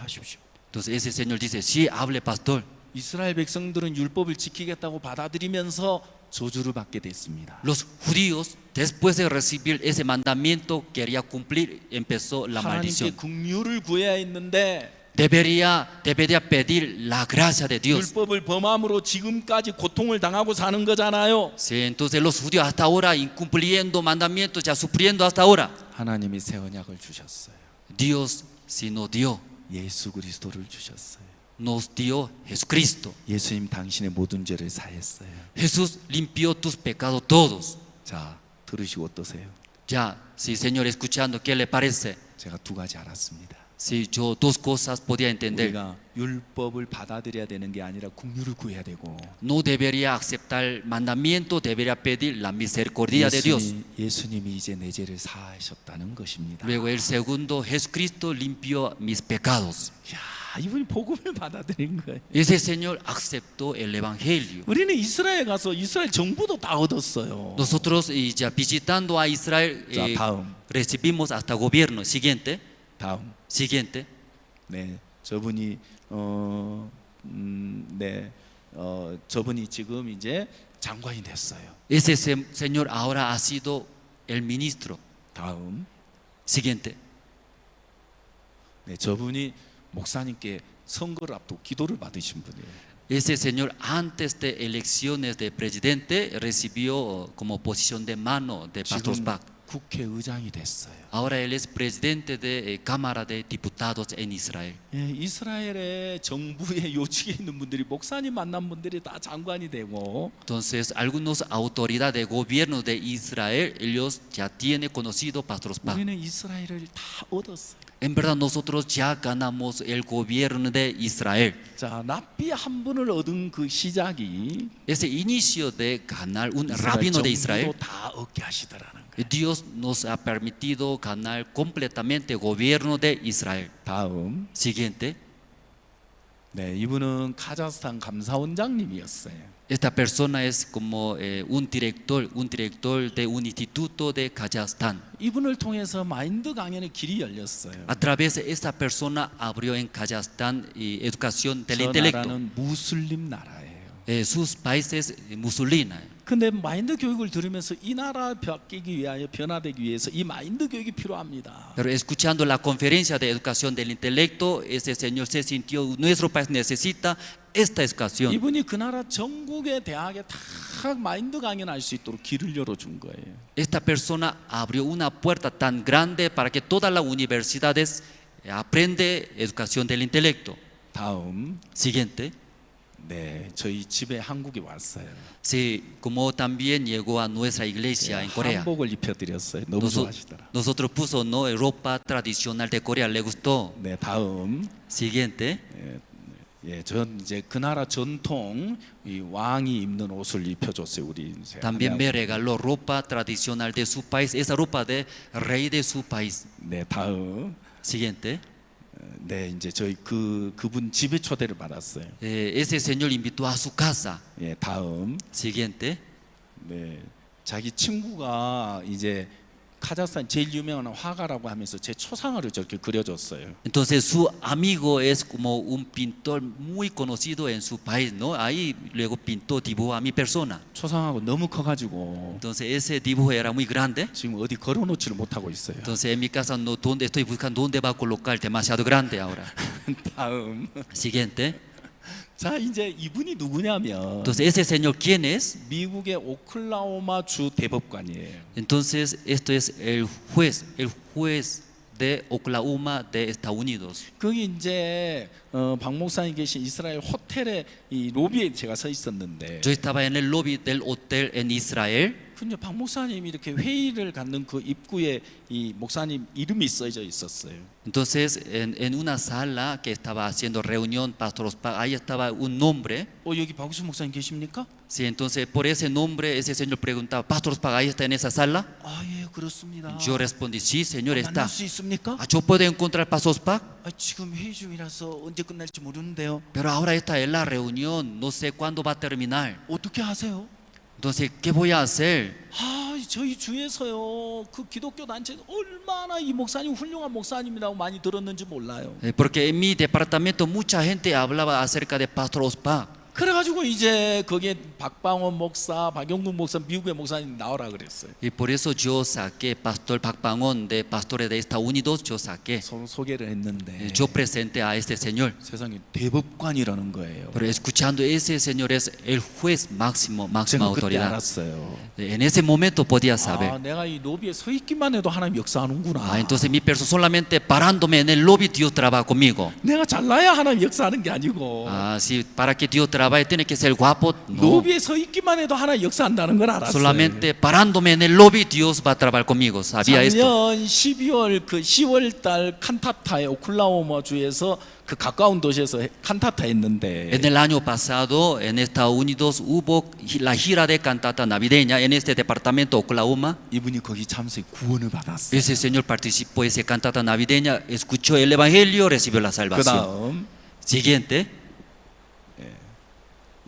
하십시오. Entonces ese señor dice, sí, hable pastor. 이스라엘 백성들은 율법을 지키겠다고 받아들이면서 저주를 받게 됐습니다. Los judíos, después de recibir ese mandamiento, quería cumplir, empezó la 하나님께 maldición. 긍휼을 구해야 했는데 Debería pedir la gracia de Dios. 율법을 범함으로 지금까지 고통을 당하고 사는 거잖아요. Sí, entonces los judíos hasta ahora incumpliendo mandamientos, ya sufriendo hasta ahora. 하나님이 새 언약을 주셨어요. Dios sí nos dio, 예수 그리스도를 주셨어요. nos dio Jesucristo. 예수님 당신의 모든 죄를 사했어요. Jesús limpió tus pecados todos. 자, 들으시고 어떠세요? Ya, sí, Señor, escuchando, ¿qué le parece? 제가 2가지 알았습니다. Sí, yo 2 cosas podía entender. 우리가 율법을 받아들여야 되는 게 아니라 긍휼을 구해야 되고 No debería aceptar el mandamiento, debería pedir la misericordia de Dios. 예수님이 이제 내 죄를 사하셨다는 것입니다. Luego el segundo, Jesucristo limpió mis pecados. 야, 이분이 복음을 받아들인 거예요. Ese Señor aceptó el evangelio. 우리는 이스라엘 가서 이스라엘 정부도 다 얻었어요. Nosotros ya visitando a Israel 자, 다음. recibimos hasta gobierno. Siguiente. 다음. Siguiente. 네, 저분이 저분이 지금 이제 장관이 됐어요. Ese Señor ahora ha sido el ministro. 다음. Siguiente. 네, 저분이 목사님께 선거를 앞두고 기도를 받으신 분이에요. Ese señor antes de elecciones de presidente recibió como posición de mano de Pastor 지금 Spak. 국회의장이 됐어요. Ahora él es presidente de Cámara de Diputados en Israel. 예, 이스라엘의 정부의 요직에 있는 분들이 목사님 만난 분들이 다 장관이 되고 Entonces algunos autoridades de gobierno de Israel ellos ya tienen conocido Pastor Spak. 우리는 이스라엘을 다 얻었어요. En verdad nosotros ya ganamos el gobierno de Israel. 자, 랍비 한 분을 얻은 그 시작이 Ese inicio de ganar un rabino de Israel, 정부도 다 얻게 하시더라는 거예요. Dios nos ha permitido ganar completamente el gobierno de Israel. 다음. Siguiente. 네, 이분은 카자흐스탄 감사원장님이었어요. Esta persona es como un director de un instituto de Kazajstán. 이분을 통해서 마인드 강연의 길이 열렸어요. A través de esta persona abrió en Kazajstán educación del 저 intelecto. 나라는 무슬림 나라예요. Sus países musulmanes. 근데 마인드 교육을 들으면서 이 나라 바뀌기 위하여 변화되기 위해서 이 마인드 교육이 필요합니다. Pero escuchando la conferencia de educación del intelecto, ese señor se sintió, nuestro país necesita esta educación. 이분이 그 나라 전국의 대학에 다 마인드 강연할 수 있도록 길을 열어준 거예요. Esta persona abrió una puerta tan grande para que todas las universidades aprende educación del intelecto. 다음, Siguiente. 네, 저희 집에 한국에 왔어요. Sí, como también llegó a nuestra iglesia en Corea. 한복을 입혀드렸어요. 너무 좋아하시더라. Nosotros puso no ropa tradicional de Corea, le gustó. 네, 다음. Siguiente. 예, 전 이제 그 나라 전통 이 왕이 입는 옷을 입혀줬어요. 우리 También me regaló ropa tradicional de su país, esa ropa de rey de su país. 네, 다음. Siguiente. 네, 이제 저희 그분 집에 초대를 받았어요. Ese señor invitó a su casa. 예, 다음. Siguiente. 네, 자기 친구가 이제 카자흐스탄 제일 유명한 화가라고 하면서 제 초상화를 저렇게 그려줬어요. Entonces su amigo es como un pintor muy conocido en su país, ¿no? Ahí luego pintó, dibujó a mi persona. 초상화가 너무 커가지고 Entonces ese dibujo era muy grande. 지금 어디 걸어놓지를 못하고 있어요. Entonces en mi casa no, donde estoy buscando dónde va a colocar, demasiado grande ahora. 다음. Siguiente. 자, 이제 이분이 누구냐면 Entonces ese señor quién es? 미국의 오클라호마 주 대법관이에요. Entonces esto es el juez de Oklahoma de Estados Unidos. 거기 이제 박 목사님 계신 이스라엘 호텔의 이 로비에 제가 서 있었는데, Yo estaba en el lobby del hotel en Israel. 근데 박 목사님이 이렇게 회의를 갖는 그 입구에 이 목사님 이름이 써져 있었어요. Entonces en una sala que estaba haciendo reunión, Pastor Ospak, ahí estaba un nombre. 여기 박우수 목사님 계십니까? Sí, entonces por ese nombre ese señor preguntaba, Pastor Ospak, ¿ahí está en esa sala? 아, 예, 그렇습니다. Yo respondí, sí, señor, está. 만날 수 있습니까? ¿Yo puedo encontrar Pastor Ospak? 지금 회의 중이라서 언제 끝날지 모르는데요. Pero ahora está en la reunión, no sé cuándo va a terminar. 어떻게 하세요? Entonces, ¿qué voy a hacer? 저희 주에서요, 그 기독교 단체는 얼마나 이 목사님 훌륭한 목사님이라고 많이 들었는지 몰라요. Porque en mi departamento mucha gente hablaba acerca de Pastor Ospak. 그래가지고 이제 거기에 박방원 목사, 박영국 목사, 미국의 목사님 나오라 그랬어요. Y por eso yo saqué Pastor Pak Pangón de Pastores de Estados Unidos, yo saqué. 서로 소개를 했는데 Yo presenté a este señor. 세상에 대법관이라는 거예요. Pero escuchando ese señor es el juez máxima 제가 그때 autoridad. 알았어요. En ese momento podía saber. 내가 이 로비에 서 있기만 해도 하나님 역사하는구나. Entonces mi persona solamente parándome en el lobby Dios trabaja conmigo. 내가 잘나야 하나님 역사하는 게 아니고. Sí, para que Dios trabaje tiene que ser guapo. No. 로비에 서 있기만 해도 하나님 역사한다는 걸 알았어요. Solamente parándome en el lobby Dios va a trabajar conmigo. Sabía esto. 작년 12월 그 10월 달 칸타타의 오클라호마 주에서 그 가까운 도시에서 칸타타 했는데. En el año pasado en Estados Unidos hubo la gira de cantata navideña en este departamento Oklahoma. 이분이 거기 참석해 구원을 받았어요. Ese señor participó en esa cantata navideña, escuchó el evangelio, recibió la salvación. 그다음 Siguiente.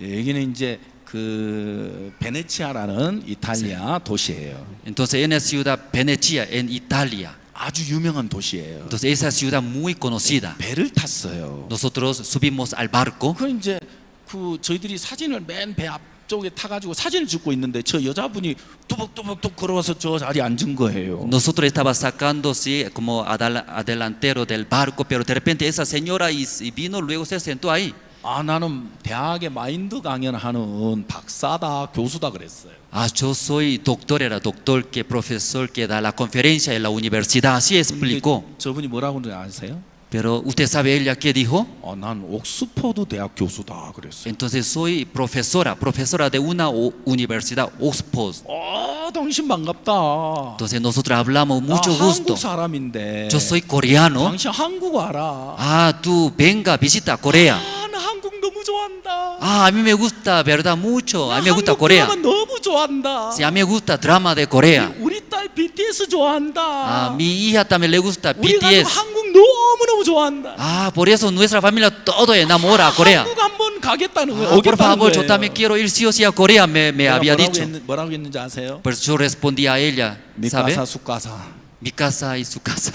여기는 이제 그 베네치아라는 이탈리아 도시예요. Entonces en la ciudad Venecia en Italia. 아주 유명한 도시예요. Entonces esa ciudad muy conocida. 배를 탔어요. Nosotros subimos al barco. 그 이제 그 저희들이 사진을 맨 배 앞쪽에 타가지고 사진을 찍고 있는데 저 여자분이 뚜벅뚜벅 걸어와서 저 자리에 앉은 거예요. Nosotros estaba sacando sí como adelantero del barco, pero de repente esa señora y vino luego se sentó ahí. 나는 대학에 마인드 강연하는 박사다, 교수다 그랬어요. Yo soy doctor, era doctor que profesor que da la conferencia en la universidad, así explicó. 저분이 뭐라고 아세요? Pero usted sabe ella qué dijo? 난 옥스퍼드 대학 교수다 그랬어요. Entonces soy profesora de una universidad Oxford. 당신 반갑다. Entonces nosotros hablamos mucho gusto. 한국 사람인데. Yo soy coreano. 당신 한국어 알아. Tú venga, visita Corea. 나 한국 너무 좋아한다. A mí me gusta, verdad, mucho. A mí me gusta Corea. 너무 좋아한다. Sí, a mí me gusta drama de Corea. 우리 딸 BTS 좋아한다. A mi hija también le gusta 우리 BTS. 한국 너무너무 좋아한다. Por eso nuestra familia todo enamora a Corea. 한국 한번 가겠다는 거예요. por 오겠다는 favor, yo 거예요. también quiero ir sí o sí a Corea, me 내가 había 뭐라고, dicho. 뭐라고 했는지 아세요? Pues yo respondí a ella, ¿sabe? 미카사 숫가사. Mi casa y su casa.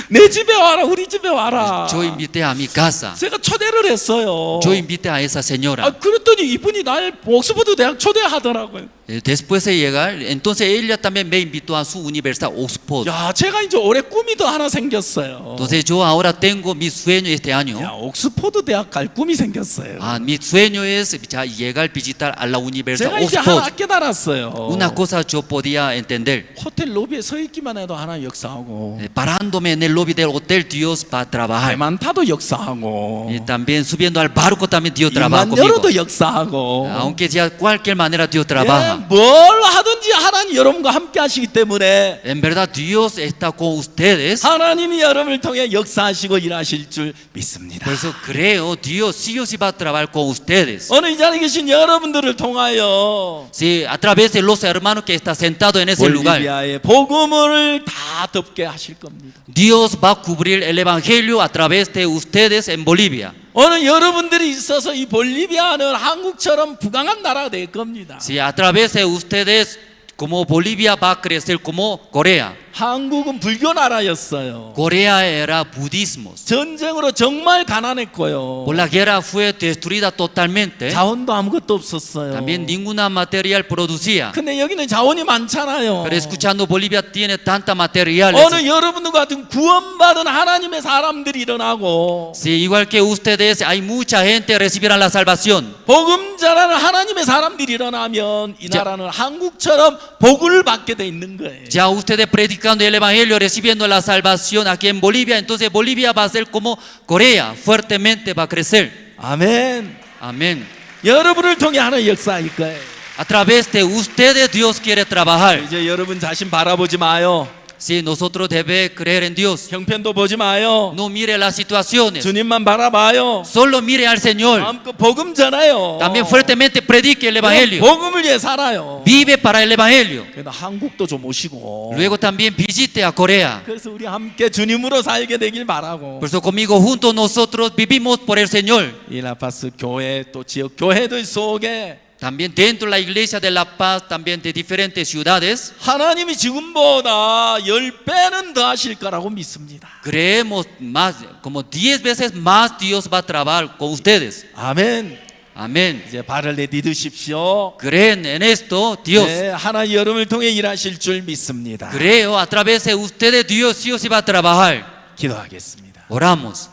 내 집에 와라, 우리 집에 와라. Yo invité a mi casa. 제가 초대를 했어요. Yo invité a esa señora. 그랬더니 이분이 날 옥스퍼드 대학 초대하더라고요. Después de llegar, entonces ella también me invitó a su universidad Oxford. 야, 제가 이제 올해 꿈이 더 하나 생겼어요. Entonces yo ahora tengo mi sueño este año. 야, 옥스퍼드 대학 갈 꿈이 생겼어요. Mi sueño es ya llegar a visitar a la universidad 제가 이제 하나 Oxford. 깨달았어요. Una cosa yo podía entender. 호텔 로비에 서 있기만 해도 하나 역사하고, Parándome en el lobby del hotel, Dios va a trabajar. 배만 타도 역사하고, Y también subiendo al barco también Dios trabaja 일만 conmigo. 열어도 역사하고. Aunque sea de cualquier manera Dios 예, trabaja. 뭘 하든지 하나님 여러분과 함께 하시기 때문에 En verdad Dios está con ustedes. 하나님이 여러분을 통해 역사하시고 일하실 줄 믿습니다. Por eso creo Dios sí o sí va a trabajar con ustedes. 오늘 이 자리에 계신 여러분들을 통하여 Sí, a través de los hermanos que están sentados en ese lugar, 볼리비아의 복음을 다 덮게 하실 겁니다. Dios va a cubrir el evangelio a través de ustedes en Bolivia. 오늘 여러분들이 있어서 이 볼리비아는 한국처럼 부강한 나라가 될 겁니다. Sí, a través de ustedes, como Bolivia va a crecer como Corea. 한국은 불교 나라였어요. Corea era budismo. 전쟁으로 정말 가난했고요. Por la guerra fue destruida totalmente. 자원도 아무것도 없었어요. También ninguna material producía. 근데 여기는 자원이 많잖아요. Pero escuchando Bolivia tiene tanta materiales. 오늘 여러분들 같은 구원받은 하나님의 사람들이 일어나고, Sí, igual que ustedes, hay mucha gente que recibirán la salvación. 복음 전하는 하나님의 사람들이 일어나면 이 자, 나라는 한국처럼 복을 받게 돼 있는 거예요. Ya ustedes predicando el evangelio, recibiendo la salvación aquí en Bolivia, entonces Bolivia va a ser como Corea, fuertemente va a crecer. 아멘. Amén. 여러분을 통해 하는 역사일 거예요. A través de ustedes Dios quiere trabajar. 이제 여러분 자신 바라보지 마요. Sí, nosotros debemos creer en Dios. 형편도 보지 마요. No mire las situaciones, 주님만 바라봐요. solo mire al Señor. 마음껏 복음 전해요. También fuertemente predique el evangelio. 복음을 위해 살아요. Vive para el evangelio. 그래도 한국도 좀 오시고. Luego también visite a Corea. 그래서 우리 함께 주님으로 살게 되길 바라고. Por eso conmigo juntos nosotros vivimos por el Señor. 이 라파스 교회 또 지역 교회들 속에 También dentro de la iglesia de La Paz, también de diferentes ciudades, 하나님이 지금보다 10배는 더 하실 거라고 믿습니다. creemos más, como 10 veces más Dios va a trabajar con ustedes. 아멘. Amén. 이제 발을 내딛으십시오. Creen en esto, Dios. 네, 하나님 여러분을 통해 일하실 줄 믿습니다. Creo a través de ustedes Dios sí o sí va a trabajar. 기도하겠습니다. Oramos.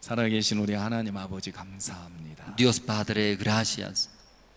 살아계신 우리 하나님 아버지 감사합니다. Dios Padre, gracias.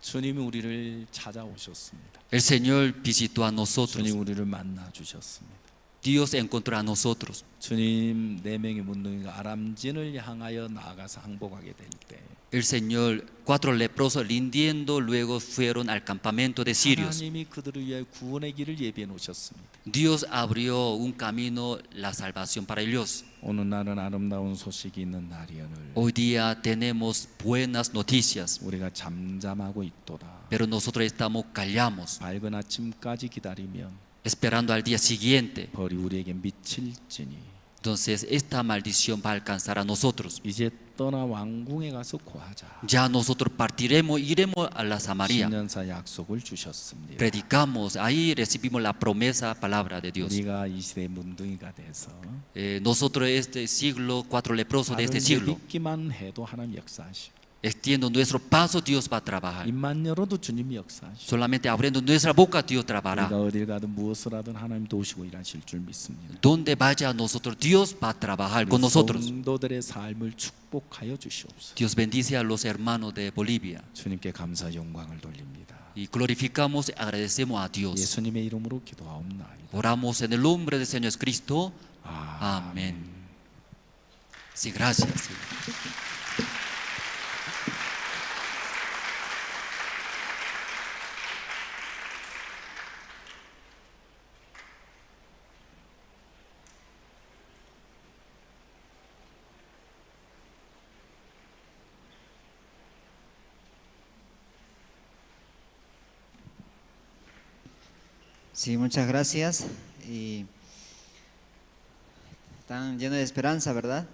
주님이 우리를 찾아오셨습니다. El Señor visitó a nosotros. 주님 우리를 만나 주셨습니다. Dios encontró a nosotros. 주님 네 명의 문둥이가 아람진을 향하여 나아가서 항복하게 될 때 El Señor, 4 leprosos rindiendo, luego fueron al campamento de sirios. 하나님이 그들을 위해 구원의 길을 예비해 놓으셨습니다. Dios abrió un camino, la salvación para ellos. 오늘 날은 아름다운 소식이 있는 날이오늘 Hoy día tenemos buenas noticias, 우리가 잠잠하고 있도다. pero nosotros estamos callamos, 밝은 아침까지 기다리면 esperando al día siguiente. 벌이 우리에게 미칠지니 Entonces esta maldición va a alcanzar a nosotros. 이제 떠나 왕궁에 가서 고하자. Ya nosotros partiremos, iremos a la Samaria. 신년사 약속을 주셨습니다. Predicamos, ahí recibimos la promesa, palabra de Dios. 우리가 이 시대의 문둥이가 돼서 Nosotros este siglo, 4 leprosos de este siglo, 믿기만 해도 하나님 역사하시고 extiendo nuestro paso, Dios va a trabajar. 입만 열어도 주님이 역사하시고 Solamente abriendo nuestra boca, Dios trabajará. 우리가 어딜 가든 무엇을 하든 하나님 도우시고 일하실 줄 믿습니다. Donde vaya nosotros, Dios va a trabajar con nosotros. 성도들의 삶을 축복하여 주시옵소서. Dios bendice a los hermanos de Bolivia. 주님께 감사 영광을 돌립니다. Y glorificamos y agradecemos a Dios. 예수님의 이름으로 기도하옵나이다. Oramos en el nombre del Señor Jesucristo. Amén. Sí, gracias. Sí, muchas gracias. Y Están llenos de esperanza, ¿verdad?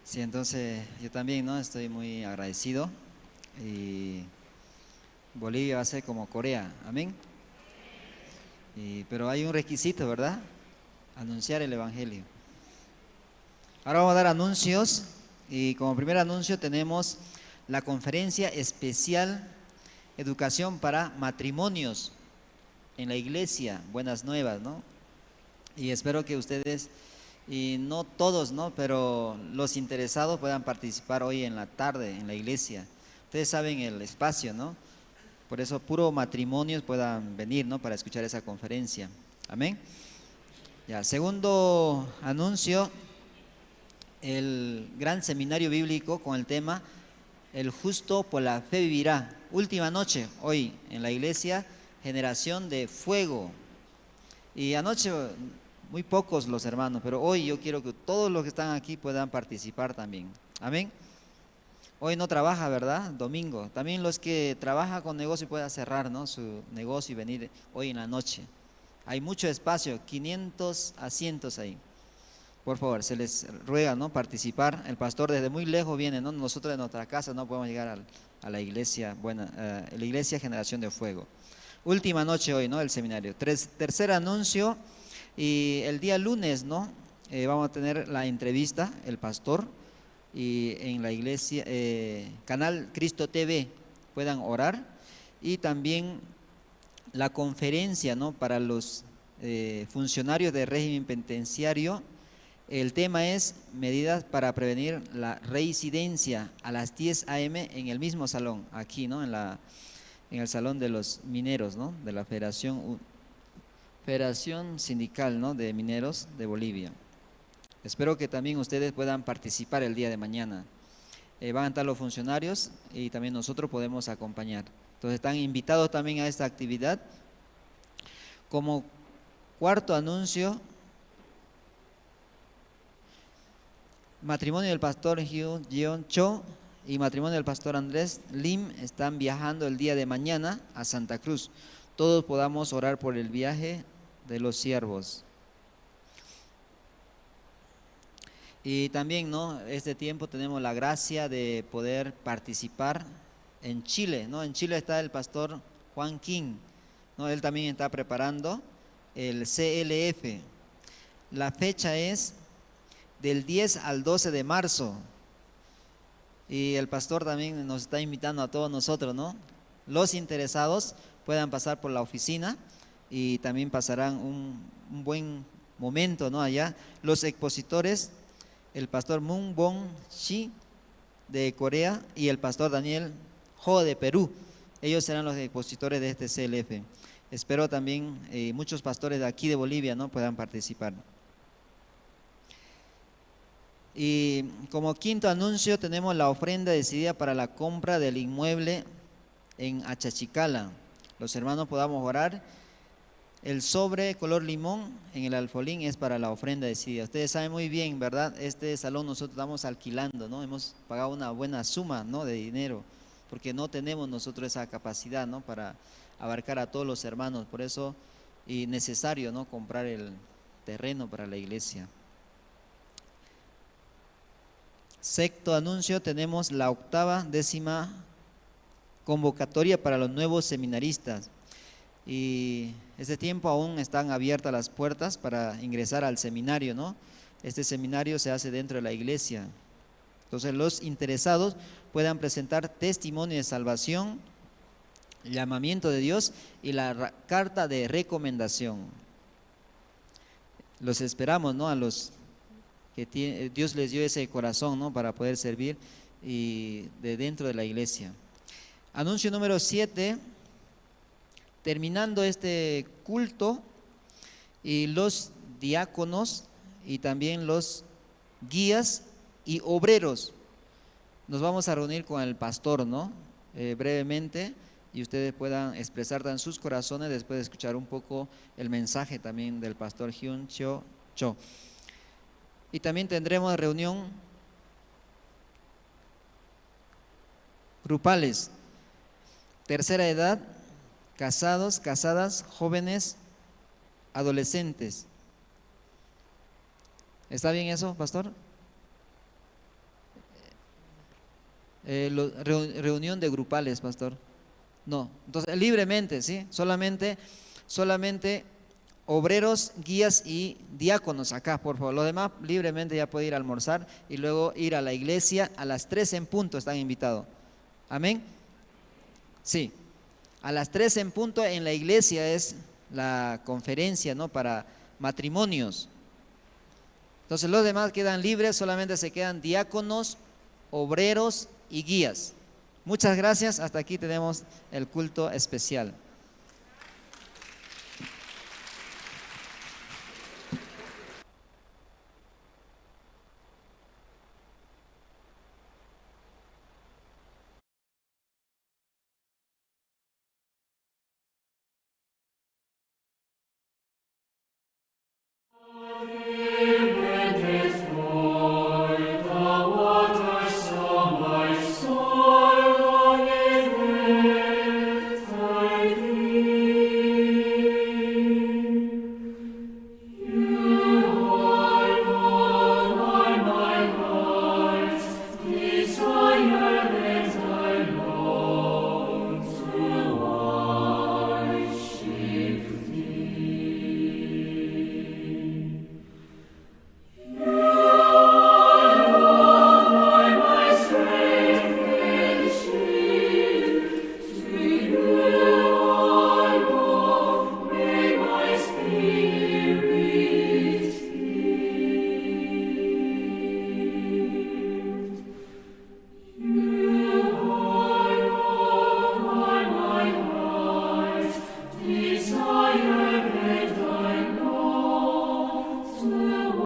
Sí, entonces yo también, ¿no? Estoy muy agradecido. Y Bolivia va a ser como Corea, amén. Pero hay un requisito, ¿verdad? Anunciar el Evangelio. Ahora vamos a dar anuncios. Y como primer anuncio tenemos la conferencia especial Educación para Matrimonios en la iglesia, Buenas Nuevas, ¿no? Y espero que ustedes, y no todos, ¿no? Pero los interesados puedan participar hoy en la tarde en la iglesia. Ustedes saben el espacio, ¿no? Por eso puro matrimonios puedan venir, ¿no? Para escuchar esa conferencia. Amén. Ya, segundo anuncio, el gran seminario bíblico con el tema El justo por la fe vivirá. Última noche, hoy en la iglesia, generación de fuego. Y anoche muy pocos los hermanos, pero hoy yo quiero que todos los que están aquí puedan participar también. Amén. Hoy no trabaja, ¿verdad? Domingo. También los que trabajan con negocio pueden cerrar, ¿no? Su negocio y venir hoy en la noche. Hay mucho espacio, 500 asientos ahí. Por favor, se les ruega, ¿no? Participar. El pastor desde muy lejos viene, ¿no? Nosotros de nuestra casa no podemos llegar a la iglesia, la iglesia Generación de Fuego. Última noche hoy, ¿no? El seminario. Tercer anuncio, y el día lunes, ¿no? Vamos a tener la entrevista, el pastor, y en la iglesia, canal Cristo TV, puedan orar, y también la conferencia, ¿no? Para los funcionarios del régimen penitenciario. El tema es medidas para prevenir la reincidencia a las 10 a.m. en el mismo salón, aquí, ¿no? En el salón de los mineros, ¿no? De la Federación Sindical, ¿no? De Mineros de Bolivia. Espero que también ustedes puedan participar el día de mañana. Van a estar los funcionarios y también nosotros podemos acompañar. Entonces están invitados también a esta actividad. Como cuarto anuncio, matrimonio del pastor Hyun Cho y matrimonio del pastor Andrés Lim están viajando el día de mañana a Santa Cruz. Todos podamos orar por el viaje de los siervos. Y también, ¿no? Este tiempo tenemos la gracia de poder participar en Chile, ¿no? En Chile está el pastor Juan King, ¿no? Él también está preparando el CLF. La fecha es del 10 al 12 de marzo. Y el pastor también nos está invitando a todos nosotros, ¿no? Los interesados puedan pasar por la oficina y también pasarán un buen momento, ¿no? Allá. Los expositores, el pastor Moon Bong Shi de Corea y el pastor Daniel Ho de Perú. Ellos serán los expositores de este CLF. Espero también muchos pastores de aquí de Bolivia, ¿no? Puedan participar. Y como quinto anuncio tenemos la ofrenda decidida para la compra del inmueble en Achachicala. Los hermanos podamos orar. El sobre color limón en el alfolín es para la ofrenda decidida. Ustedes saben muy bien, ¿verdad? Este salón nosotros estamos alquilando, ¿no? Hemos pagado una buena suma, ¿no? De dinero, porque no tenemos nosotros esa capacidad, ¿no? Para abarcar a todos los hermanos. Por eso es necesario, ¿no? Comprar el terreno para la iglesia. Sexto anuncio, tenemos la 10ª convocatoria para los nuevos seminaristas. Y este tiempo aún están abiertas las puertas para ingresar al seminario, ¿no? Este seminario se hace dentro de la iglesia. Entonces los interesados puedan presentar testimonio de salvación, llamamiento de Dios y la carta de recomendación. Los esperamos, ¿no? A los que Dios les dio ese corazón, ¿no? Para poder servir y de dentro de la iglesia. Anuncio número 7. Terminando este culto, y los diáconos y también los guías y obreros nos vamos a reunir con el pastor, ¿no? Brevemente, y ustedes puedan expresar en sus corazones después de escuchar un poco el mensaje también del pastor Hyun Cho. Y también tendremos reunión grupales, tercera edad, casados, casadas, jóvenes, adolescentes. ¿Está bien eso, pastor? Reunión de grupales, pastor. No, entonces libremente, ¿sí? Solamente obreros, guías y diáconos acá, por favor. Los demás libremente ya puede ir a almorzar y luego ir a la iglesia a las 3 en punto, están invitados. Amén. Sí, a las 3 en punto en la iglesia es la conferencia, ¿no? Para matrimonios. Entonces los demás quedan libres, solamente se quedan diáconos, obreros y guías. Muchas gracias, hasta aquí tenemos el culto especial.